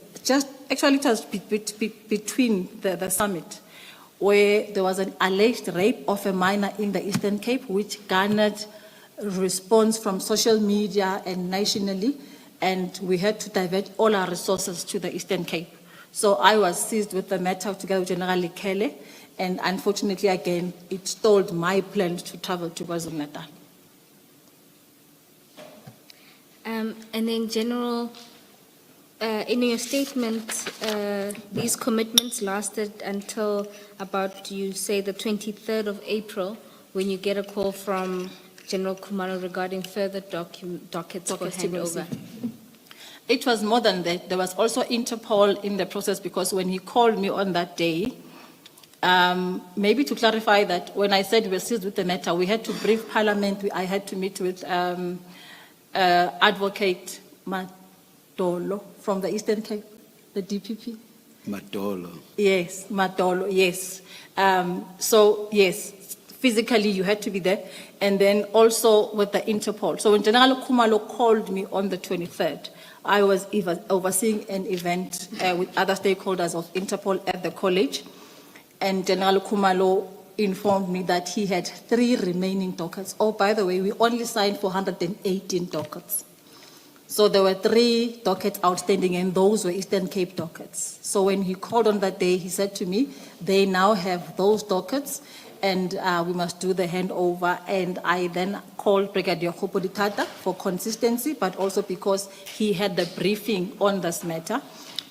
actually it was between the summit, where there was an alleged rape of a minor in the Eastern Cape, which garnered response from social media and nationally, and we had to divert all our resources to the Eastern Cape. So I was seized with the matter together with General Lekele, and unfortunately, again, it stalled my plan to travel to KwaZulu-Natal. And in general, in your statement, these commitments lasted until about, you say, the 23rd of April, when you get a call from General Kumalo regarding further dockets for handover. It was more than that. There was also Interpol in the process, because when he called me on that day, maybe to clarify that when I said we were seized with the matter, we had to brief Parliament. I had to meet with Advocate Madolo from the Eastern Cape, the DPP. Madolo. Yes, Madolo, yes. So, yes, physically you had to be there, and then also with the Interpol. So when General Khumalo called me on the 23rd, I was overseeing an event with other stakeholders of Interpol at the college, and General Khumalo informed me that he had 3 remaining dockets. Oh, by the way, we only signed 418 dockets. So there were 3 dockets outstanding, and those were Eastern Cape dockets. So when he called on that day, he said to me, they now have those dockets, and we must do the handover. And I then called Brigadier Khopoditata for consistency, but also because he had the briefing on this matter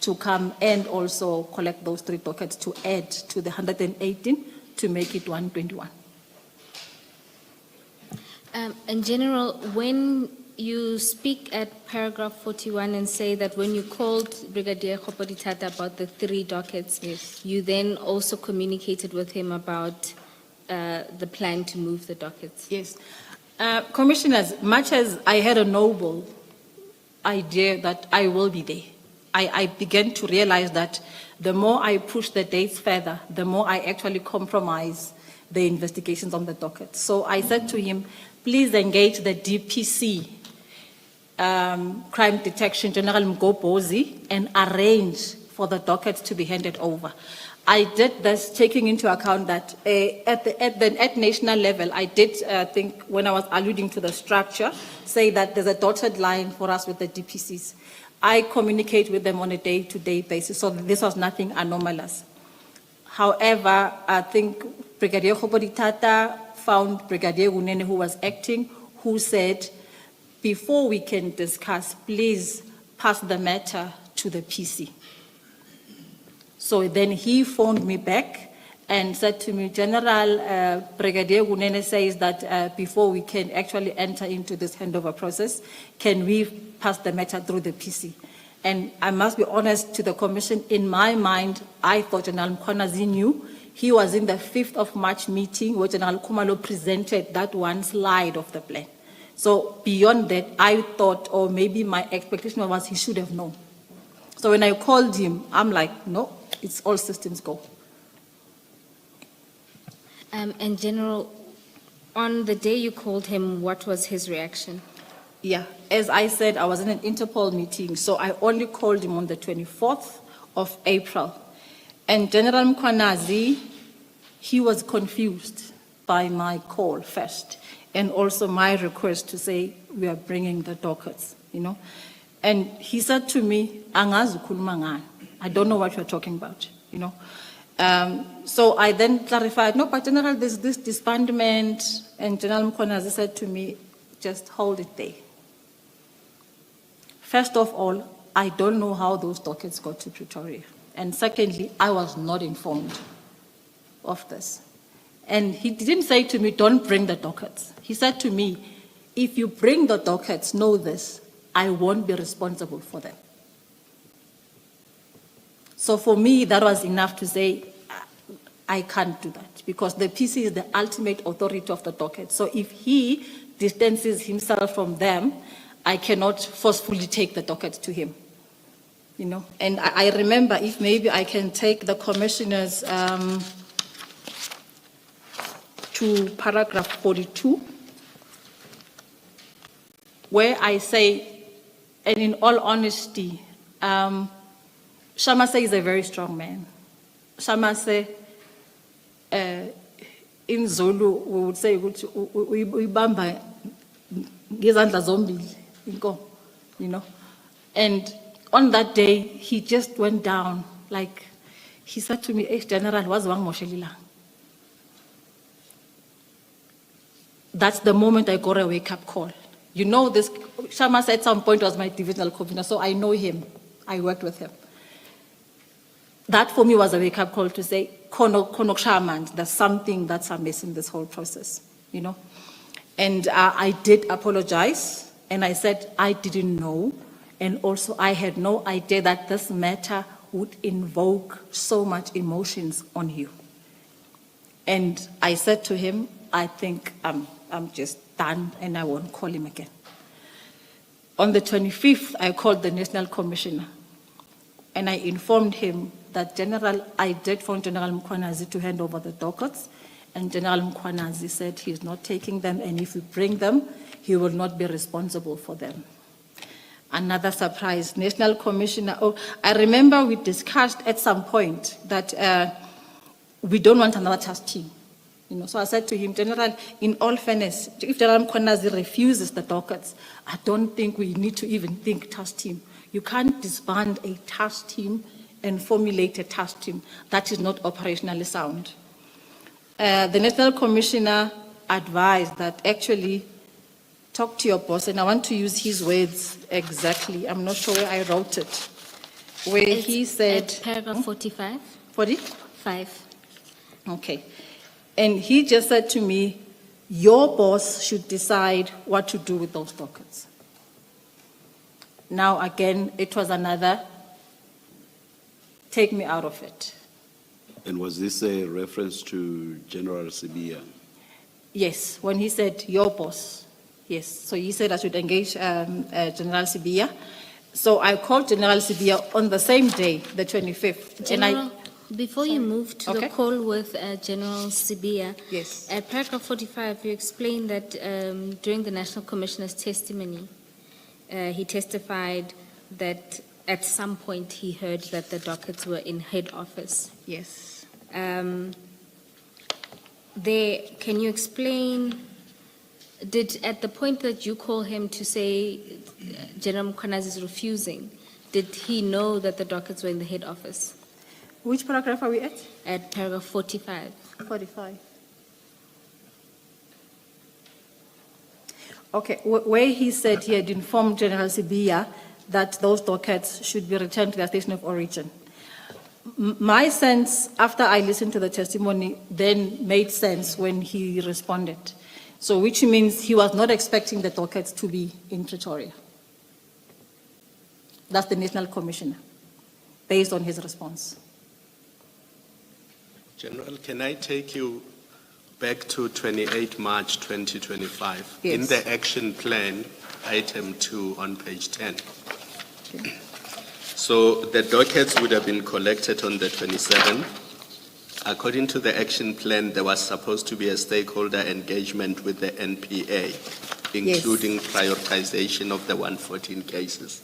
to come and also collect those 3 dockets to add to the 118 to make it 121. In general, when you speak at paragraph 41 and say that when you called Brigadier Khopoditata about the 3 dockets, Yes. you then also communicated with him about the plan to move the dockets. Yes. Commissioners, much as I had a noble idea that I will be there, I began to realize that the more I push the dates further, the more I actually compromise the investigations on the docket. So I said to him, please engage the DPC, Crime Detection General Mgobozi, and arrange for the docket to be handed over. I did this taking into account that at national level, I did think when I was alluding to the structure, say that there's a dotted line for us with the DPCs. I communicate with them on a day-to-day basis, so this was nothing anomalous. However, I think Brigadier Khopoditata found Brigadier Gunene, who was acting, who said, before we can discuss, please pass the matter to the PC. So then he phoned me back and said to me, General, Brigadier Gunene says that before we can actually enter into this handover process, can we pass the matter through the PC? And I must be honest to the Commission, in my mind, I thought General Mkhwanazi knew. He was in the 5th of March meeting where General Khumalo presented that one slide of the plan. So beyond that, I thought, or maybe my expectation was he should have known. So when I called him, I'm like, no, it's all systems go. In general, on the day you called him, what was his reaction? Yeah, as I said, I was in an Interpol meeting, so I only called him on the 24th of April. And General Mkhwanazi, he was confused by my call first, and also my request to say, we are bringing the dockets, you know. And he said to me, "Angazi ukhuluma ngani? I don't know what you're talking about, you know." So I then clarified, no, but General, there's this disbandment, and General Mkhwanazi said to me, just hold it there. First of all, I don't know how those dockets got to Pretoria. And secondly, I was not informed of this. And he didn't say to me, don't bring the dockets. He said to me, if you bring the dockets, know this, I won't be responsible for them. So for me, that was enough to say, I can't do that, because the PC is the ultimate authority of the docket. So if he distances himself from them, I cannot forcefully take the docket to him. You know, and I remember, if maybe I can take the commissioners to paragraph 42, where I say, and in all honesty, Shamase is a very strong man. Shamase, in Zulu, we would say, "Uyibamba ngezandla zombili," you know. And on that day, he just went down, like, he said to me, "Hey, General, what's wrong, Moshelila?" That's the moment I got a wake-up call. You know, this Shamase at some point was my divisional convener, so I know him. I worked with him. That for me was a wake-up call to say, Konok Shaman, there's something that's amiss in this whole process, you know. And I did apologize, and I said I didn't know, and also I had no idea that this matter would invoke so much emotions on you. And I said to him, I think I'm just done, and I won't call him again. On the 25th, I called the National Commissioner, and I informed him that, General, I did phone General Mkhwanazi to hand over the dockets, And General Mkhwanazi said he's not taking them, and if we bring them, he will not be responsible for them. Another surprise, National Commissioner, I remember we discussed at some point that we don't want another task team. So I said to him, General, in all fairness, if General Mkhwanazi refuses the dockets, I don't think we need to even think task team. You can't disband a task team and formulate a task team. That is not operationally sound. The National Commissioner advised that actually talk to your boss, and I want to use his words exactly. I'm not sure where I wrote it. Where he said... At paragraph 45. 5. Okay. And he just said to me, your boss should decide what to do with those dockets. Now, again, it was another, take me out of it. And was this a reference to General Sibia? Yes, when he said, your boss, yes. So he said I should engage General Sibia. So I called General Sibia on the same day, the 25th. General, before you move to Okay. the call with General Sibia, Yes. at paragraph 45, you explained that during the National Commissioner's testimony, he testified that at some point he heard that the dockets were in head office. Yes. Can you explain, at the point that you call him to say General Mkhwanazi is refusing, did he know that the dockets were in the head office? Which paragraph are we at? At paragraph 45. 45. Okay, where he said he had informed General Sibia that those dockets should be returned to their station of origin. My sense, after I listened to the testimony, then made sense when he responded. So, which means he was not expecting the dockets to be in Pretoria. That's the National Commissioner, based on his response. General, can I take you back to 28 March 2025? Yes. In the action plan, item 2 on page 10. Okay. So the dockets would have been collected on the 27th. According to the action plan, there was supposed to be a stakeholder engagement with the NPA, including prioritization of the 114 cases.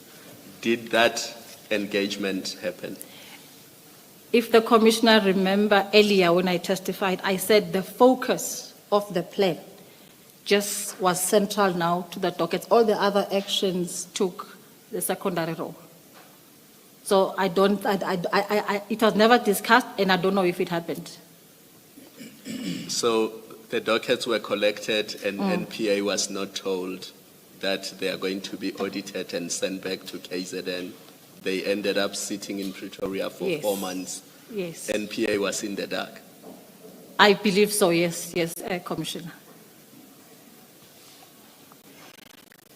Did that engagement happen? If the Commissioner remember earlier when I testified, I said the focus of the plan just was central now to the dockets. All the other actions took the secondary role. So it was never discussed, and I don't know if it happened. So the dockets were collected and NPA was not told that they are going to be audited and sent back to KZN. They ended up sitting in Pretoria for Yes. 4 months. Yes. NPA was in the dark. I believe so, yes, Commissioner.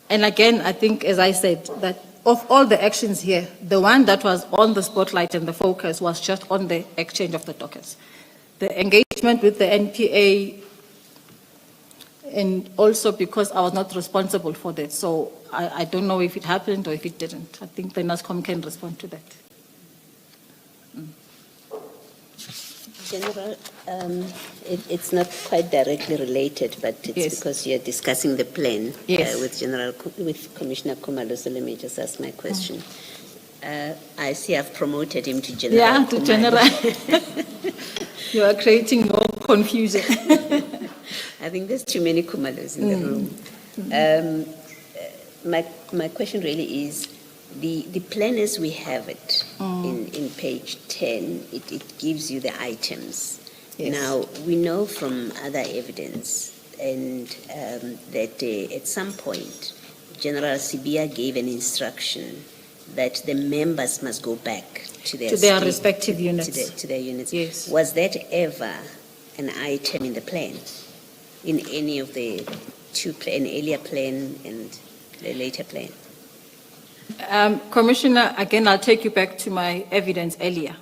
And again, I think, as I said, that of all the actions here, the one that was on the spotlight and the focus was just on the exchange of the dockets. The engagement with the NPA, and also because I was not responsible for that. So I don't know if it happened or if it didn't. I think the NASCOM can respond to that. General, it's not quite directly related, but it's Yes. because you're discussing the plan Yes. with Commissioner Khumalo. So let me just ask my question. I see I've promoted him to General. Yeah, to Khumalo. General. You are creating more confusion. I think there's too many Khumalos in the room. My question really is, the plan as we have it in page 10, it gives you the items. Yes. Now, we know from other evidence and that at some point, General Sibia gave an instruction that the members must go back to their, respective units. to their units. Yes. Was that ever an item in the plan? In any of the two, an earlier plan and the later plan? Commissioner, again, I'll take you back to my evidence earlier.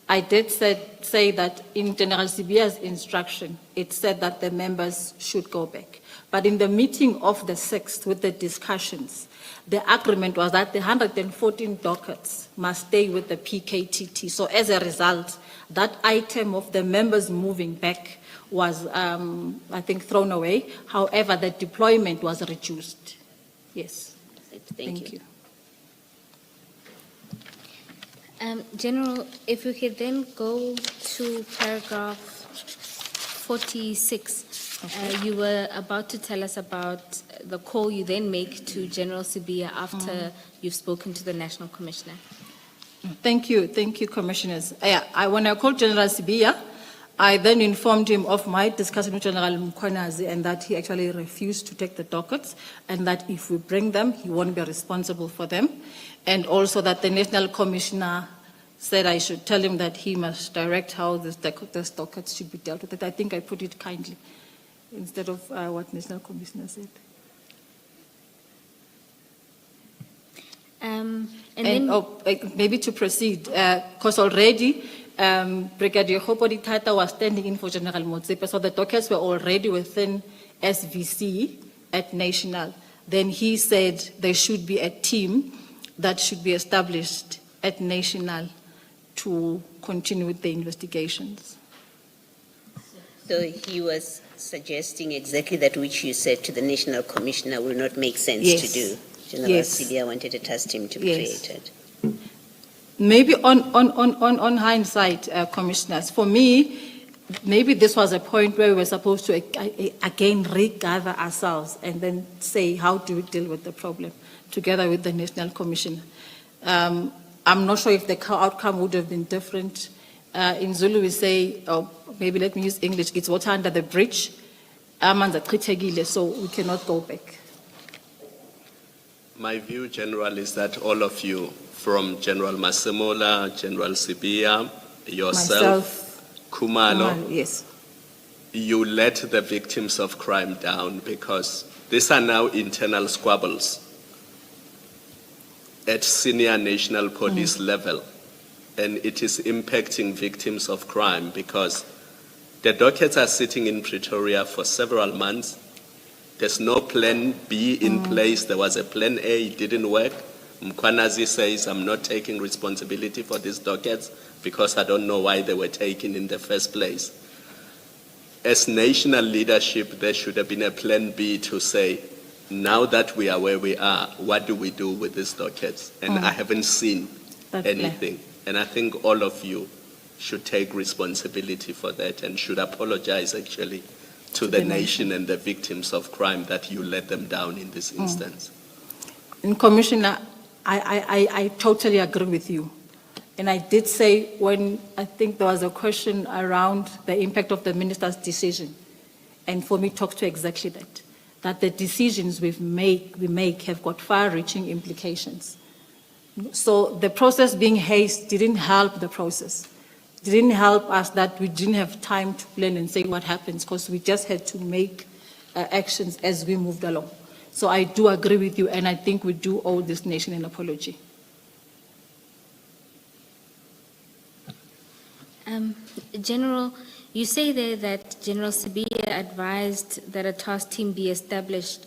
I did say that in General Sibia's instruction, it said that the members should go back. But in the meeting of the 6th with the discussions, the agreement was that the 114 dockets must stay with the PKTT. So as a result, that item of the members moving back was, I think, thrown away. However, the deployment was reduced. Yes. Thank you. General, if we could then go to paragraph 46. You were about to tell us about the call you then make to General Sibiya after you've spoken to the National Commissioner. Thank you, Commissioners. When I called General Sibiya, I then informed him of my discussion with General Mkhwanazi and that he actually refused to take the dockets and that if we bring them, he won't be responsible for them. And also that the National Commissioner said I should tell him that he must direct how this dockets should be dealt with. I think I put it kindly instead of what National Commissioner said. Maybe to proceed, because already Brigadier Hopodi Tata was standing in for General Motsepe, so the dockets were already within SVC at National. Then he said there should be a team that should be established at National to continue with the investigations. So he was suggesting exactly that which you said to the National Commissioner will not make sense to do. General Sibiya wanted a task team to be created. Maybe on hindsight, Commissioners, for me, maybe this was a point where we were supposed to again regather ourselves and then say, how do we deal with the problem together with the National Commissioner? I'm not sure if the outcome would have been different. In Zulu, we say, or maybe let me use English, it's water under the bridge, so we cannot go back. My view, General, is that all of you, from General Masemola, General Sibiya, yourself, Khumalo, yes, you let the victims of crime down because these are now internal squabbles at senior national police level, and it is impacting victims of crime because the dockets are sitting in Pretoria for several months. There's no plan B in place. There was a plan A, it didn't work. Mkhwanazi says, I'm not taking responsibility for these dockets because I don't know why they were taken in the first place. As national leadership, there should have been a plan B to say, now that we are where we are, what do we do with these dockets? And I haven't seen anything. And I think all of you should take responsibility for that and should apologize actually to the nation and the victims of crime that you let them down in this instance. And Commissioner, I totally agree with you. And I did say when I think there was a question around the impact of the minister's decision, and for me talk to exactly that the decisions we make have got far-reaching implications. So the process being hasty didn't help the process. It didn't help us that we didn't have time to plan and say what happens because we just had to make actions as we moved along. So I do agree with you, and I think we do owe this nation an apology. General, you say there that General Sibiya advised that a task team be established.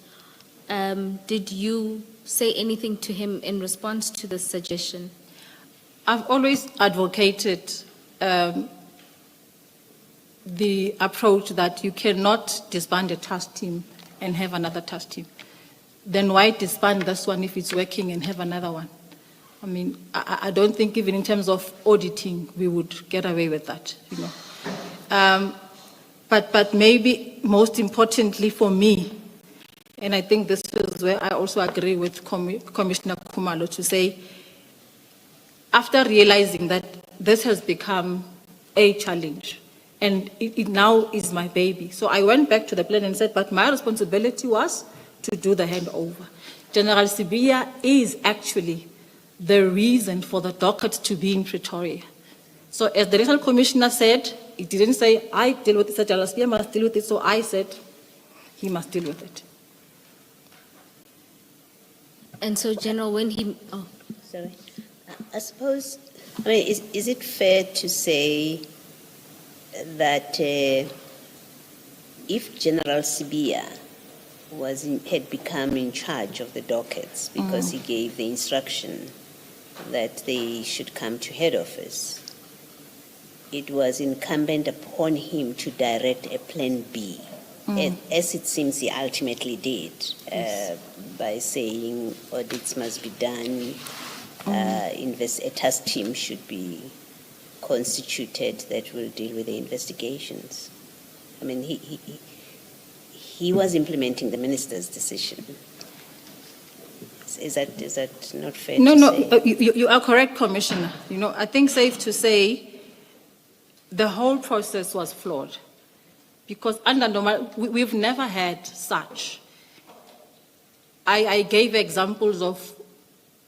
Did you say anything to him in response to this suggestion? I've always advocated the approach that you cannot disband a task team and have another task team. Then why disband this one if it's working and have another one? I mean, I don't think even in terms of auditing, we would get away with that, you know. But maybe most importantly for me, and I think this is where I also agree with Commissioner Khumalo to say, after realizing that this has become a challenge, and it now is my baby. So I went back to the plan and said, but my responsibility was to do the handover. General Sibiya is actually the reason for the docket to be in Pretoria. So as the National Commissioner said, he didn't say, I deal with it, General Sibiya must deal with it, so I said, he must deal with it. And so, General, when he... Sorry. I suppose, I mean, is it fair to say that if General Sibiya had become in charge of the dockets because he gave the instruction that they should come to head office, it was incumbent upon him to direct a plan B, as it seems he ultimately did, by saying audits must be done, a task team should be constituted that will deal with the investigations. I mean, he was implementing the minister's decision. Is that not fair to say? You are correct, Commissioner. You know, I think safe to say the whole process was flawed because under normal, we've never had such. I gave examples of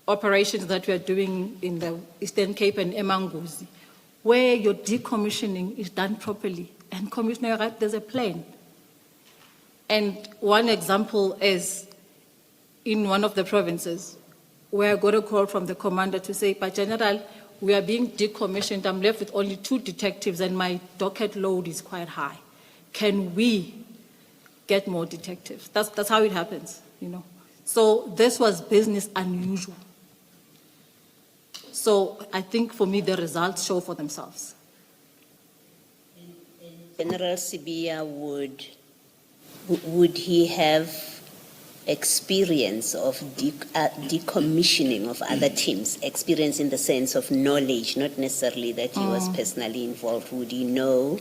operations that we are doing in the Eastern Cape and Emanguzi, where your decommissioning is done properly. And Commissioner, right, there's a plan. And one example is in one of the provinces where I got a call from the commander to say, "But General, we are being decommissioned. I'm left with only 2 detectives and my docket load is quite high. Can we get more detectives?" That's how it happens, you know. So this was business unusual. So I think for me, the results show for themselves. General Sibia, would he have experience of decommissioning of other teams, experience in the sense of knowledge, not necessarily that he was personally involved? Would he know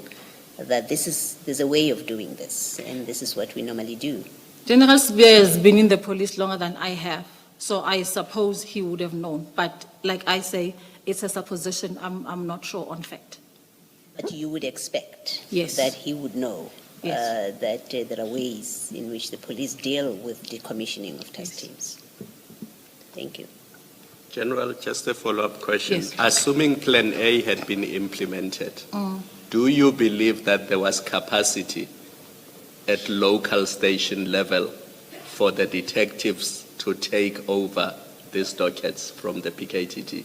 that there's a way of doing this and this is what we normally do? General Sibia has been in the police longer than I have, so I suppose he would have known. But like I say, it's a supposition. I'm not sure on fact. But you would expect Yes. that he would know Yes. that there are ways in which the police deal with decommissioning of task teams. Thank you. General, just a follow-up question. Yes. Assuming Plan A had been implemented, do you believe that there was capacity at local station level for the detectives to take over these dockets from the PKTT?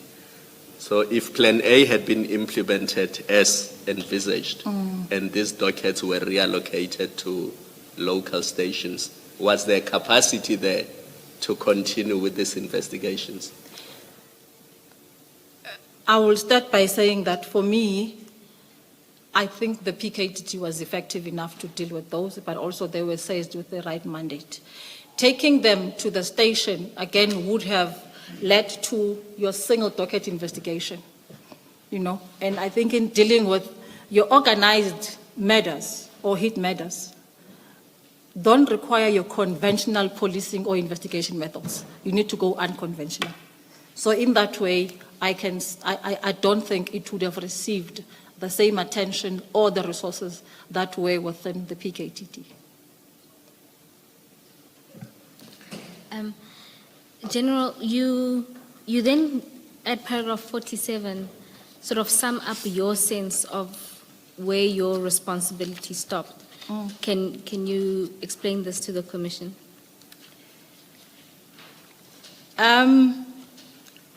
So if Plan A had been implemented as envisaged and these dockets were reallocated to local stations, was there capacity there to continue with these investigations? I will start by saying that for me, I think the PKTT was effective enough to deal with those, but also they were seized with the right mandate. Taking them to the station, again, would have led to your single docket investigation, you know. And I think in dealing with your organized murders or hit murders, don't require your conventional policing or investigation methods. You need to go unconventional. So in that way, I don't think it would have received the same attention or the resources that were within the PKTT. General, you then, at paragraph 47, sort of sum up your sense of where your responsibility stopped. Can you explain this to the Commission? As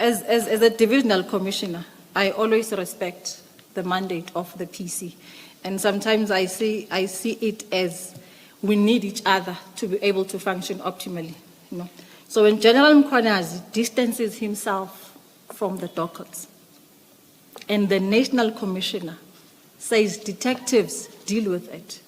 a divisional commissioner, I always respect the mandate of the PC. And sometimes I see it as we need each other to be able to function optimally, you know. So when General Mkhwanazi distances himself from the dockets and the National Commissioner says detectives deal with it,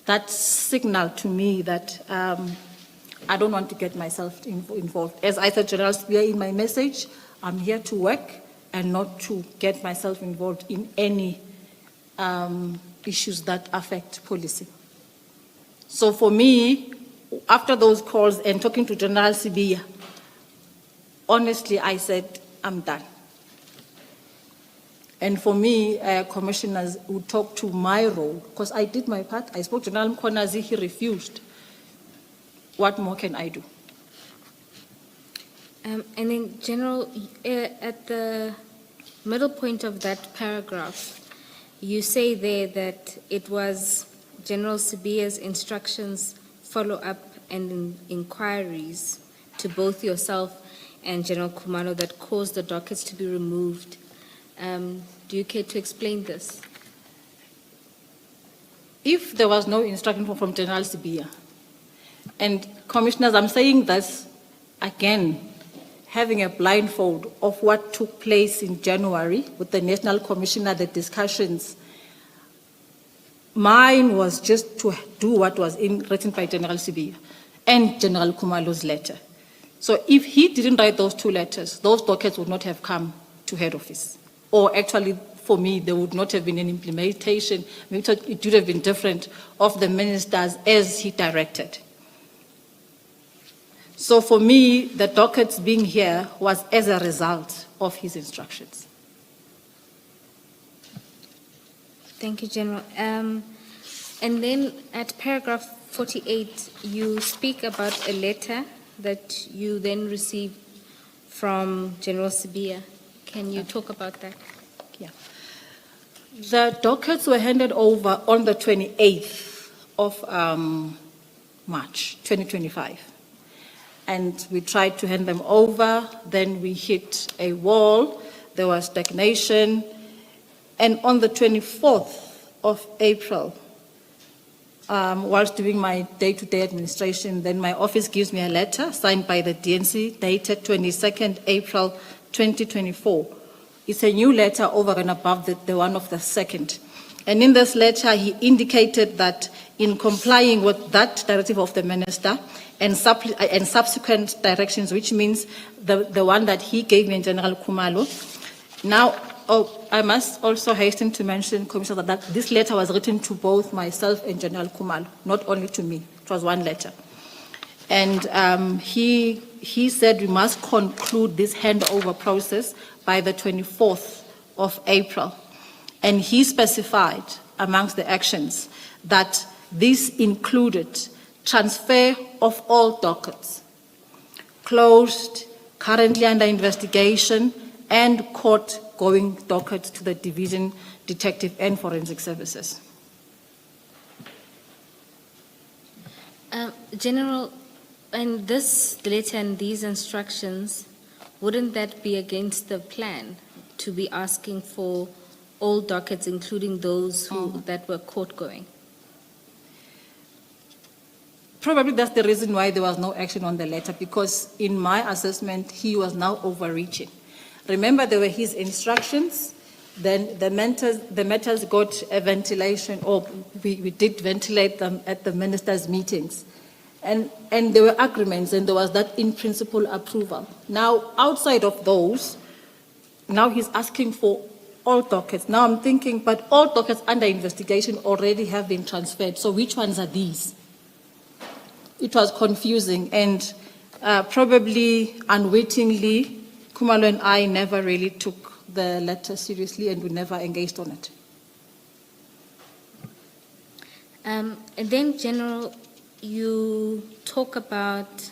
that signaled to me that I don't want to get myself involved. As I said, General Spear, in my message, I'm here to work and not to get myself involved in any issues that affect policing. So for me, after those calls and talking to General Sibia, honestly, I said, I'm done. And for me, commissioners would talk to my role, because I did my part. I spoke to General Mkhwanazi, he refused. What more can I do? And then, General, at the middle point of that paragraph, you say there that it was General Sibia's instructions, follow-up and inquiries to both yourself and General Kumalo that caused the dockets to be removed. Do you care to explain this? If there was no instruction from General Sibia, and commissioners, I'm saying this again, having a blindfold of what took place in January with the National Commissioner, the discussions. Mine was just to do what was written by General Sibiya and General Khumalo's letter. So if he didn't write those two letters, those dockets would not have come to head office. Or actually, for me, there would not have been an implementation. Maybe it would have been different of the ministers as he directed. So for me, the dockets being here was as a result of his instructions. Thank you, General. And then at paragraph 48, you speak about a letter that you then received from General Sibiya. Can you talk about that? Yeah. The dockets were handed over on the 28th of March 2025. And we tried to hand them over, then we hit a wall, there was stagnation, and on the 24th of April, whilst doing my day-to-day administration, then my office gives me a letter signed by the DNC dated 22nd April 2024. It's a new letter over and above the one of the 2nd. And in this letter, he indicated that in complying with that directive of the minister and subsequent directions, which means the one that he gave me in General Khumalo. Now, I must also hasten to mention, Commissioner, that this letter was written to both myself and General Khumalo, not only to me. It was one letter. And he said we must conclude this handover process by the 24th of April. And he specified amongst the actions that this included transfer of all dockets, closed, currently under investigation, and court-going dockets to the Division Detective and Forensic Services. General, and this letter and these instructions, wouldn't that be against the plan to be asking for all dockets, including those that were court-going? Probably that's the reason why there was no action on the letter, because in my assessment, he was now overreaching. Remember, there were his instructions, then the matters got a ventilation, or we did ventilate them at the minister's meetings. And there were agreements, and there was that in-principle approval. Now, outside of those, now he's asking for all dockets. Now I'm thinking, but all dockets under investigation already have been transferred, so which ones are these? It was confusing, and probably unwittingly, Khumalo and I never really took the letter seriously, and we never engaged on it. And then, General, you talk about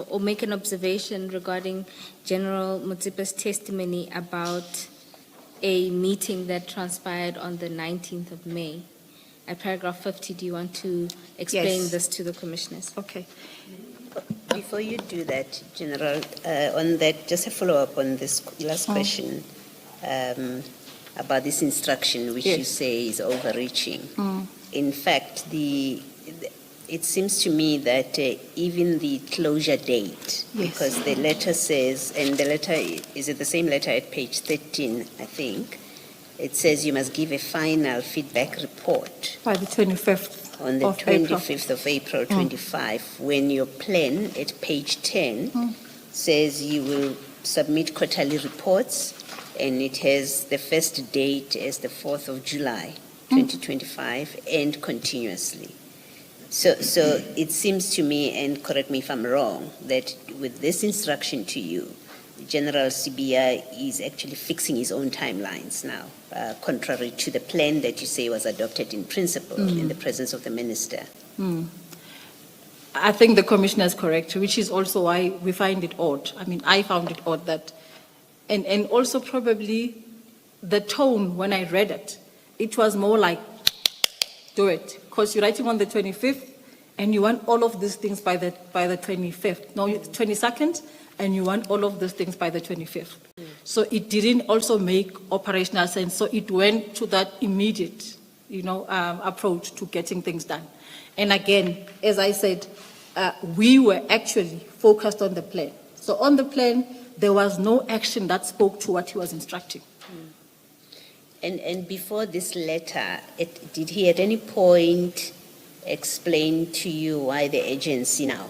or make an observation regarding General Mutsipa's testimony about a meeting that transpired on the 19th of May. At paragraph 50, do you want to explain this to the commissioners? Okay. Before you do that, General, on that, just a follow-up on this last question about this instruction, which you say is overreaching. In fact, it seems to me that even the closure date, because the letter says, and the letter, is it the same letter at page 13, I think, it says you must give a final feedback report By the 25th on the of 25th of April 25, when your plan at page 10 says you will submit quarterly reports, and it has the first date as the 4th of July 2025 and continuously. So it seems to me, and correct me if I'm wrong, that with this instruction to you, General Sibiya is actually fixing his own timelines now, contrary to the plan that you say was adopted in principle in the presence of the minister. I think the commissioner is correct, which is also why we find it odd. I mean, I found it odd that, and also probably the tone when I read it, it was more like, do it, because you're writing on the 25th, and you want all of these things by the 25th, no, 22nd, and you want all of these things by the 25th. So it didn't also make operational sense. So it went to that immediate, approach to getting things done. And again, as I said, we were actually focused on the plan. So on the plan, there was no action that spoke to what he was instructing. And before this letter, did he at any point explain to you why the agency now,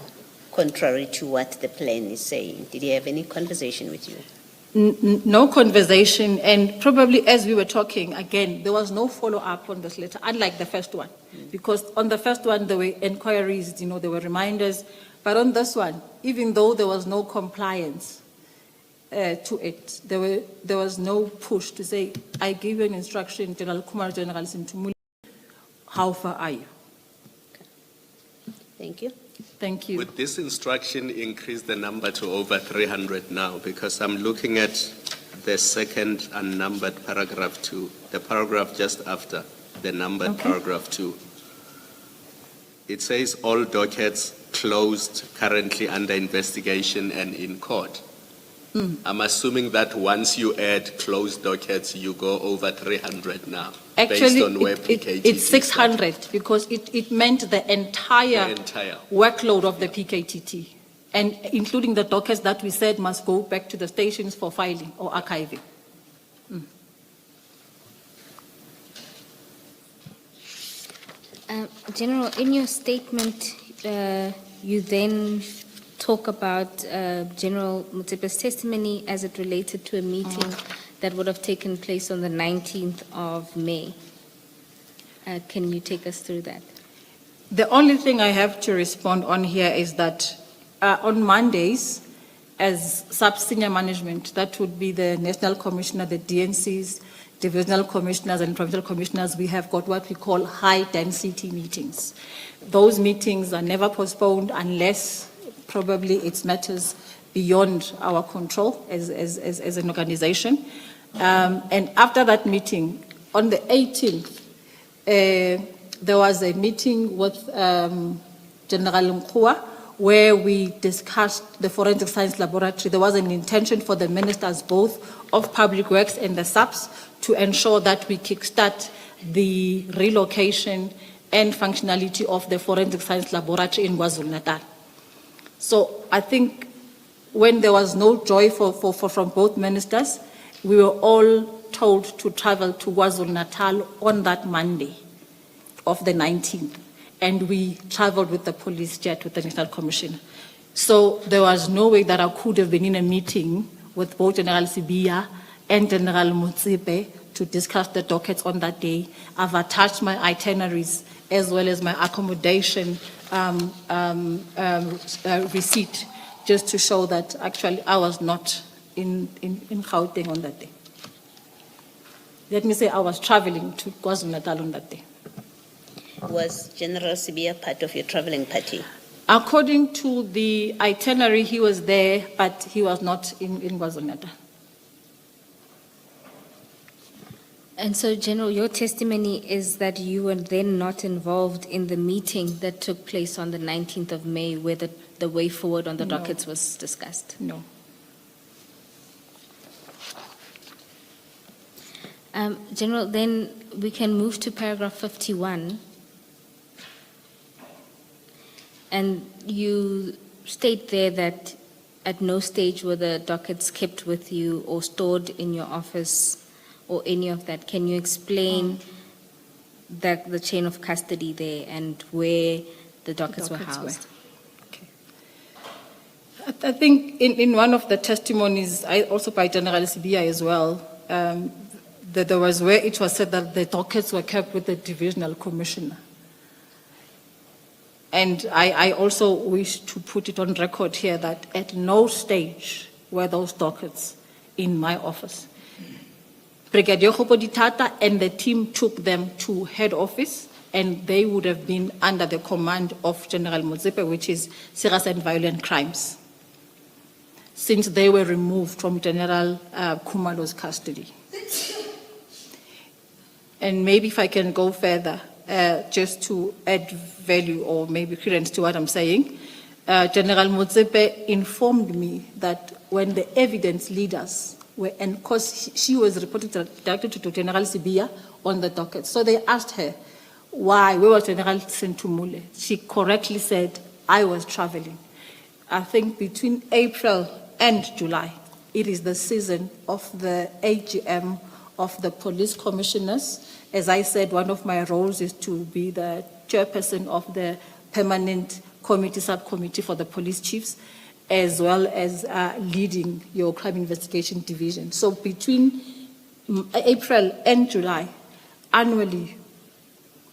contrary to what the plan is saying? Did he have any conversation with you? No conversation, and probably as we were talking, again, there was no follow-up on this letter, unlike the first one. Because on the first one, there were inquiries, there were reminders. But on this one, even though there was no compliance to it, there was no push to say, I gave you an instruction, General Kumar, General Sintumuli, how far are you? Thank you. Thank you. Would this instruction increase the number to over 300 now? Because I'm looking at the second unnumbered paragraph 2, the paragraph just after the numbered paragraph 2. It says all dockets closed, currently under investigation and in court. I'm assuming that once you add closed dockets, you go over 300 now, based Actually, on where PKTT it's 600 because it meant the entire workload of the PKTT, and including the dockets that we said must go back to the stations for filing or archiving. General, in your statement, you then talk about General Motsepe's testimony as it related to a meeting that would have taken place on the 19th of May. Can you take us through that? The only thing I have to respond on here is that on Mondays, as sub-senior management, that would be the National Commissioner, the DNCs, Divisional Commissioners and Provincial Commissioners, we have got what we call high-density meetings. Those meetings are never postponed unless probably it's matters beyond our control as an organization. And after that meeting, on the 18th, there was a meeting with General Mkua where we discussed the Forensic Science Laboratory. There was an intention for the ministers, both of Public Works and the SAPS, to ensure that we kickstart the relocation and functionality of the Forensic Science Laboratory in KwaZulu-Natal. So I think when there was no joy from both ministers, we were all told to travel to KwaZulu-Natal on that Monday of the 19th. And we traveled with the police jet with the National Commission. So there was no way that I could have been in a meeting with both General Sibia and General Motsepe to discuss the dockets on that day. I've attached my itineraries as well as my accommodation receipt, just to show that actually I was not in Gauteng on that day. Let me say I was traveling to KwaZulu-Natal on that day. Was General Sibia part of your traveling party? According to the itinerary, he was there, but he was not in KwaZulu-Natal. And so, General, your testimony is that you were then not involved in the meeting that took place on the 19th of May where the way forward on the No. dockets was discussed. No. General, then we can move to paragraph 51. And you state there that at no stage were the dockets kept with you or stored in your office or any of that. Can you explain the chain of custody there and where the dockets were housed? Okay. I think in one of the testimonies, also by General Sibia as well, that there was where it was said that the dockets were kept with the Divisional Commissioner. And I also wish to put it on record here that at no stage were those dockets in my office. Brigadier Khopoditata and the team took them to head office, and they would have been under the command of General Motsepe, which is Serious and Violent Crimes, since they were removed from General Khumalo's custody. And maybe if I can go further, just to add value or maybe credence to what I'm saying, General Motsepe informed me that when the evidence leaders were, and because she was reported directly to General Sibia on the docket, so they asked her, why, where was General Sintumule? She correctly said, I was traveling. I think between April and July, it is the season of the AGM of the police commissioners. As I said, one of my roles is to be the chairperson of the permanent committee, subcommittee for the police chiefs, as well as leading your crime investigation division. So between April and July, annually,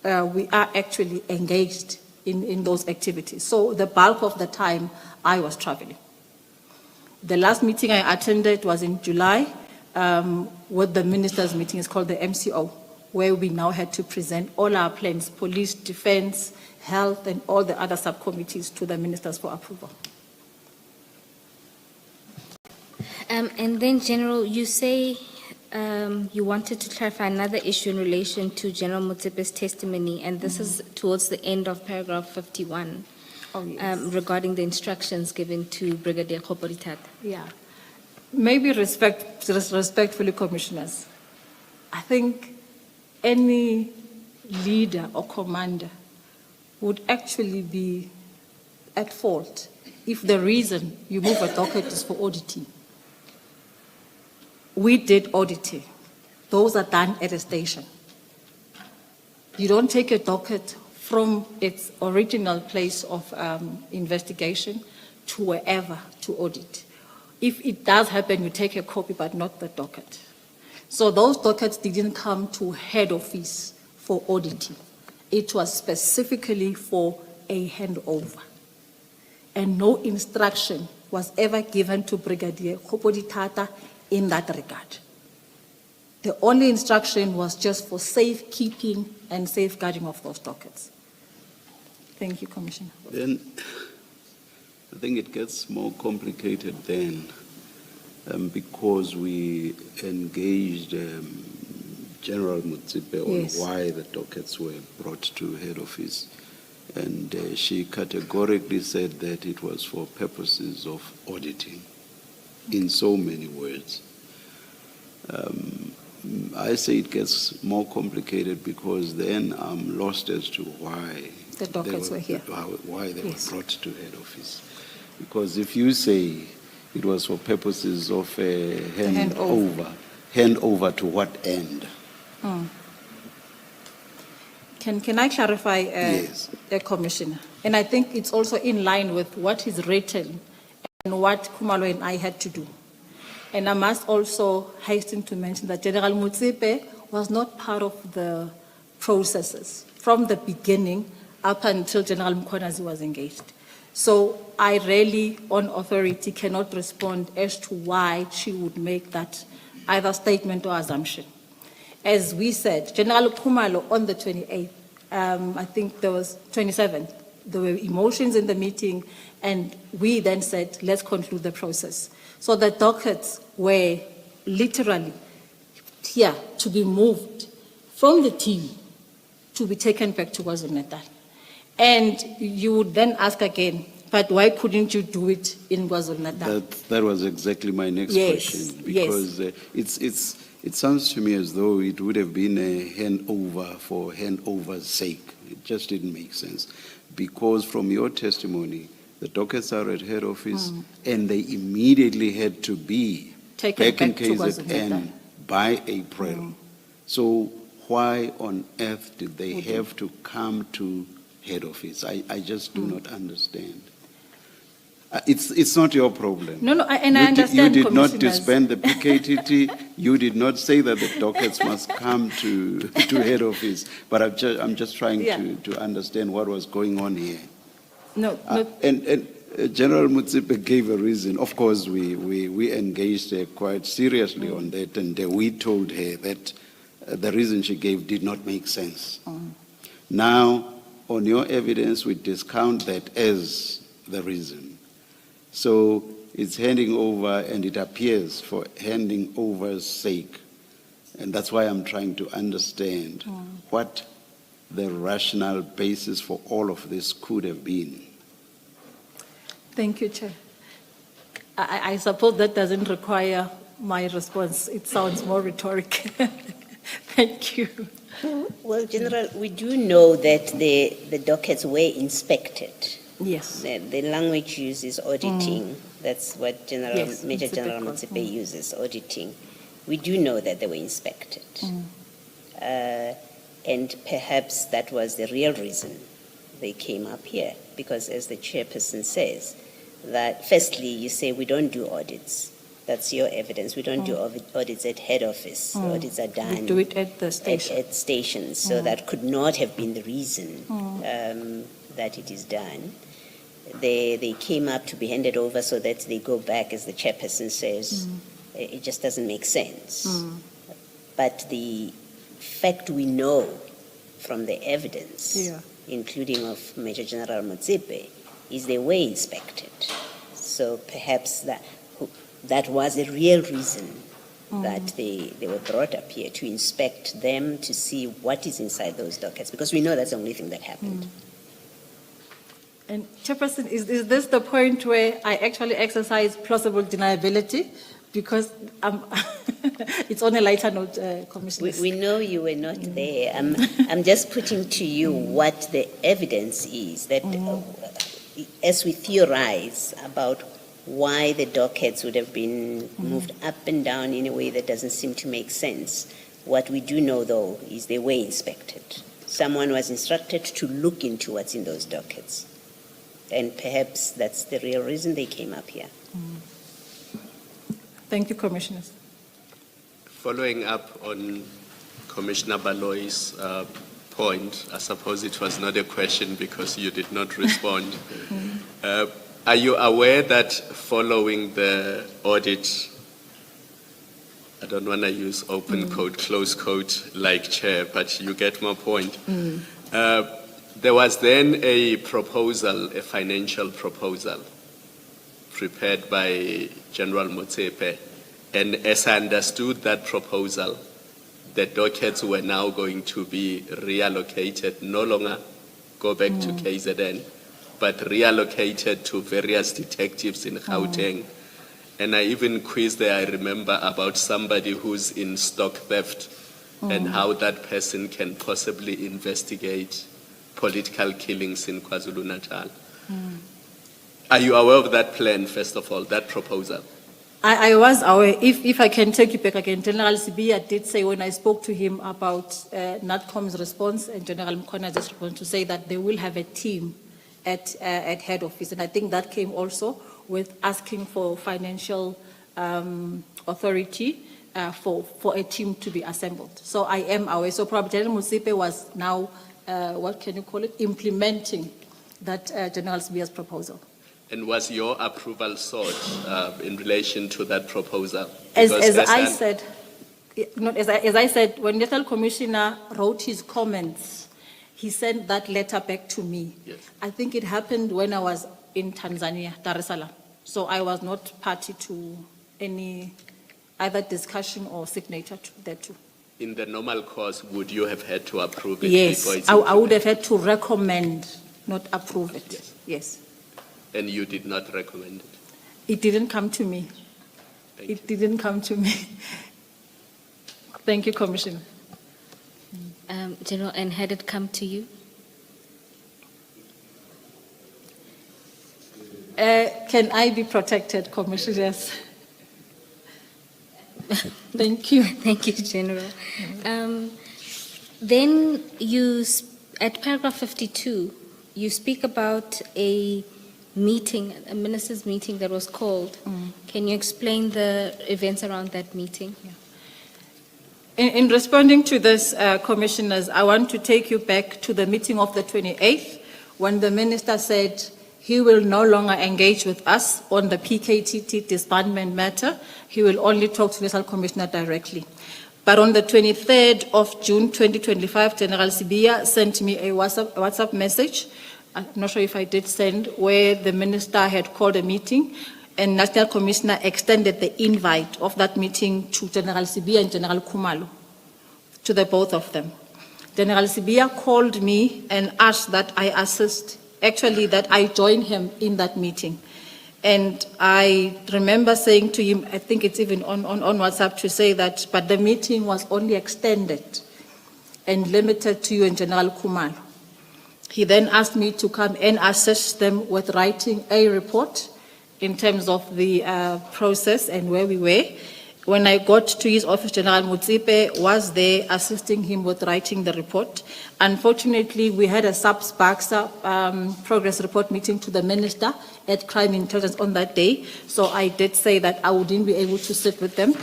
we are actually engaged in those activities. So the bulk of the time, I was traveling. The last meeting I attended was in July, with the ministers' meeting. It's called the MCO, where we now had to present all our plans, police, defense, health, and all the other subcommittees to the ministers for approval. And then, General, you say you wanted to clarify another issue in relation to General Motsepe's testimony, and this is towards the end of paragraph 51, regarding the instructions given to Brigadier Khoporitata. Yeah. Maybe respectfully, commissioners, I think any leader or commander would actually be at fault if the reason you move a docket is for auditing. We did auditing. Those are done at a station. You don't take a docket from its original place of investigation to wherever to audit. If it does happen, you take a copy, but not the docket. So those dockets didn't come to head office for auditing. It was specifically for a handover. And no instruction was ever given to Brigadier Khoporitata in that regard. The only instruction was just for safekeeping and safeguarding of those dockets. Thank you, Commissioner. Then I think it gets more complicated then, because we engaged General Motsepe on Yes. why the dockets were brought to head office. And she categorically said that it was for purposes of auditing, in so many words. I say it gets more complicated because then I'm lost as to why The dockets were here. Why they Yes. were brought to head office. Because if you say it was for purposes of a handover to what end? Can I clarify, Yes. Commissioner? And I think it's also in line with what is written and what Khumalo and I had to do. And I must also hasten to mention that General Motsepe was not part of the processes from the beginning up until General Mkhwanazi was engaged. So I really, on authority, cannot respond as to why she would make that either statement or assumption. As we said, General Khumalo on the 28th, I think there was 27th, there were emotions in the meeting, and we then said, let's conclude the process. So the dockets were literally here to be moved from the team to be taken back to KwaZulu-Natal. And you would then ask again, but why couldn't you do it in KwaZulu-Natal? That was exactly my next Yes, question. Because it sounds to me as though it would have been a handover for handover's sake. It just didn't make sense. Because from your testimony, the dockets are at head office and they immediately had to be Taken back in back to KZN KwaZulu-Natal. by April. So why on earth did they have to come to head office? I just do not understand. It's not your problem. No, I understand, You did not Commissioners. disband the PKTT. You did not say that the dockets must come to head office. But I'm just trying to understand what was going on here. No. And General Motsepe gave a reason. Of course, we engaged her quite seriously on that, and we told her that the reason she gave did not make sense. Now, on your evidence, we discount that as the reason. So it's handing over, and it appears for handing over's sake. And that's why I'm trying to understand what the rational basis for all of this could have been. Thank you, Chair. I suppose that doesn't require my response. It sounds more rhetoric. Thank you. Well, General, we do know that the dockets were inspected. Yes. The language used is auditing. That's what Yes, Major Motsepe General called. Motsepe uses, auditing. We do know that they were inspected. And perhaps that was the real reason they came up here, because as the chairperson says, that firstly, you say we don't do audits. That's your evidence. We don't do audits at head office. Audits are done We do it at the station. at stations. So that could not have been the reason that it is done. They came up to be handed over so that they go back, as the chairperson says. It just doesn't make sense. But the fact we know from the evidence, Yeah. including of Major General Motsepe, is they were inspected. So perhaps that was a real reason that they were brought up here, to inspect them, to see what is inside those dockets, because we know that's the only thing that happened. And Chairperson, is this the point where I actually exercise plausible deniability? Because it's on a lighter note, Commissioner. We know you were not there. I'm just putting to you what the evidence is, that as we theorize about why the dockets would have been moved up and down in a way that doesn't seem to make sense. What we do know, though, is they were inspected. Someone was instructed to look into what's in those dockets. And perhaps that's the real reason they came up here. Thank you, Commissioners. Following up on Commissioner Baloy's point, I suppose it was not a question because you did not respond. Are you aware that following the audit, I don't want to use open quote, close quote like chair, but you get my point. There was then a proposal, a financial proposal, prepared by General Motsepe. And as I understood that proposal, the dockets were now going to be reallocated, no longer go back to KZN, but reallocated to various detectives in Gauteng. And I even quizzed there, I remember, about somebody who's in stock theft and how that person can possibly investigate political killings in KwaZulu-Natal. Are you aware of that plan, first of all, that proposal? I was aware. If I can take you back again, General Sibiya did say when I spoke to him about NATCOM's response, and General Mkhona just responded to say that they will have a team at head office. And I think that came also with asking for financial authority for a team to be assembled. So I am aware. So probably General Motsepe was now, what can you call it, implementing that General Sibiya's proposal. And was your approval sought in relation to that proposal? As I said, when National Commissioner wrote his comments, he sent that letter back to me. Yes. I think it happened when I was in Tanzania, Dar es Salaam. So I was not party to any either discussion or signature to that too. In the normal course, would you have had to approve it Yes, before it's I would have implemented? had to recommend, not approve it. Yes. Yes. And you did not recommend it? It didn't come to me. Thank you. It didn't come to me. Thank you, Commissioner. General, and had it come to you? Can I be protected, Commissioners? Thank you. Thank you, General. Then at paragraph 52, you speak about a meeting, a minister's meeting that was called. Can you explain the events around that meeting? In responding to this, Commissioners, I want to take you back to the meeting of the 28th, when the minister said he will no longer engage with us on the PKTT disbandment matter. He will only talk to National Commissioner directly. But on the 23rd of June 2025, General Sibiya sent me a WhatsApp message, I'm not sure if I did send, where the minister had called a meeting and National Commissioner extended the invite of that meeting to General Sibiya and General Khumalo, to the both of them. General Sibiya called me and asked that I assist, actually that I join him in that meeting. And I remember saying to him, I think it's even on WhatsApp, to say that, but the meeting was only extended and limited to you and General Khumalo. He then asked me to come and assist them with writing a report in terms of the process and where we were. When I got to his office, General Mutsipe was there assisting him with writing the report. Unfortunately, we had a sub-SPACSA progress report meeting to the Minister at Crime Intelligence on that day. So I did say that I wouldn't be able to sit with them,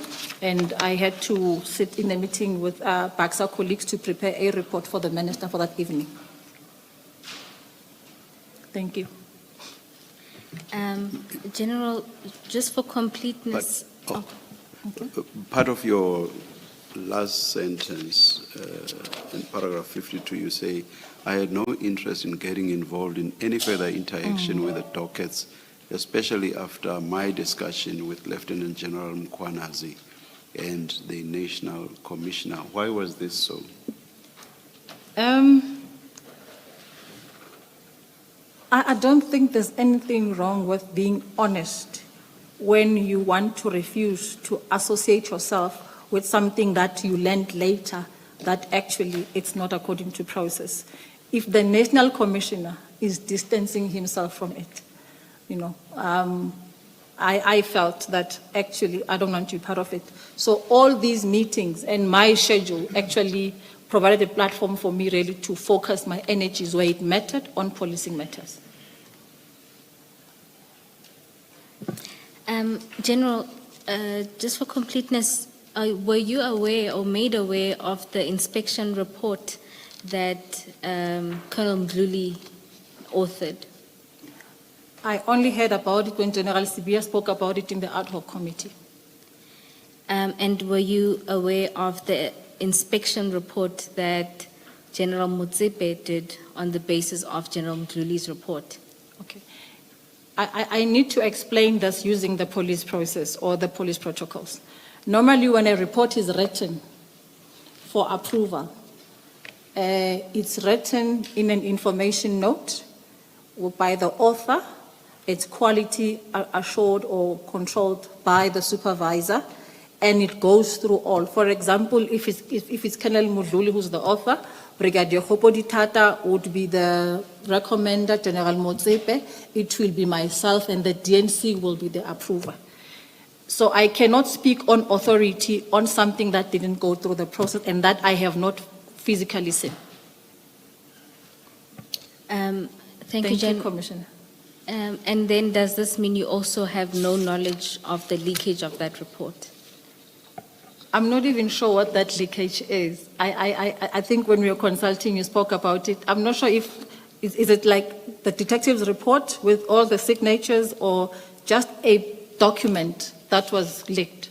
and I had to sit in a meeting with BACSA colleagues to prepare a report for the Minister for that evening. Thank you. General, just for completeness. Part of your last sentence, in paragraph 52, you say, I had no interest in getting involved in any further interaction with the dockets, especially after my discussion with Lieutenant General Mkwanazi and the National Commissioner. Why was this so? I don't think there's anything wrong with being honest when you want to refuse to associate yourself with something that you learned later that actually it's not according to process. If the National Commissioner is distancing himself from it, I felt that actually I don't want to be part of it. So all these meetings and my schedule actually provided a platform for me really to focus my energies where it mattered on policing matters. General, just for completeness, were you aware or made aware of the inspection report that Colonel Mdluli authored? I only heard about it when General Sibia spoke about it in the ad hoc committee. And were you aware of the inspection report that General Mutsipe did on the basis of General Mdluli's report? Okay. I need to explain this using the police process or the police protocols. Normally, when a report is written for approval, it's written in an information note by the author. It's quality assured or controlled by the supervisor, and it goes through all. For example, if it's Colonel Mdluli who's the author, Brigadier Hopodi Tata would be the recommender, General Motsepe, it will be myself, and the DNC will be the approver. So I cannot speak on authority on something that didn't go through the process and that I have not physically seen. Thank you, Commissioner. And then does this mean you also have no knowledge of the leakage of that report? I'm not even sure what that leakage is. I think when we were consulting, you spoke about it. I'm not sure if, is it like the detective's report with all the signatures or just a document that was leaked?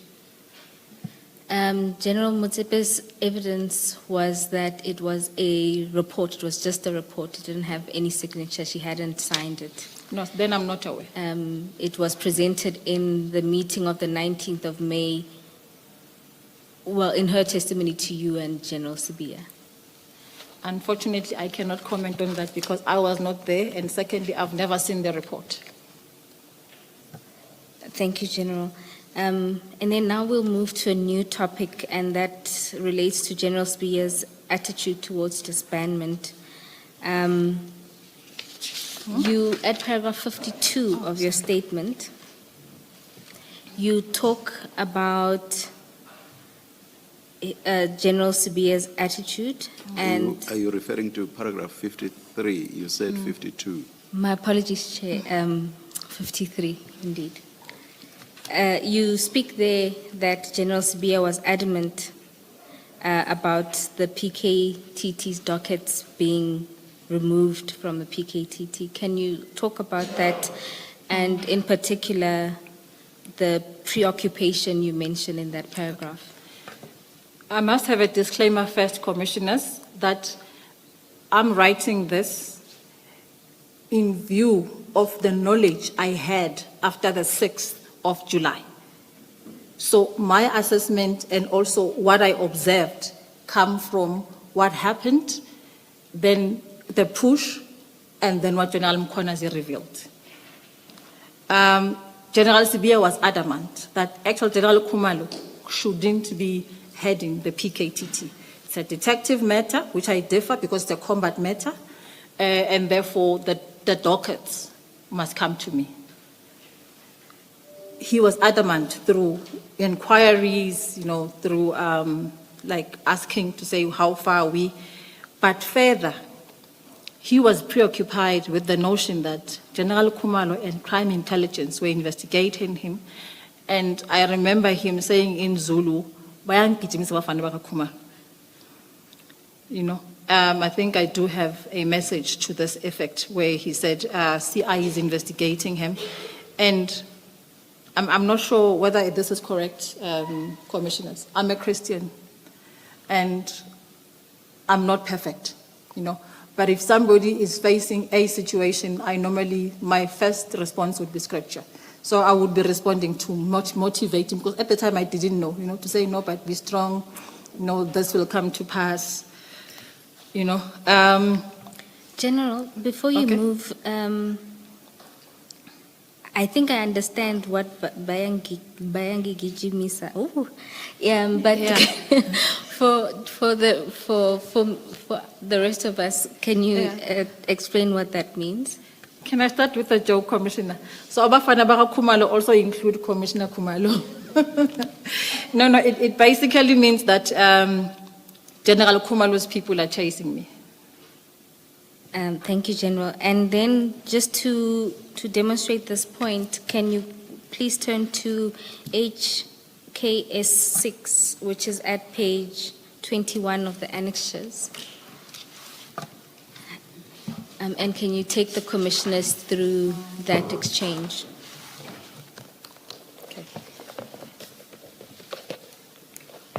General Motsepe's evidence was that it was a report. It was just a report. It didn't have any signature. She hadn't signed it. No, then I'm not aware. It was presented in the meeting of the 19th of May, well, in her testimony to you and General Sibia. Unfortunately, I cannot comment on that because I was not there, and secondly, I've never seen the report. Thank you, General. And then now we'll move to a new topic, and that relates to General Sibia's attitude towards disbandment. You, at paragraph 52 of your statement, you talk about General Sibia's attitude and... Are you referring to paragraph 53? You said 52. My apologies, Chair. 53, indeed. You speak there that General Sibia was adamant about the PKTT's dockets being removed from the PKTT. Can you talk about that, and in particular, the preoccupation you mentioned in that paragraph? I must have a disclaimer first, Commissioners, that I'm writing this in view of the knowledge I had after the 6th of July. So my assessment and also what I observed come from what happened, then the push, and then what General Mkwanazi revealed. General Sibia was adamant that actual General Khumalo shouldn't be heading the PKTT. It's a detective matter, which I differ because it's a combat matter, and therefore the dockets must come to me. he was adamant through inquiries, through like asking to say how far are we. But further, he was preoccupied with the notion that General Khumalo and crime intelligence were investigating him. And I remember him saying in Zulu, "Bayangigijimisa abafana bakaKhumalo." I think I do have a message to this effect where he said CI is investigating him. And I'm not sure whether this is correct, commissioners. I'm a Christian and I'm not perfect, But if somebody is facing a situation, my first response would be scripture. So I would be responding to motivate him, because at the time I didn't know, to say, no, but be strong, this will come to pass, General, before you Okay. move, I think I understand what Bayangi Gijimisa. Oh, yeah, but Yeah. for the rest of us, can you explain what that means? Can I start with a joke, Commissioner? So Abafana Baka Khumalo also include Commissioner Khumalo. No, it basically means that General Khumalo's people are chasing me. Thank you, General. And then just to demonstrate this point, can you please turn to HKS 6, which is at page 21 of the annexures? And can you take the commissioners through that exchange? Okay.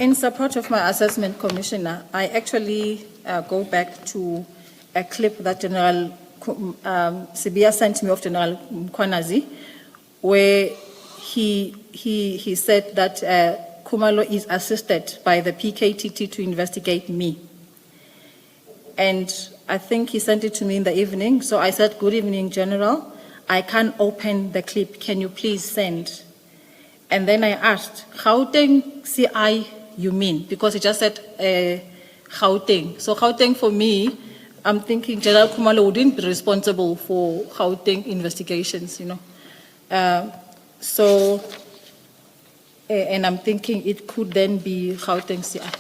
In support of my assessment, Commissioner, I actually go back to a clip that General Sibia sent me of General Mkhwanazi, where he said that Khumalo is assisted by the PKTT to investigate me. And I think he sent it to me in the evening. So I said, "Good evening, General. I can't open the clip. Can you please send?" And then I asked, "Gauteng CI you mean?" Because he just said Gauteng. So Gauteng for me, I'm thinking General Khumalo wouldn't be responsible for Gauteng investigations, and I'm thinking it could then be Gauteng CI.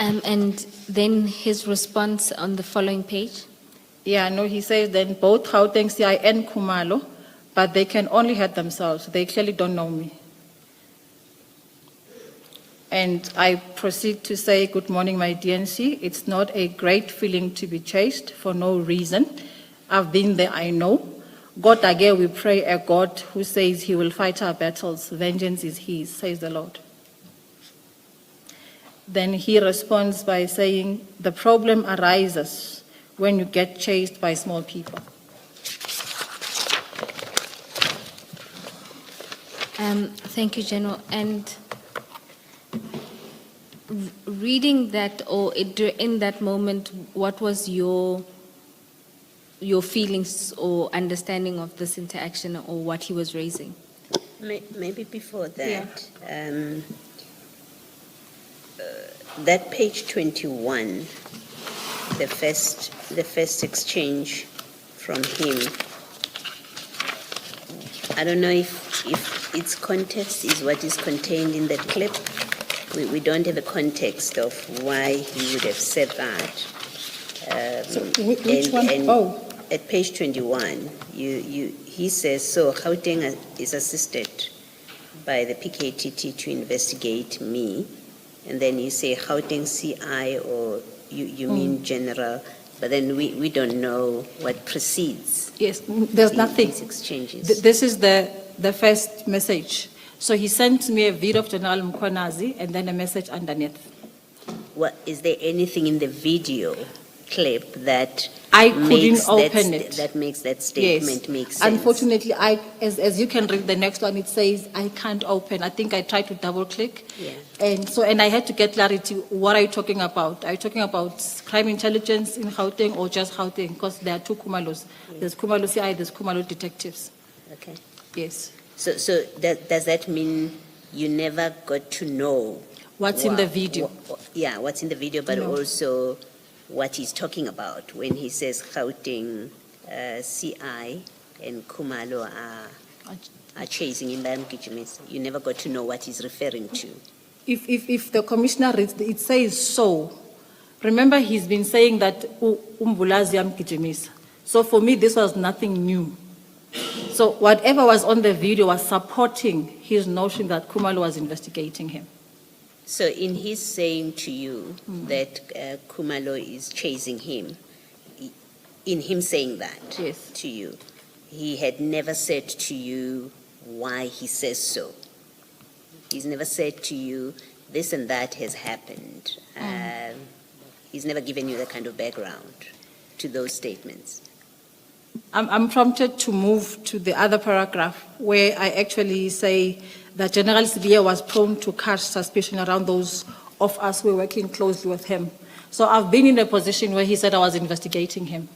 And then his response on the following page? Yeah, no, he says then both Gauteng CI and Khumalo, but they can only hurt themselves. They clearly don't know me. And I proceed to say, "Good morning, my DNC. It's not a great feeling to be chased for no reason. I've been there, I know. God again, we pray a God who says he will fight our battles. Vengeance is his, says the Lord." Then he responds by saying, "The problem arises when you get chased by small people." Thank you, General. And reading that, or in that moment, what was your feelings or understanding of this interaction or what he was raising? Maybe before that, that page 21, the first exchange from him, I don't know if its context is what is contained in that clip. We don't have a context of why he would have said that. So which one? At page 21, he says, "So Gauteng is assisted by the PKTT to investigate me." And then you say Gauteng CI, or you mean General, but then we don't know what precedes. Yes, there's nothing. These exchanges. This is the first message. So he sent me a video of General Mkhwanazi and then a message underneath. Is there anything in the video clip that I couldn't makes open it. that makes that statement make sense? Unfortunately, as you can read the next one, it says I can't open. I think I tried to double click. Yeah. And I had to get clarity. What are you talking about? Are you talking about crime intelligence in Gauteng or just Gauteng? Because there are two Khumalos. There's Khumalo CI, there's Khumalo detectives. Okay. Yes. So does that mean you never got to know What's in the video? What's in the video, but No. also what he's talking about when he says Gauteng CI and Kumalo are chasing him, you never got to know what he's referring to. If the commissioner reads, it says so. Remember, he's been saying that umbulazi yamgijimisa. So for me, this was nothing new. So whatever was on the video was supporting his notion that Kumalo was investigating him. So in his saying to you that Kumalo is chasing him, in him saying that Yes. to you, he had never said to you why he says so. He's never said to you, this and that has happened. He's never given you that kind of background to those statements. I'm prompted to move to the other paragraph where I actually say that General Sibiya was prone to cast suspicion around those of us who were working closely with him. So I've been in a position where he said I was investigating him.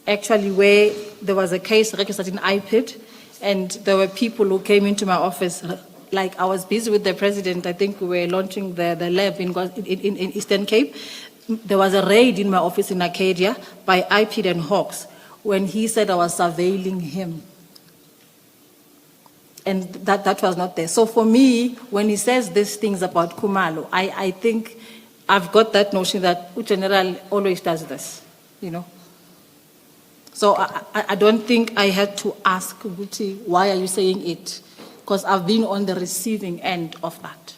Actually, where there was a case registered in IPID, and there were people who came into my office, like I was busy with the president, I think we were launching the lab in Eastern Cape. There was a raid in my office in Arcadia by IPID and Hawks when he said I was surveilling him. And that was not there. So for me, when he says these things about Kumalo, I think I've got that notion that General always does this, you know. So I don't think I had to ask Guti, why are you saying it? Because I've been on the receiving end of that.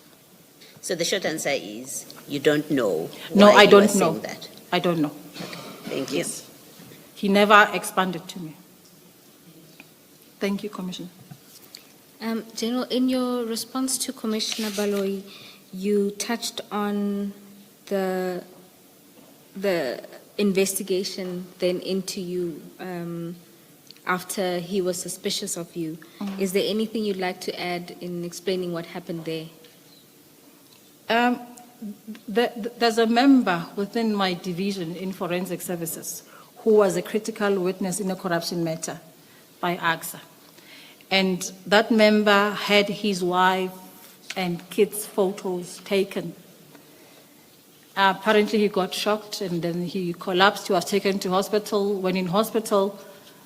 So the short answer is you don't know No, why I he don't was know. saying that. I don't know. Thank you. Yes. He never expanded to me. Thank you, Commissioner. General, in your response to Commissioner Baloyi, you touched on the investigation then into you after he was suspicious of you. Is there anything you'd like to add in explaining what happened there? There's a member within my division in forensic services who was a critical witness in a corruption matter by AXA. And that member had his wife and kids' photos taken. Apparently he got shocked and then he collapsed. He was taken to hospital. When in hospital,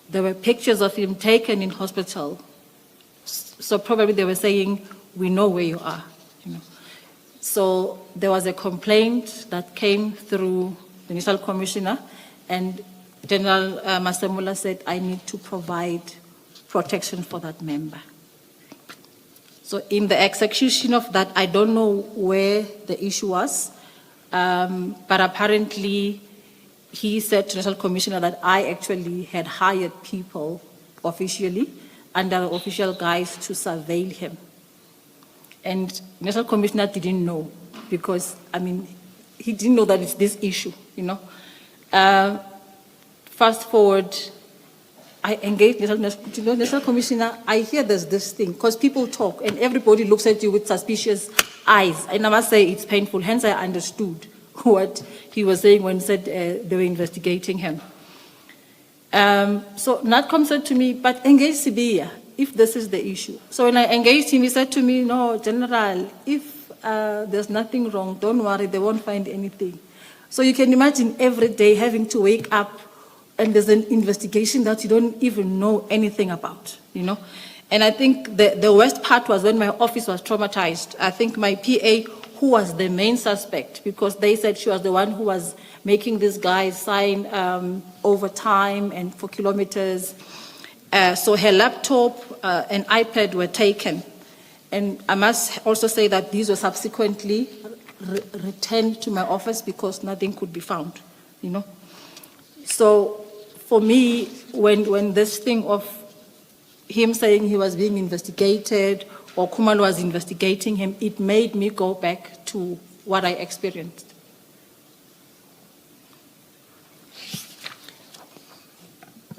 there were pictures of him taken in hospital. So probably they were saying, we know where you are. You know. So there was a complaint that came through the initial commissioner, and General Masemula said, I need to provide protection for that member. So in the execution of that, I don't know where the issue was, but apparently he said to the National Commissioner that I actually had hired people officially under official guise to surveil him. And National Commissioner didn't know because, I mean, he didn't know that it's this issue, you know. Fast forward, I engaged National Commissioner. I hear there's this thing because people talk and everybody looks at you with suspicious eyes. And I must say it's painful. Hence, I understood what he was saying when he said they were investigating him. So NATCOM said to me, but engage Sibiya if this is the issue. So when I engaged him, he said to me, no, General, if there's nothing wrong, don't worry, they won't find anything. So you can imagine every day having to wake up and there's an investigation that you don't even know anything about, you know. And I think the worst part was when my office was traumatized. I think my PA, who was the main suspect, because they said she was the one who was making these guys sign overtime and for kilometers. So her laptop and iPad were taken. And I must also say that these were subsequently returned to my office because nothing could be found, you know. So for me, when this thing of him saying he was being investigated or Kumalo was investigating him, it made me go back to what I experienced.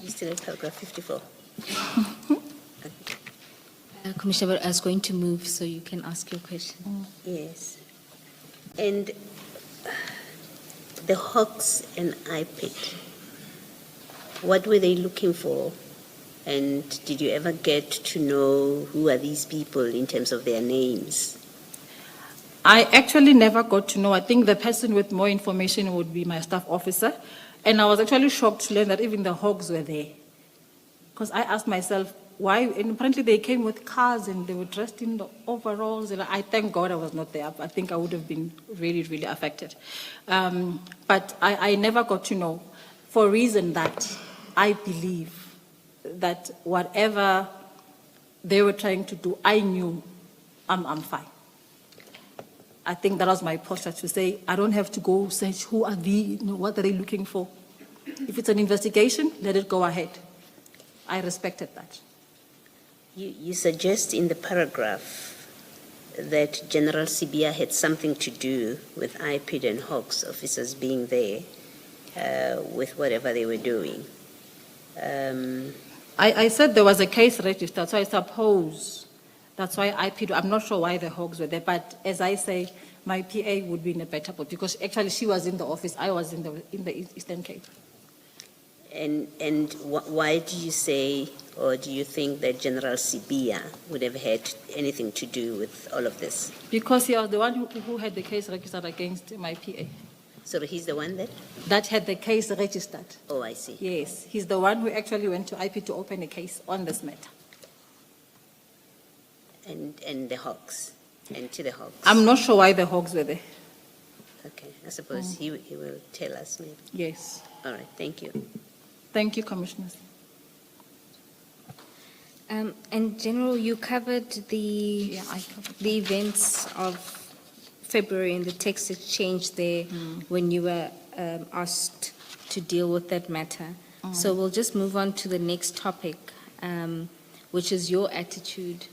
You still in paragraph 54? Commissioner, I was going to move so you can ask your question. Yes. And the Hawks and IPID, what were they looking for? And did you ever get to know who are these people in terms of their names? I actually never got to know. I think the person with more information would be my staff officer. And I was actually shocked to learn that even the hogs were there. Because I asked myself, why? And apparently they came with cars and they were dressed in the overalls. And I thank God I was not there. I think I would have been really, really affected. But I never got to know, for a reason that I believe that whatever they were trying to do, I knew I'm fine. I think that was my posture, to say, I don't have to go search who are what are they looking for. If it's an investigation, let it go ahead. I respected that. You suggest in the paragraph that General Sibia had something to do with IPID and Hawks officers being there with whatever they were doing. I said there was a case registered, so I suppose that's why IPID, I'm not sure why the Hawks were there, but as I say, my PA would be in a better place, because actually she was in the office, I was in the Eastern Cape. And why do you say, or do you think that General Sibia would have had anything to do with all of this? Because he was the one who had the case registered against my PA. So he's the one That had the case registered. Oh, I see. Yes, he's the one who actually went to IP to open a case on this matter. And the Hawks, and to the Hawks. I'm not sure why the Hawks were there. Okay, I suppose he will tell us maybe. Yes. All right, thank you. Thank you, Commissioners. And General, you covered the events of February and the text exchange there when you were asked to deal with that matter. So we'll just move on to the next topic, which is your attitude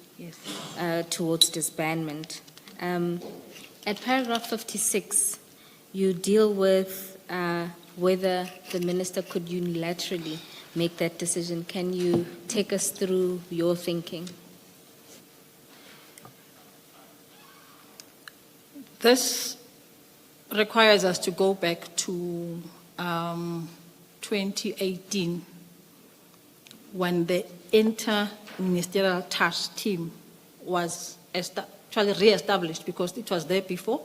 towards disbandment. At paragraph 56, you deal with whether the minister could unilaterally make that decision. Can you take us through your thinking? This requires us to go back to 2018, when the Inter-Ministerial Task Team was actually re-established, because it was there before,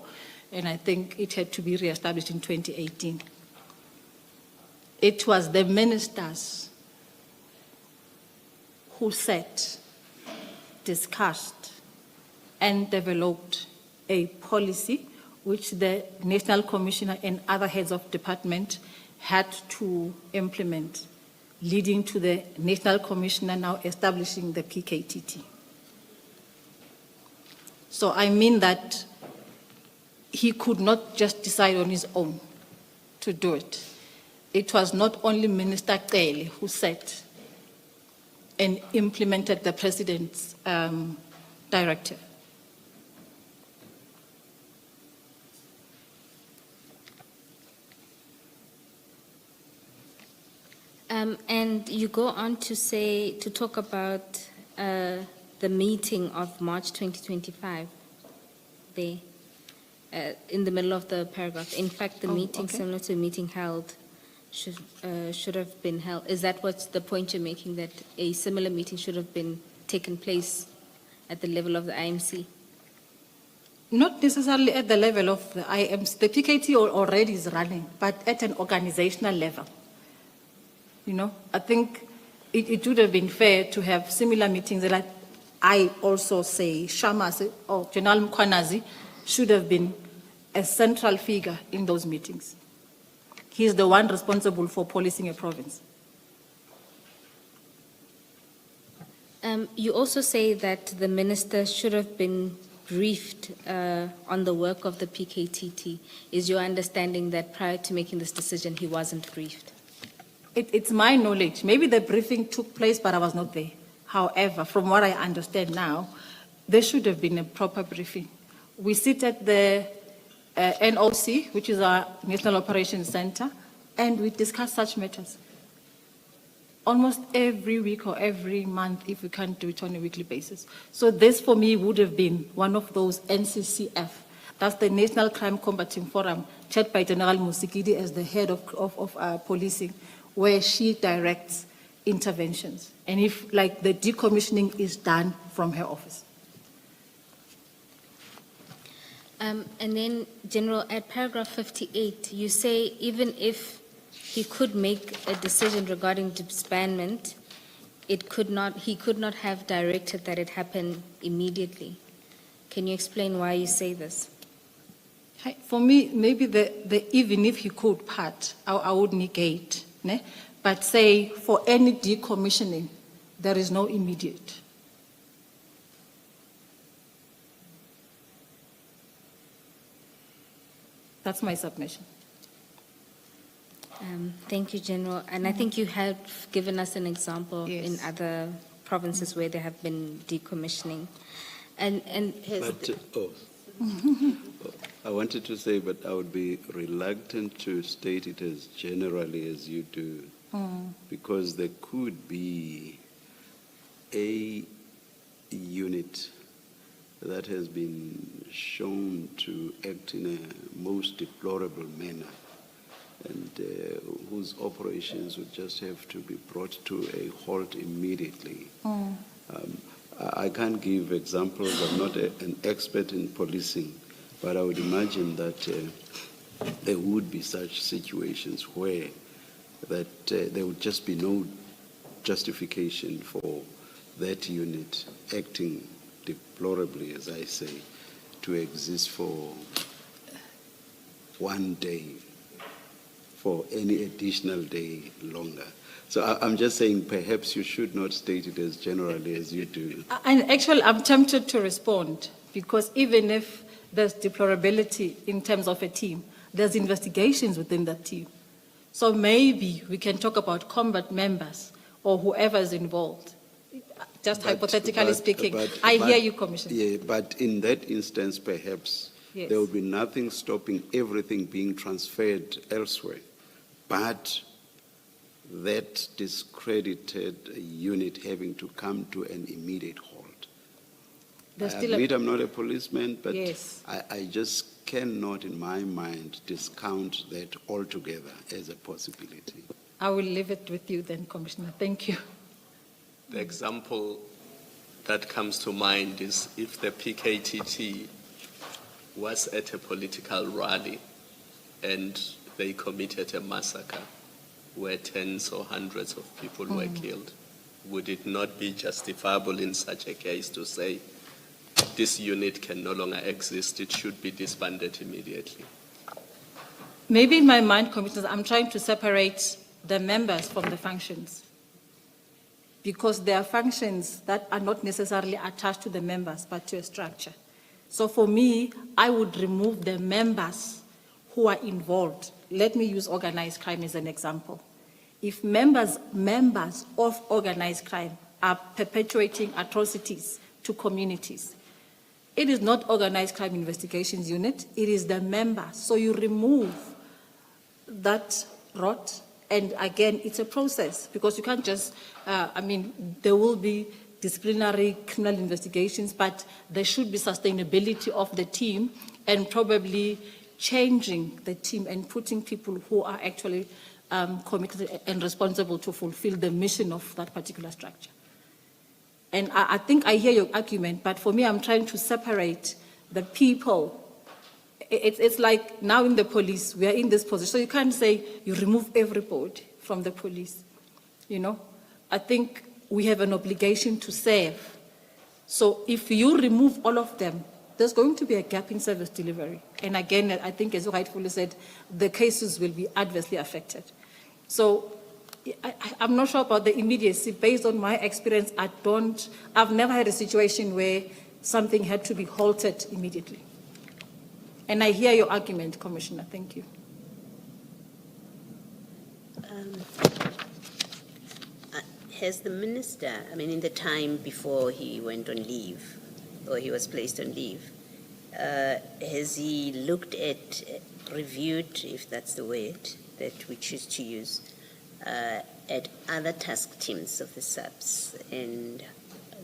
and I think it had to be re-established in 2018. It was the ministers who sat, discussed, and developed a policy which the National Commissioner and other heads of department had to implement, leading to the National Commissioner now establishing the PKTT. So I mean that he could not just decide on his own to do it. It was not only Minister Cele who sat and implemented the President's directive. And you go on to talk about the meeting of March 2025 there, in the middle of the paragraph. In fact, the meeting, similar to a meeting held, should have been held. Is that what's the point you're making, that a similar meeting should have been taken place at the level of the IMC? Not necessarily at the level of the IMC. The PKT already is running, but at an organizational level. You know, I think it would have been fair to have similar meetings. Like I also say, Shamas or General Mkwanazi should have been a central figure in those meetings. He is the one responsible for policing a province. You also say that the minister should have been briefed on the work of the PKTT. Is your understanding that prior to making this decision, he wasn't briefed? It's my knowledge. Maybe the briefing took place, but I was not there. However, from what I understand now, there should have been a proper briefing. We sit at the NOC, which is our National Operations Center, and we discuss such matters almost every week or every month, if we can't do it on a weekly basis. So this, for me, would have been one of those NCCF. That's the National Crime Combating Forum, chaired by General Musikidi as the head of policing, where she directs interventions. And if, like, the decommissioning is done from her office. And then, General, at paragraph 58, you say even if he could make a decision regarding disbandment, he could not have directed that it happen immediately. Can you explain why you say this? For me, maybe the even if he could part, I would negate. Ne? But say for any decommissioning, there is no immediate. That's my submission. Thank you, General. And I think you have given us an example Yes. in other provinces where there have been decommissioning. And But, I wanted to say, but I would be reluctant to state it as generally as you do, because there could be a unit that has been shown to act in a most deplorable manner, and whose operations would just have to be brought to a halt immediately. I can't give examples. I'm not an expert in policing, but I would imagine that there would be such situations where that there would just be no justification for that unit acting deplorably, as I say, to exist for one day, for any additional day longer. So I'm just saying perhaps you should not state it as generally as you do. And actually, I'm tempted to respond because even if there's deplorability in terms of a team, there's investigations within that team. So maybe we can talk about combat members or whoever is involved. Just hypothetically speaking, I hear you, Commissioner. Yeah, but in that instance, perhaps Yes. there will be nothing stopping everything being transferred elsewhere. But that discredited unit having to come to an immediate halt. There's I still admit I'm not a policeman, but Yes. I just cannot, in my mind, discount that altogether as a possibility. I will leave it with you then, Commissioner. Thank you. The example that comes to mind is if the PKTT was at a political rally and they committed a massacre where tens or hundreds of people were killed, would it not be justifiable in such a case to say this unit can no longer exist, it should be disbanded immediately? Maybe in my mind, Commissioner, I'm trying to separate the members from the functions because there are functions that are not necessarily attached to the members but to a structure. So for me, I would remove the members who are involved. Let me use organized crime as an example. If members of organized crime are perpetuating atrocities to communities, it is not organized crime investigations unit, it is the members. So you remove that rot, and again, it's a process because you can't just, there will be disciplinary criminal investigations, but there should be sustainability of the team and probably changing the team and putting people who are actually committed and responsible to fulfill the mission of that particular structure. And I think I hear your argument, but for me, I'm trying to separate the people. It's like now in the police, we are in this position. So you can't say you remove everybody from the police. You know, I think we have an obligation to serve. So if you remove all of them, there's going to be a gap in service delivery. And again, I think, as you rightfully said, the cases will be adversely affected. So I'm not sure about the immediacy. Based on my experience, I've never had a situation where something had to be halted immediately. And I hear your argument, Commissioner. Thank you. Has the minister, in the time before he went on leave, or he was placed on leave, has he looked at, reviewed, if that's the word that we choose to use, at other task teams of the SAPS and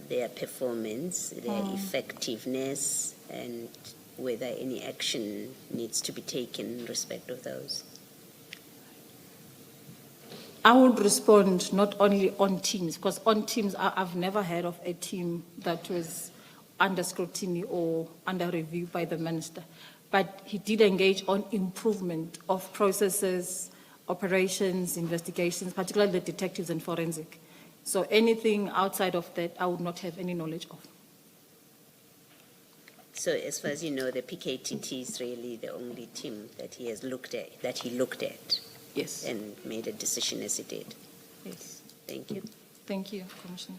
their performance, their effectiveness, and whether any action needs to be taken in respect of those? I would respond not only on teams, because on teams, I've never heard of a team that was under scrutiny or under review by the minister. But he did engage on improvement of processes, operations, investigations, particularly the detectives and forensic. So anything outside of that, I would not have any knowledge of. So as far as you know, the PKTT is really the only team that he has looked at, Yes. and made a decision as he did. Yes. Thank you. Thank you, Commissioner.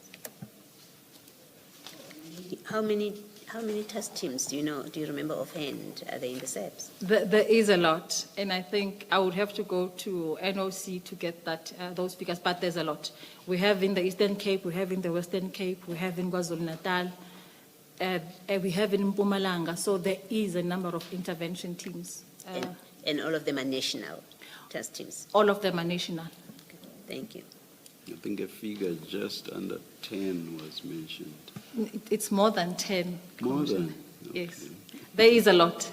How many task teams do you remember offhand? Are they in the SAPs? There is a lot, and I think I would have to go to NOC to get that those figures, but there's a lot. We have in the Eastern Cape, we have in the Western Cape, we have in KwaZulu-Natal, we have in Mpumalanga, so there is a number of intervention teams. And all of them are national task teams. All of them are national. Thank you. I think a figure just under 10 was mentioned. It's more than 10. More Commissioner. than? Yes. There is a lot.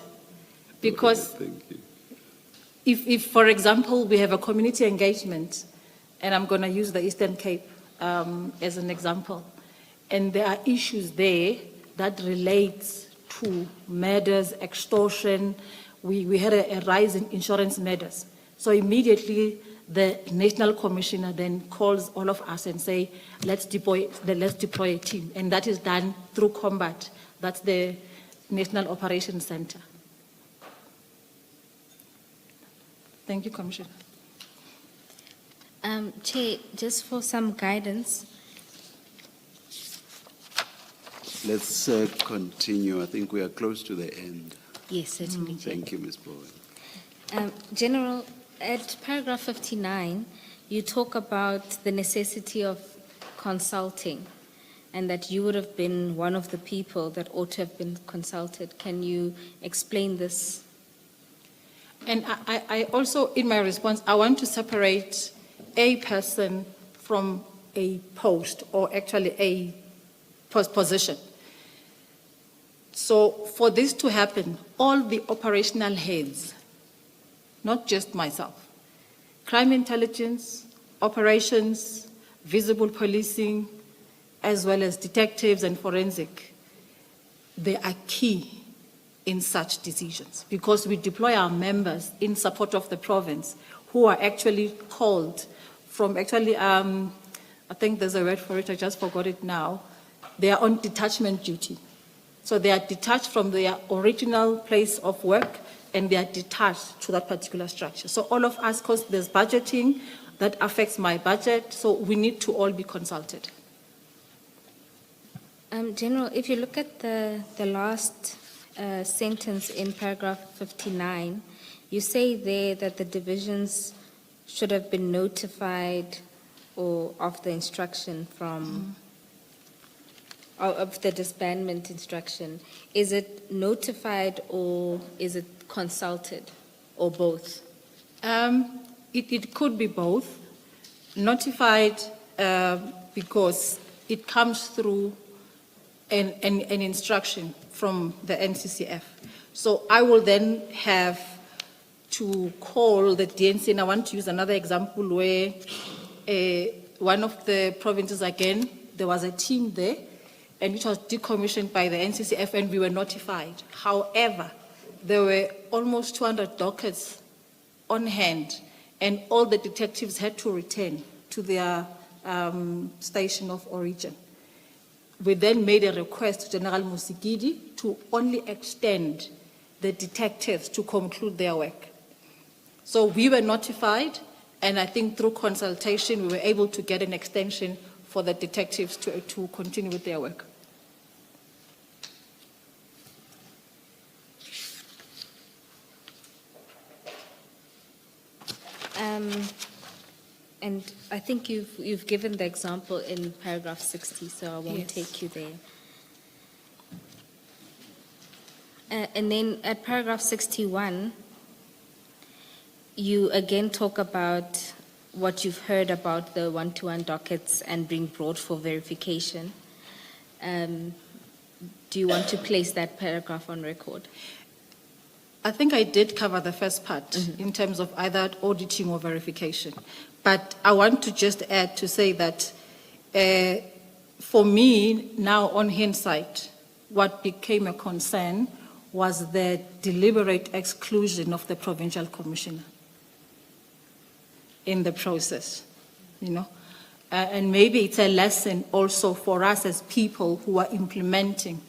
Because Okay, thank you. if, for example, we have a community engagement, and I'm going to use the Eastern Cape as an example, and there are issues there that relates to murders, extortion. We had a rise in insurance murders. So immediately, the National Commissioner then calls all of us and say, let's deploy a team. And that is done through combat. That's the National Operations Center. Thank you, Commissioner. Chair, just for some guidance, Let's continue. I think we are close to the end. yes, certainly, Chair. Thank you, Ms. Bowen. General, at paragraph 59, you talk about the necessity of consulting and that you would have been one of the people that ought to have been consulted. Can you explain this? And I also, in my response, I want to separate a person from a post, or actually a position. So for this to happen, all the operational heads, not just myself, crime intelligence, operations, visible policing, as well as detectives and forensic, they are key in such decisions because we deploy our members in support of the province who are actually called from I think there's a word for it, I just forgot it now. They are on detachment duty. So they are detached from their original place of work and they are detached to that particular structure. So all of us, because there's budgeting that affects my budget, so we need to all be consulted. General, if you look at the last sentence in paragraph 59, you say there that the divisions should have been notified or of the instruction from, or of the disbandment instruction. Is it notified or is it consulted or both? It could be both. Notified because it comes through an instruction from the NCCF. So I will then have to call the DNC, and I want to use another example where one of the provinces, again, there was a team there, and it was decommissioned by the NCCF, and we were notified. However, there were almost 200 dockets on hand, and all the detectives had to return to their station of origin. We then made a request to General Musigidi to only extend the detectives to conclude their work. So we were notified, and I think through consultation, we were able to get an extension for the detectives to continue with their work. And I think you've given the example in paragraph 60, so I won't Yes. take you there. And then at paragraph 61, you again talk about what you've heard about the one-to-one dockets and being brought for verification. Do you want to place that paragraph on record? I think I did cover the first part in terms of either auditing or verification. But I want to just add to say that for me, now on hindsight, what became a concern was the deliberate exclusion of the provincial commissioner in the process, you know. And maybe it's a lesson also for us as people who are implementing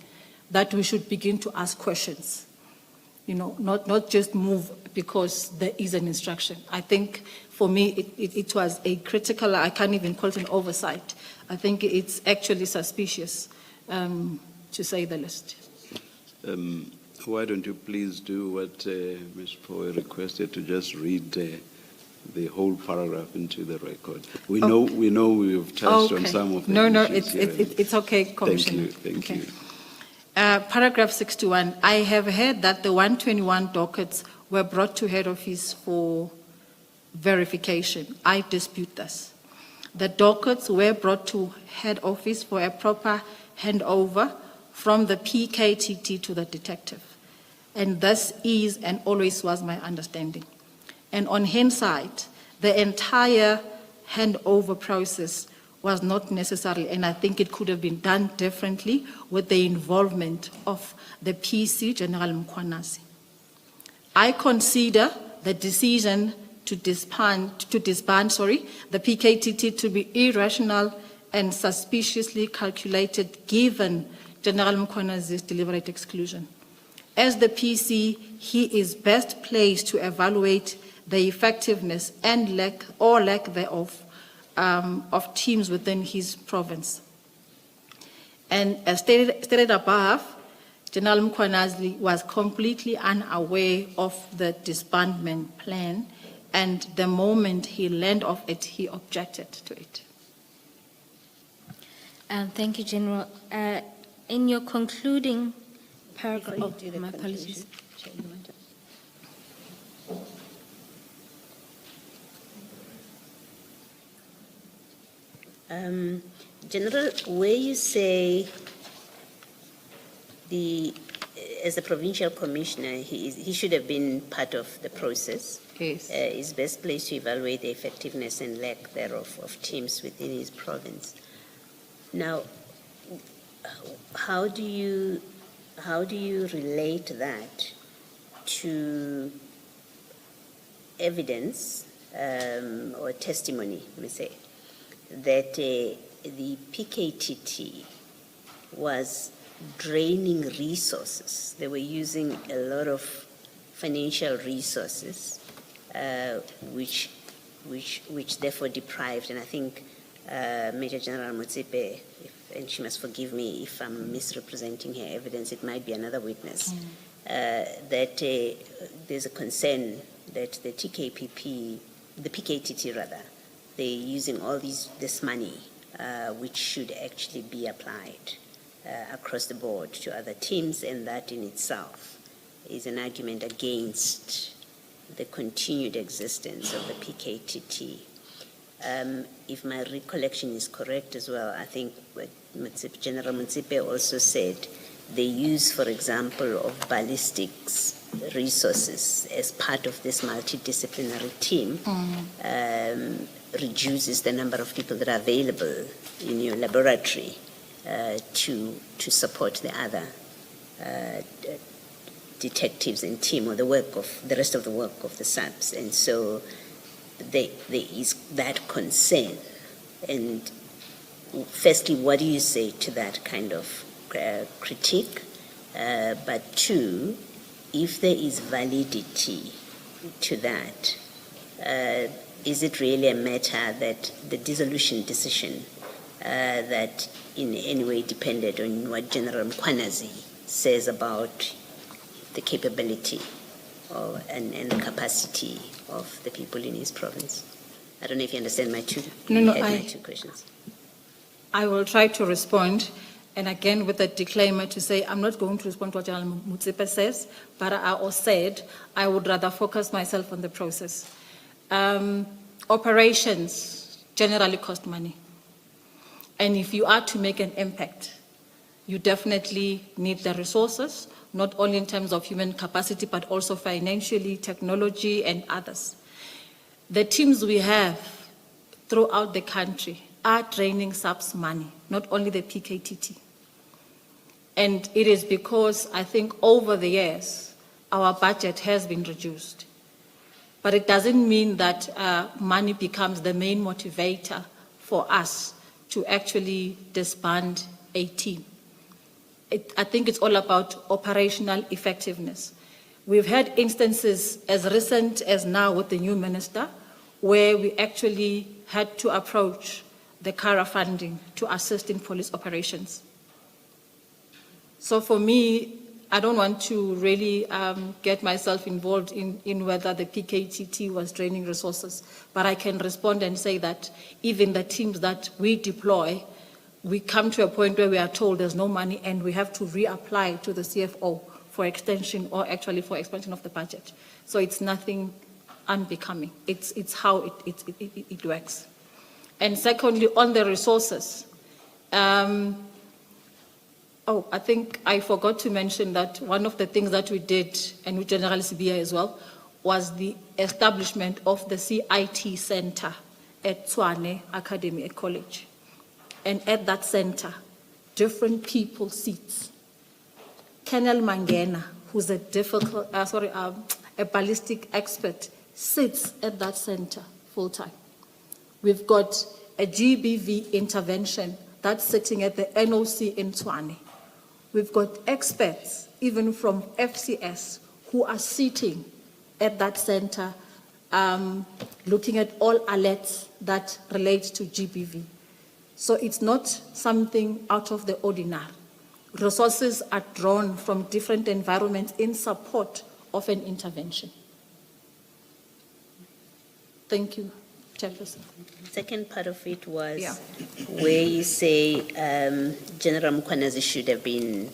that we should begin to ask questions, you know, not just move because there is an instruction. I think for me it was a critical, I can't even call it an oversight. I think it's actually suspicious, to say the least. Why don't you please do what Ms. Poe requested, to just read the whole paragraph into the record. We know we've touched on some of the issues here. It's okay, Commissioner. Thank you. Paragraph 61, I have heard that the 121 dockets were brought to head office for verification. I dispute this. The dockets were brought to head office for a proper handover from the PKTT to the detective. And this is and always was my understanding. And on hindsight, the entire handover process was not necessary, and I think it could have been done differently with the involvement of the PC, General Mkhwanazi. I consider the decision to disband the PKTT to be irrational and suspiciously calculated given General Mkhwanazi's deliberate exclusion. As the PC, he is best placed to evaluate the effectiveness and lack thereof of teams within his province. And as stated above, General Mkhwanazi was completely unaware of the disbandment plan, and the moment he learned of it, he objected to it. Thank you, General. In your concluding paragraph, Before you do the my apologies. General, where you say as a provincial commissioner, he should have been part of the process. Yes. Is best placed to evaluate the effectiveness and lack thereof of teams within his province. Now, how do you relate that to evidence or testimony, let me say, that the PKTT was draining resources? They were using a lot of financial resources, which therefore deprived, and I think Major General Motsepe, and she must forgive me if I'm misrepresenting her evidence, it might be another witness, that there's a concern that the PKTT rather, they're using all this money, which should actually be applied across the board to other teams, and that in itself is an argument against the continued existence of the PKTT. If my recollection is correct as well, I think what General Motsepe also said, the use, for example, of ballistics resources as part of this multidisciplinary team reduces the number of people that are available in your laboratory to support the other detectives and team, or the rest of the work of the SAPs. And so there is that concern. And firstly, what do you say to that kind of critique? But two, if there is validity to that, is it really a matter that the dissolution decision that in any way depended on what General Mkhwanazi says about the capability and the capacity of the people in his province? I don't know if you understand my two questions. I will try to respond, and again with a disclaimer to say I'm not going to respond to what General Motsepe says, but I said I would rather focus myself on the process. Operations generally cost money, and if you are to make an impact, you definitely need the resources, not only in terms of human capacity, but also financially, technology, and others. The teams we have throughout the country are draining SAP's money, not only the PKTT. And it is because I think over the years, our budget has been reduced. But it doesn't mean that money becomes the main motivator for us to actually disband a team. I think it's all about operational effectiveness. We've had instances as recent as now with the new minister, where we actually had to approach the CARA funding to assist in police operations. So for me, I don't want to really get myself involved in whether the PKTT was draining resources, but I can respond and say that even the teams that we deploy, we come to a point where we are told there's no money and we have to reapply to the CFO for extension or actually for expansion of the budget. So it's nothing unbecoming. It's how it works. And secondly, on the resources, I think I forgot to mention that one of the things that we did, and with General Sibiya as well, was the establishment of the CIT Center at Tshwane Academy at College. And at that center, different people sit. Colonel Mangena, who's a ballistic expert, sits at that center full time. We've got a GBV intervention that's sitting at the NOC in Tshwane. We've got experts, even from FCS, who are sitting at that center, looking at all alerts that relate to GBV. So it's not something out of the ordinary. Resources are drawn from different environments in support of an intervention. Thank you, Chairperson. Second part of it was Yeah. where you say General Mkhwanazi should have been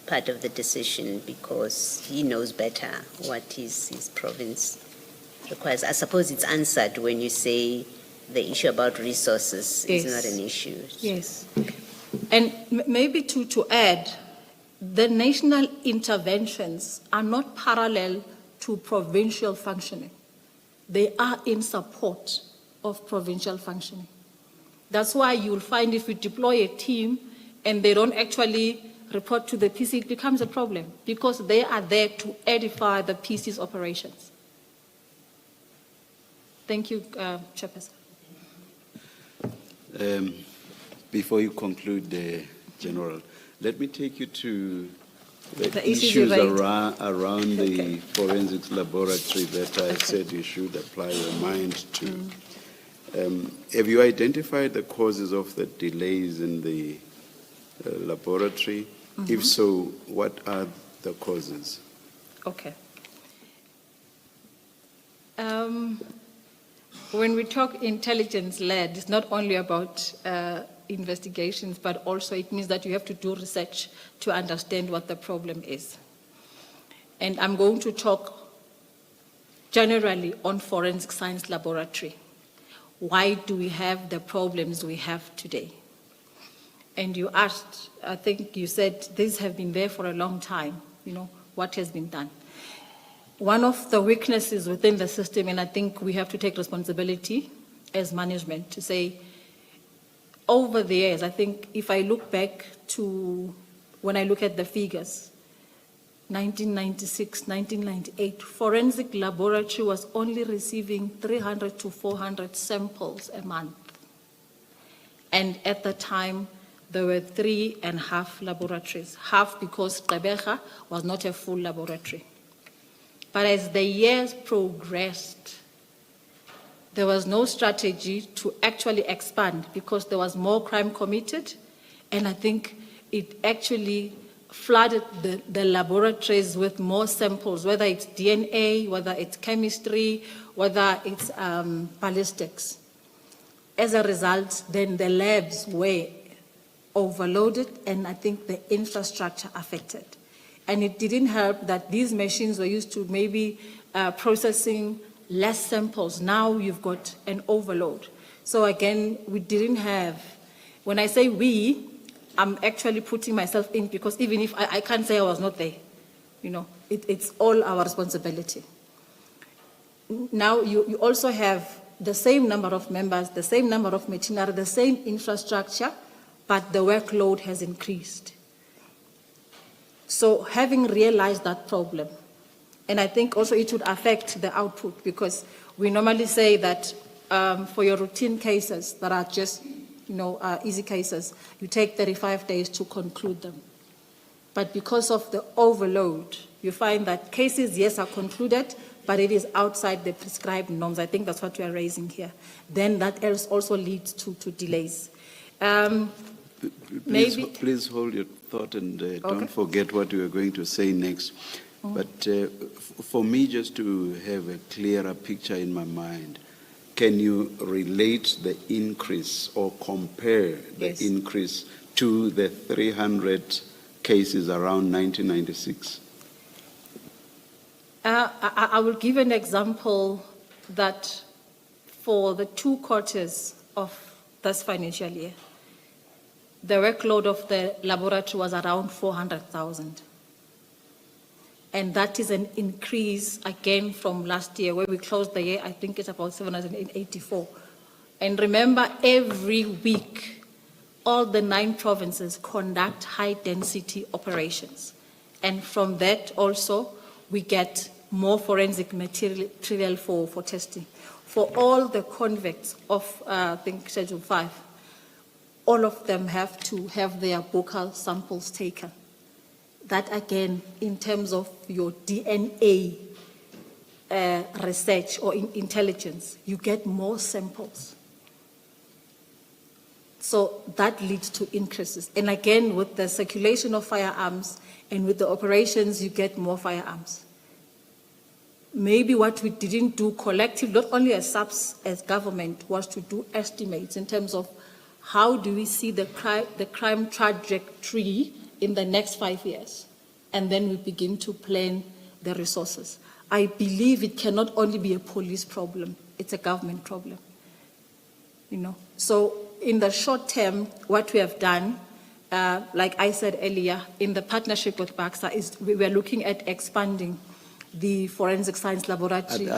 part of the decision because he knows better what his province requires. I suppose it's answered when you say the issue about resources is Yes. not an issue. Yes. And maybe to add, the national interventions are not parallel to provincial functioning. They are in support of provincial functioning. That's why you'll find if you deploy a team and they don't actually report to the PC, it becomes a problem because they are there to edify the PC's operations. Thank you, Chairperson. Before you conclude, General, let me take you to the The issues issues you raised. around the Okay. forensics laboratory that I said you should apply your mind to. Have you identified the causes of the delays in the laboratory? If so, what are the causes? Okay. When we talk intelligence-led, it's not only about investigations, but also it means that you have to do research to understand what the problem is. And I'm going to talk generally on forensic science laboratory. Why do we have the problems we have today? And you asked, I think you said, these have been there for a long time, what has been done? One of the weaknesses within the system, and I think we have to take responsibility as management to say, over the years, I think if I look back to when I look at the figures, 1996, 1998, forensic laboratory was only receiving 300 to 400 samples a month. And at the time, there were 3.5 laboratories, half because Gqeberha was not a full laboratory. But as the years progressed, there was no strategy to actually expand because there was more crime committed, and I think it actually flooded the laboratories with more samples, whether it's DNA, whether it's chemistry, whether it's ballistics. As a result, then the labs were overloaded, and I think the infrastructure affected. And it didn't help that these machines were used to maybe processing less samples. Now you've got an overload. So again, we didn't have, when I say we, I'm actually putting myself in because even if I can't say I was not there, it's all our responsibility. Now you also have the same number of members, the same number of machinery, the same infrastructure, but the workload has increased. So having realized that problem, and I think also it would affect the output, because we normally say that for your routine cases that are just, easy cases, you take 35 days to conclude them. But because of the overload, you find that cases, yes, are concluded, but it is outside the prescribed norms. I think that's what we are raising here. Then that also leads to delays. Please hold your thought and don't forget what you are going to say next. But for me, just to have a clearer picture in my mind, can you relate the increase or compare the increase to the 300 cases around 1996? I will give an example that for the 2 quarters of this financial year, the workload of the laboratory was around 400,000. And that is an increase again from last year, where we closed the year, I think it's about 784. And remember, every week, all the 9 provinces conduct high-density operations. And from that also, we get more forensic material for testing. For all the convicts of, I think, Schedule 5, all of them have to have their buccal samples taken. That again, in terms of your DNA research or intelligence, you get more samples. So that leads to increases. And again, with the circulation of firearms and with the operations, you get more firearms. Maybe what we didn't do collectively, not only as SAPS, as government, was to do estimates in terms of how do we see the crime trajectory in the next 5 years, and then we begin to plan the resources. I believe it cannot only be a police problem, it's a government problem. So in the short term, what we have done, like I said earlier, in the partnership with BAXA, is we were looking at expanding the forensic science laboratory.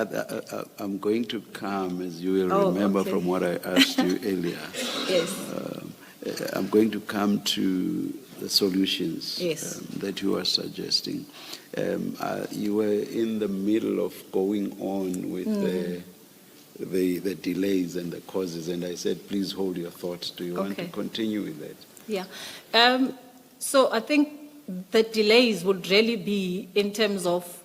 I'm going to come, as you will remember from what I asked you earlier. Yes. I'm going to come to the solutions that you are suggesting. You were in the middle of going on with the delays and the causes, and I said, please hold your thoughts. Do you want to continue with that? Yeah. So I think the delays would really be in terms of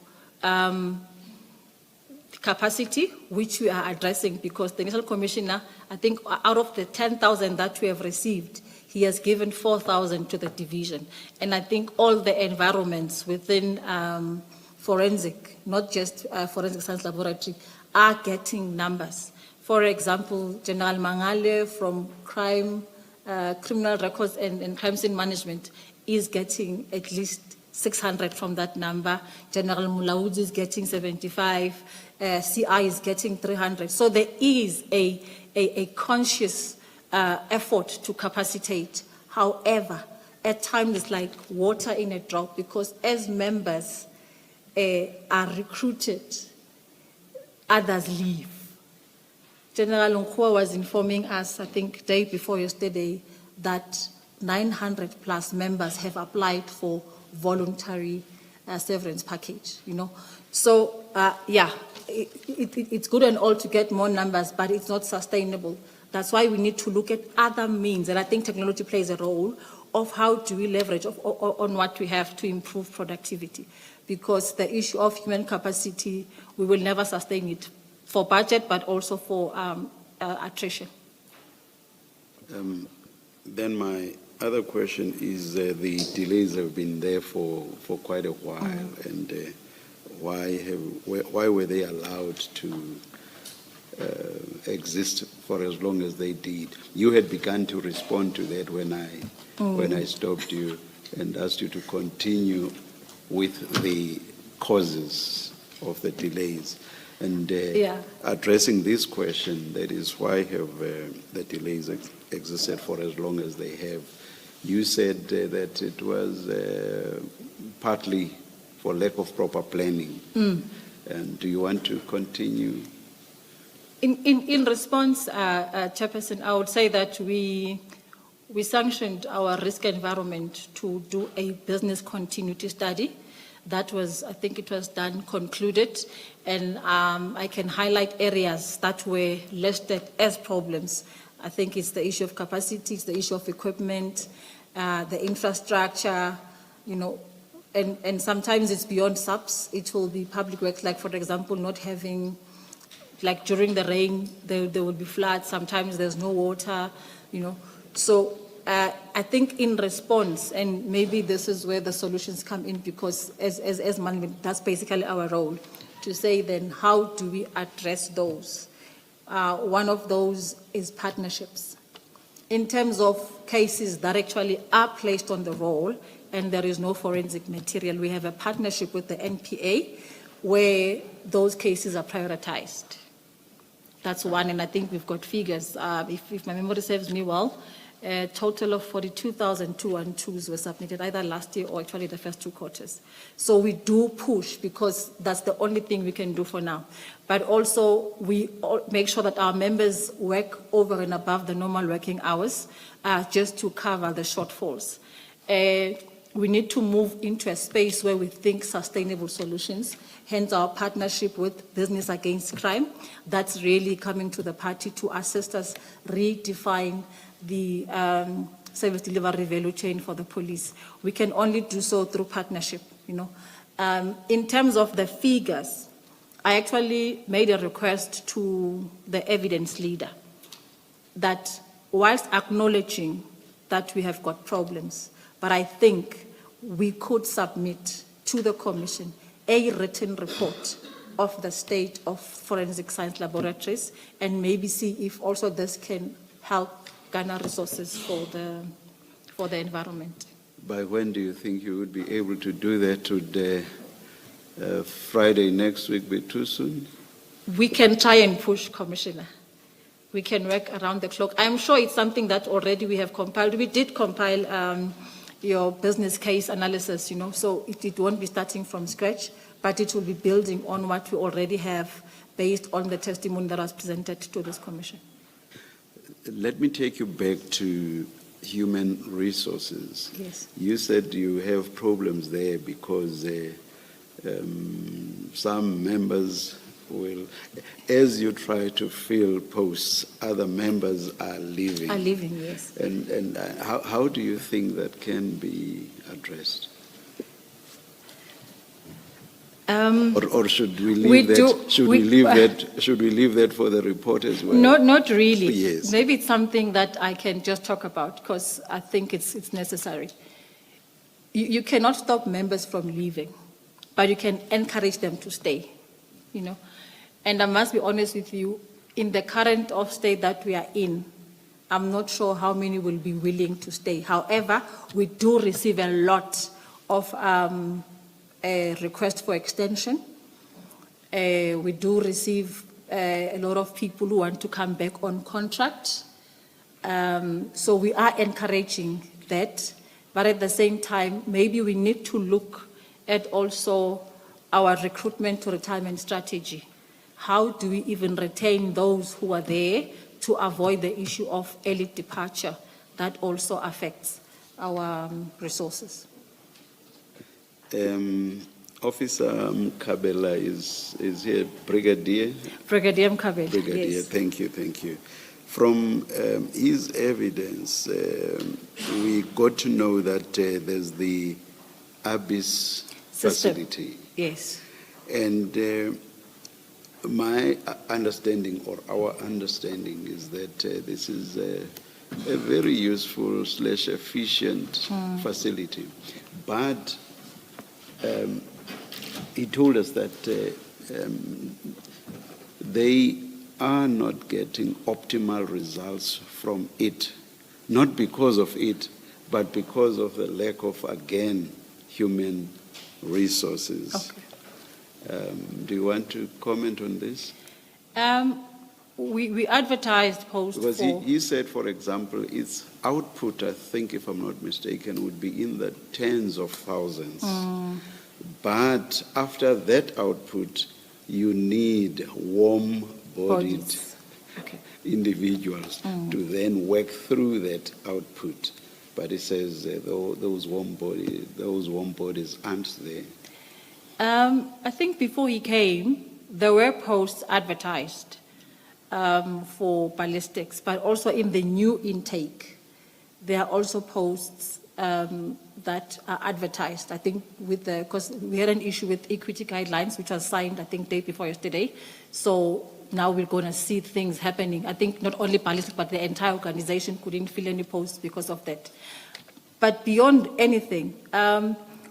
capacity, which we are addressing, because the initial commissioner, I think out of the 10,000 that we have received, he has given 4,000 to the division. And I think all the environments within forensic, not just forensic science laboratory, are getting numbers. For example, General Mangale from criminal records and crime scene management is getting at least 600 from that number. General Mulaudzi is getting 75. CI is getting 300. So there is a conscious effort to capacitate. However, at times it's like water in a drought, because as members are recruited, others leave. General Nkua was informing us, I think, day before yesterday, that 900 plus members have applied for voluntary severance package, So, it's good and all to get more numbers, but it's not sustainable. That's why we need to look at other means, and I think technology plays a role of how do we leverage on what we have to improve productivity. Because the issue of human capacity, we will never sustain it for budget, but also for attrition. Then my other question is the delays have been there for quite a while, and why were they allowed to exist for as long as they did? You had begun to respond to that when I stopped you and asked you to continue with the causes of the delays. And addressing this question, that is, why have the delays existed for as long as they have? You said that it was partly for lack of proper planning. And do you want to continue? In response, Chairperson, I would say that we we sanctioned our risk environment to do a business continuity study. That was, I think it was done, concluded, and I can highlight areas that were listed as problems. I think it's the issue of capacity, it's the issue of equipment, the infrastructure, and sometimes it's beyond subs. It will be public works, like for example, not having, like during the rain, there will be floods, sometimes there's no water, So I think in response, and maybe this is where the solutions come in, because as management, that's basically our role, to say then how do we address those? One of those is partnerships. In terms of cases that actually are placed on the roll and there is no forensic material, we have a partnership with the NPA where those cases are prioritized. That's one, and I think we've got figures. If my memory serves me well, a total of 42,212s were submitted either last year or actually the first 2 quarters. So we do push because that's the only thing we can do for now. But also we make sure that our members work over and above the normal working hours just to cover the shortfalls. We need to move into a space where we think sustainable solutions, hence our partnership with Business Against Crime. That's really coming to the party to assist us redefine the service delivery value chain for the police. We can only do so through partnership, In terms of the figures, I actually made a request to the evidence leader that whilst acknowledging that we have got problems, but I think we could submit to the Commission a written report of the state of forensic science laboratories and maybe see if also this can help garner resources for the environment. By when do you think you would be able to do that? Would Friday next week be too soon? We can try and push, Commissioner. We can work around the clock. I'm sure it's something that already we have compiled. We did compile your business case analysis, so it won't be starting from scratch, but it will be building on what we already have based on the testimony that was presented to this commission. Let me take you back to human resources. Yes. You said you have problems there because some members will, as you try to fill posts, other members are leaving. Are leaving, yes. And how do you think that can be addressed? Or should we leave that? Should we leave that for the report as well? Not really. Yes. Maybe it's something that I can just talk about because I think it's necessary. You cannot stop members from leaving, but you can encourage them to stay. And I must be honest with you, in the current of state that we are in, I'm not sure how many will be willing to stay. However, we do receive a lot of a request for extension. We do receive a lot of people who want to come back on contract. So we are encouraging that, but at the same time, maybe we need to look at also our recruitment to retirement strategy. How do we even retain those who are there to avoid the issue of early departure that also affects our resources? Officer Mkabela is here, Brigadier? Brigadier Mkabela, Brigadier, yes. Thank you. From his evidence, we got to know that there's the Abyss System. facility. Yes. And my understanding or our understanding is that this is a very useful / efficient facility. But he told us that they are not getting optimal results from it, not because of it, but because of the lack of, again, human resources. Okay. Do you want to comment on this? We advertised posts Because for... he said, for example, its output, I think, if I'm not mistaken, would be in the tens of thousands. But after that output, you need warm-bodied Bodies. individuals to then work through that output. But it says those warm bodies aren't there. I think before he came, there were posts advertised for ballistics, but also in the new intake, there are also posts that are advertised. I think because we had an issue with equity guidelines, which was signed, I think, day before yesterday. So now we're going to see things happening. I think not only ballistics, but the entire organization couldn't fill any posts because of that. But beyond anything,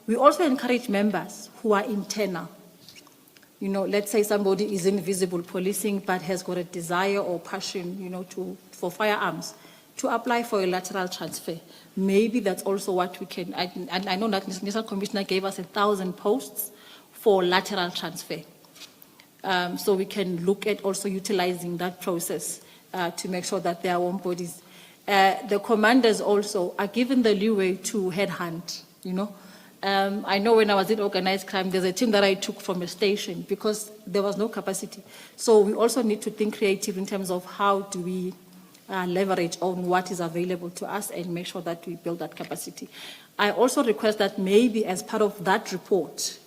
we also encourage members who are internal. You know, let's say somebody is in visible policing but has got a desire or passion, you know, for firearms, to apply for a lateral transfer. Maybe that's also what we can, and I know that National Commissioner gave us 1,000 posts for lateral transfer. So we can look at also utilizing that process to make sure that there are warm bodies. The commanders also are given the leeway to headhunt, you know. I know when I was in organized crime, there's a team that I took from a station because there was no capacity. So we also need to think creative in terms of how do we leverage on what is available to us and make sure that we build that capacity. I also request that maybe as part of that report,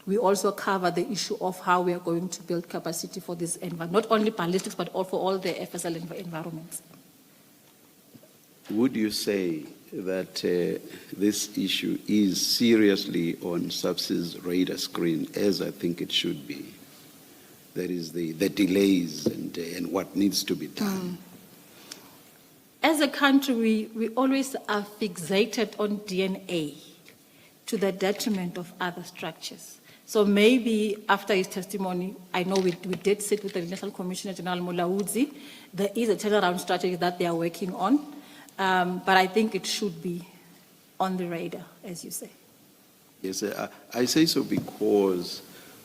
we also cover the issue of how we are going to build capacity for this environment, not only ballistics, but also for all the FSL environments. Would you say that this issue is seriously on SAPS's radar screen, as I think it should be? That is the delays and what needs to be done. As a country, we always are fixated on DNA to the detriment of other structures. So maybe after his testimony, I know we did sit with the National Commissioner General Mulaudzi. There is a turnaround strategy that they are working on, but I think it should be on the radar, as you say. Yes, I say so because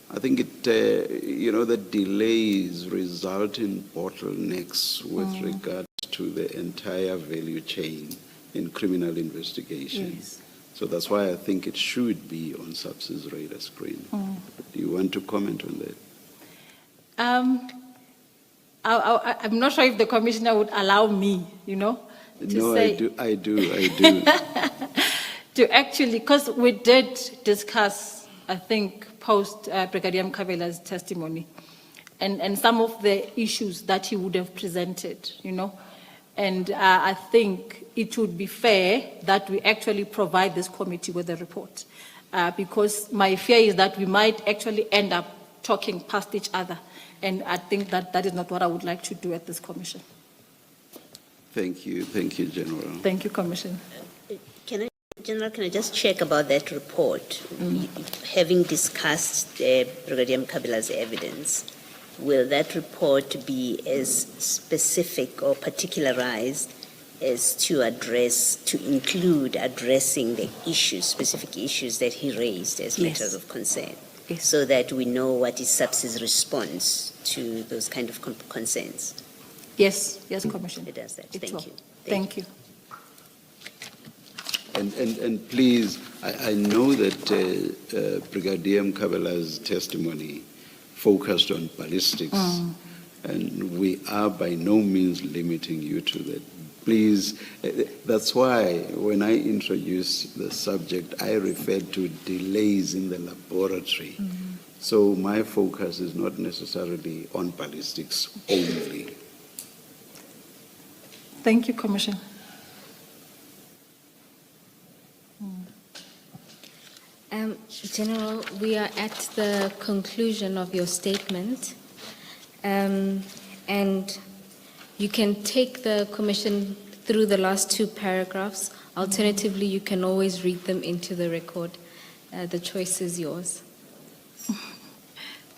I think the delays result in bottlenecks with regard to the entire value chain in criminal investigation. Yes. So that's why I think it should be on SAPS's radar screen. Do you want to comment on that? I'm not sure if the commissioner would allow me, to say. I do. To actually, because we did discuss, I think, post Brigadier Mkhabela's testimony, and some of the issues that he would have presented, And I think it would be fair that we actually provide this committee with a report, because my fear is that we might actually end up talking past each other, and I think that is not what I would like to do at this commission. Thank you, General. Thank you, Commissioner. General, can I just check about that report? Having discussed Brigadier Mkhabela's evidence, will that report be as specific or particularized as to include addressing the issues, specific issues that he raised as matters of concern? Yes. So that we know what is SAPS's response to those kind of concerns? Yes, Commissioner. It does that. It Thank will. you. Thank you. And please, I know that Brigadier Mkhabela's testimony focused on ballistics, and we are by no means limiting you to that. Please, that's why when I introduced the subject, I referred to delays in the laboratory. So my focus is not necessarily on ballistics only. Thank you, Commissioner. General, we are at the conclusion of your statement, and you can take the commission through the last two paragraphs. Alternatively, you can always read them into the record. The choice is yours.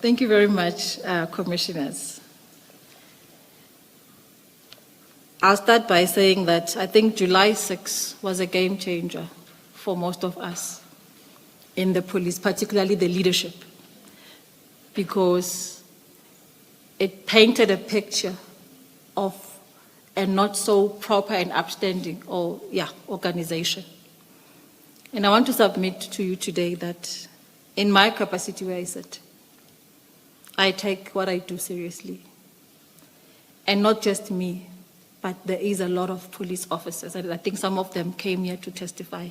Thank you very much, Commissioners. I'll start by saying that I think July 6 was a game changer for most of us in the police, particularly the leadership, because it painted a picture of a not so proper and upstanding organization. And I want to submit to you today that in my capacity where I sit, I take what I do seriously. And not just me, but there is a lot of police officers, and I think some of them came here to testify,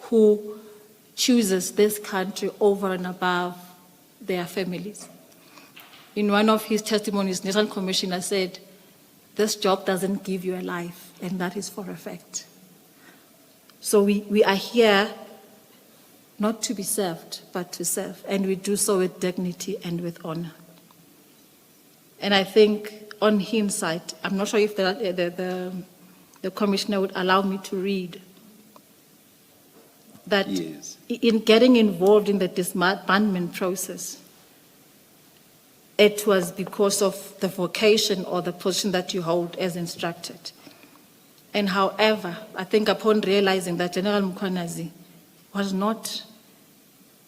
who chooses this country over and above their families. In one of his testimonies, National Commissioner said, this job doesn't give you a life, and that is for a fact. So we are here not to be served, but to serve, and we do so with dignity and with honor. And I think on hindsight, I'm not sure if the commissioner would allow me to read that Yes. in getting involved in the disbandment process, it was because of the vocation or the position that you hold as instructed. And however, I think upon realizing that General Mkhwanazi was not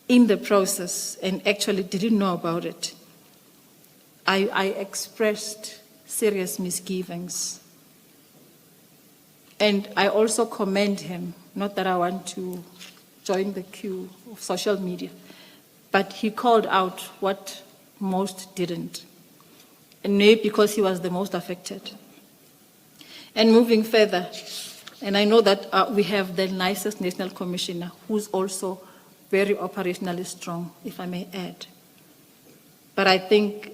in the process and actually didn't know about it, I expressed serious misgivings. And I also commend him, not that I want to join the queue of social media, but he called out what most didn't, and maybe because he was the most affected. And moving further, and I know that we have the nicest national commissioner who's also very operationally strong, if I may add. But I think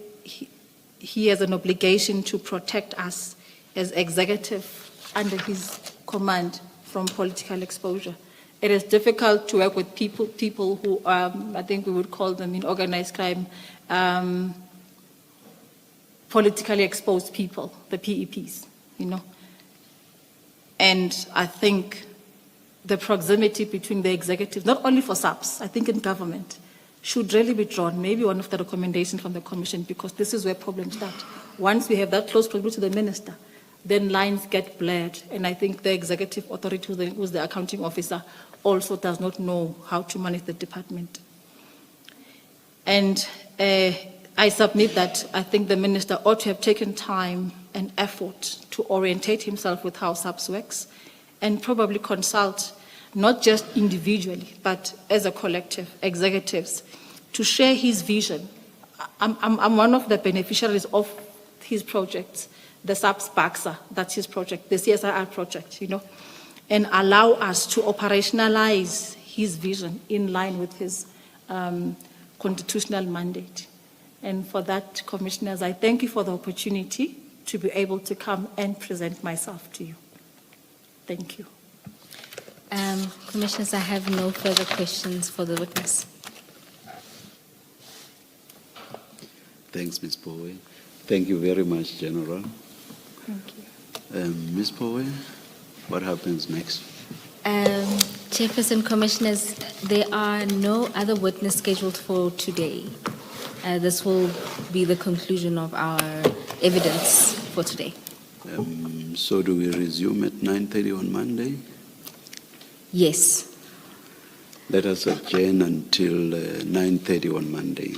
he has an obligation to protect us as executive under his command from political exposure. It is difficult to work with people who, I think we would call them in organized crime, politically exposed people, the PEPs, you know. And I think the proximity between the executives, not only for SAPS, I think in government, should really be drawn, maybe one of the recommendations from the Commission, because this is where problems start. Once we have that close proximity to the minister, then lines get blurred, and I think the executive authority, who's the accounting officer, also does not know how to manage the department. And I submit that I think the minister ought to have taken time and effort to orientate himself with how SAPS works, and probably consult not just individually, but as a collective, executives, to share his vision. I'm one of the beneficiaries of his projects, the SAPS BAXA, that's his project, the CSIR project, you know, and allow us to operationalize his vision in line with his constitutional mandate. And for that, Commissioners, I thank you for the opportunity to be able to come and present myself to you. Thank you. Commissioners, I have no further questions for the witness. Thanks, Ms. Powe. Thank you very much, General. Thank you. Ms. Powe, what happens next? Chairperson, Commissioners, there are no other witness scheduled for today. This will be the conclusion of our evidence for today. So do we resume at 9:30 on Monday? Yes. Let us adjourn until 9:30 on Monday.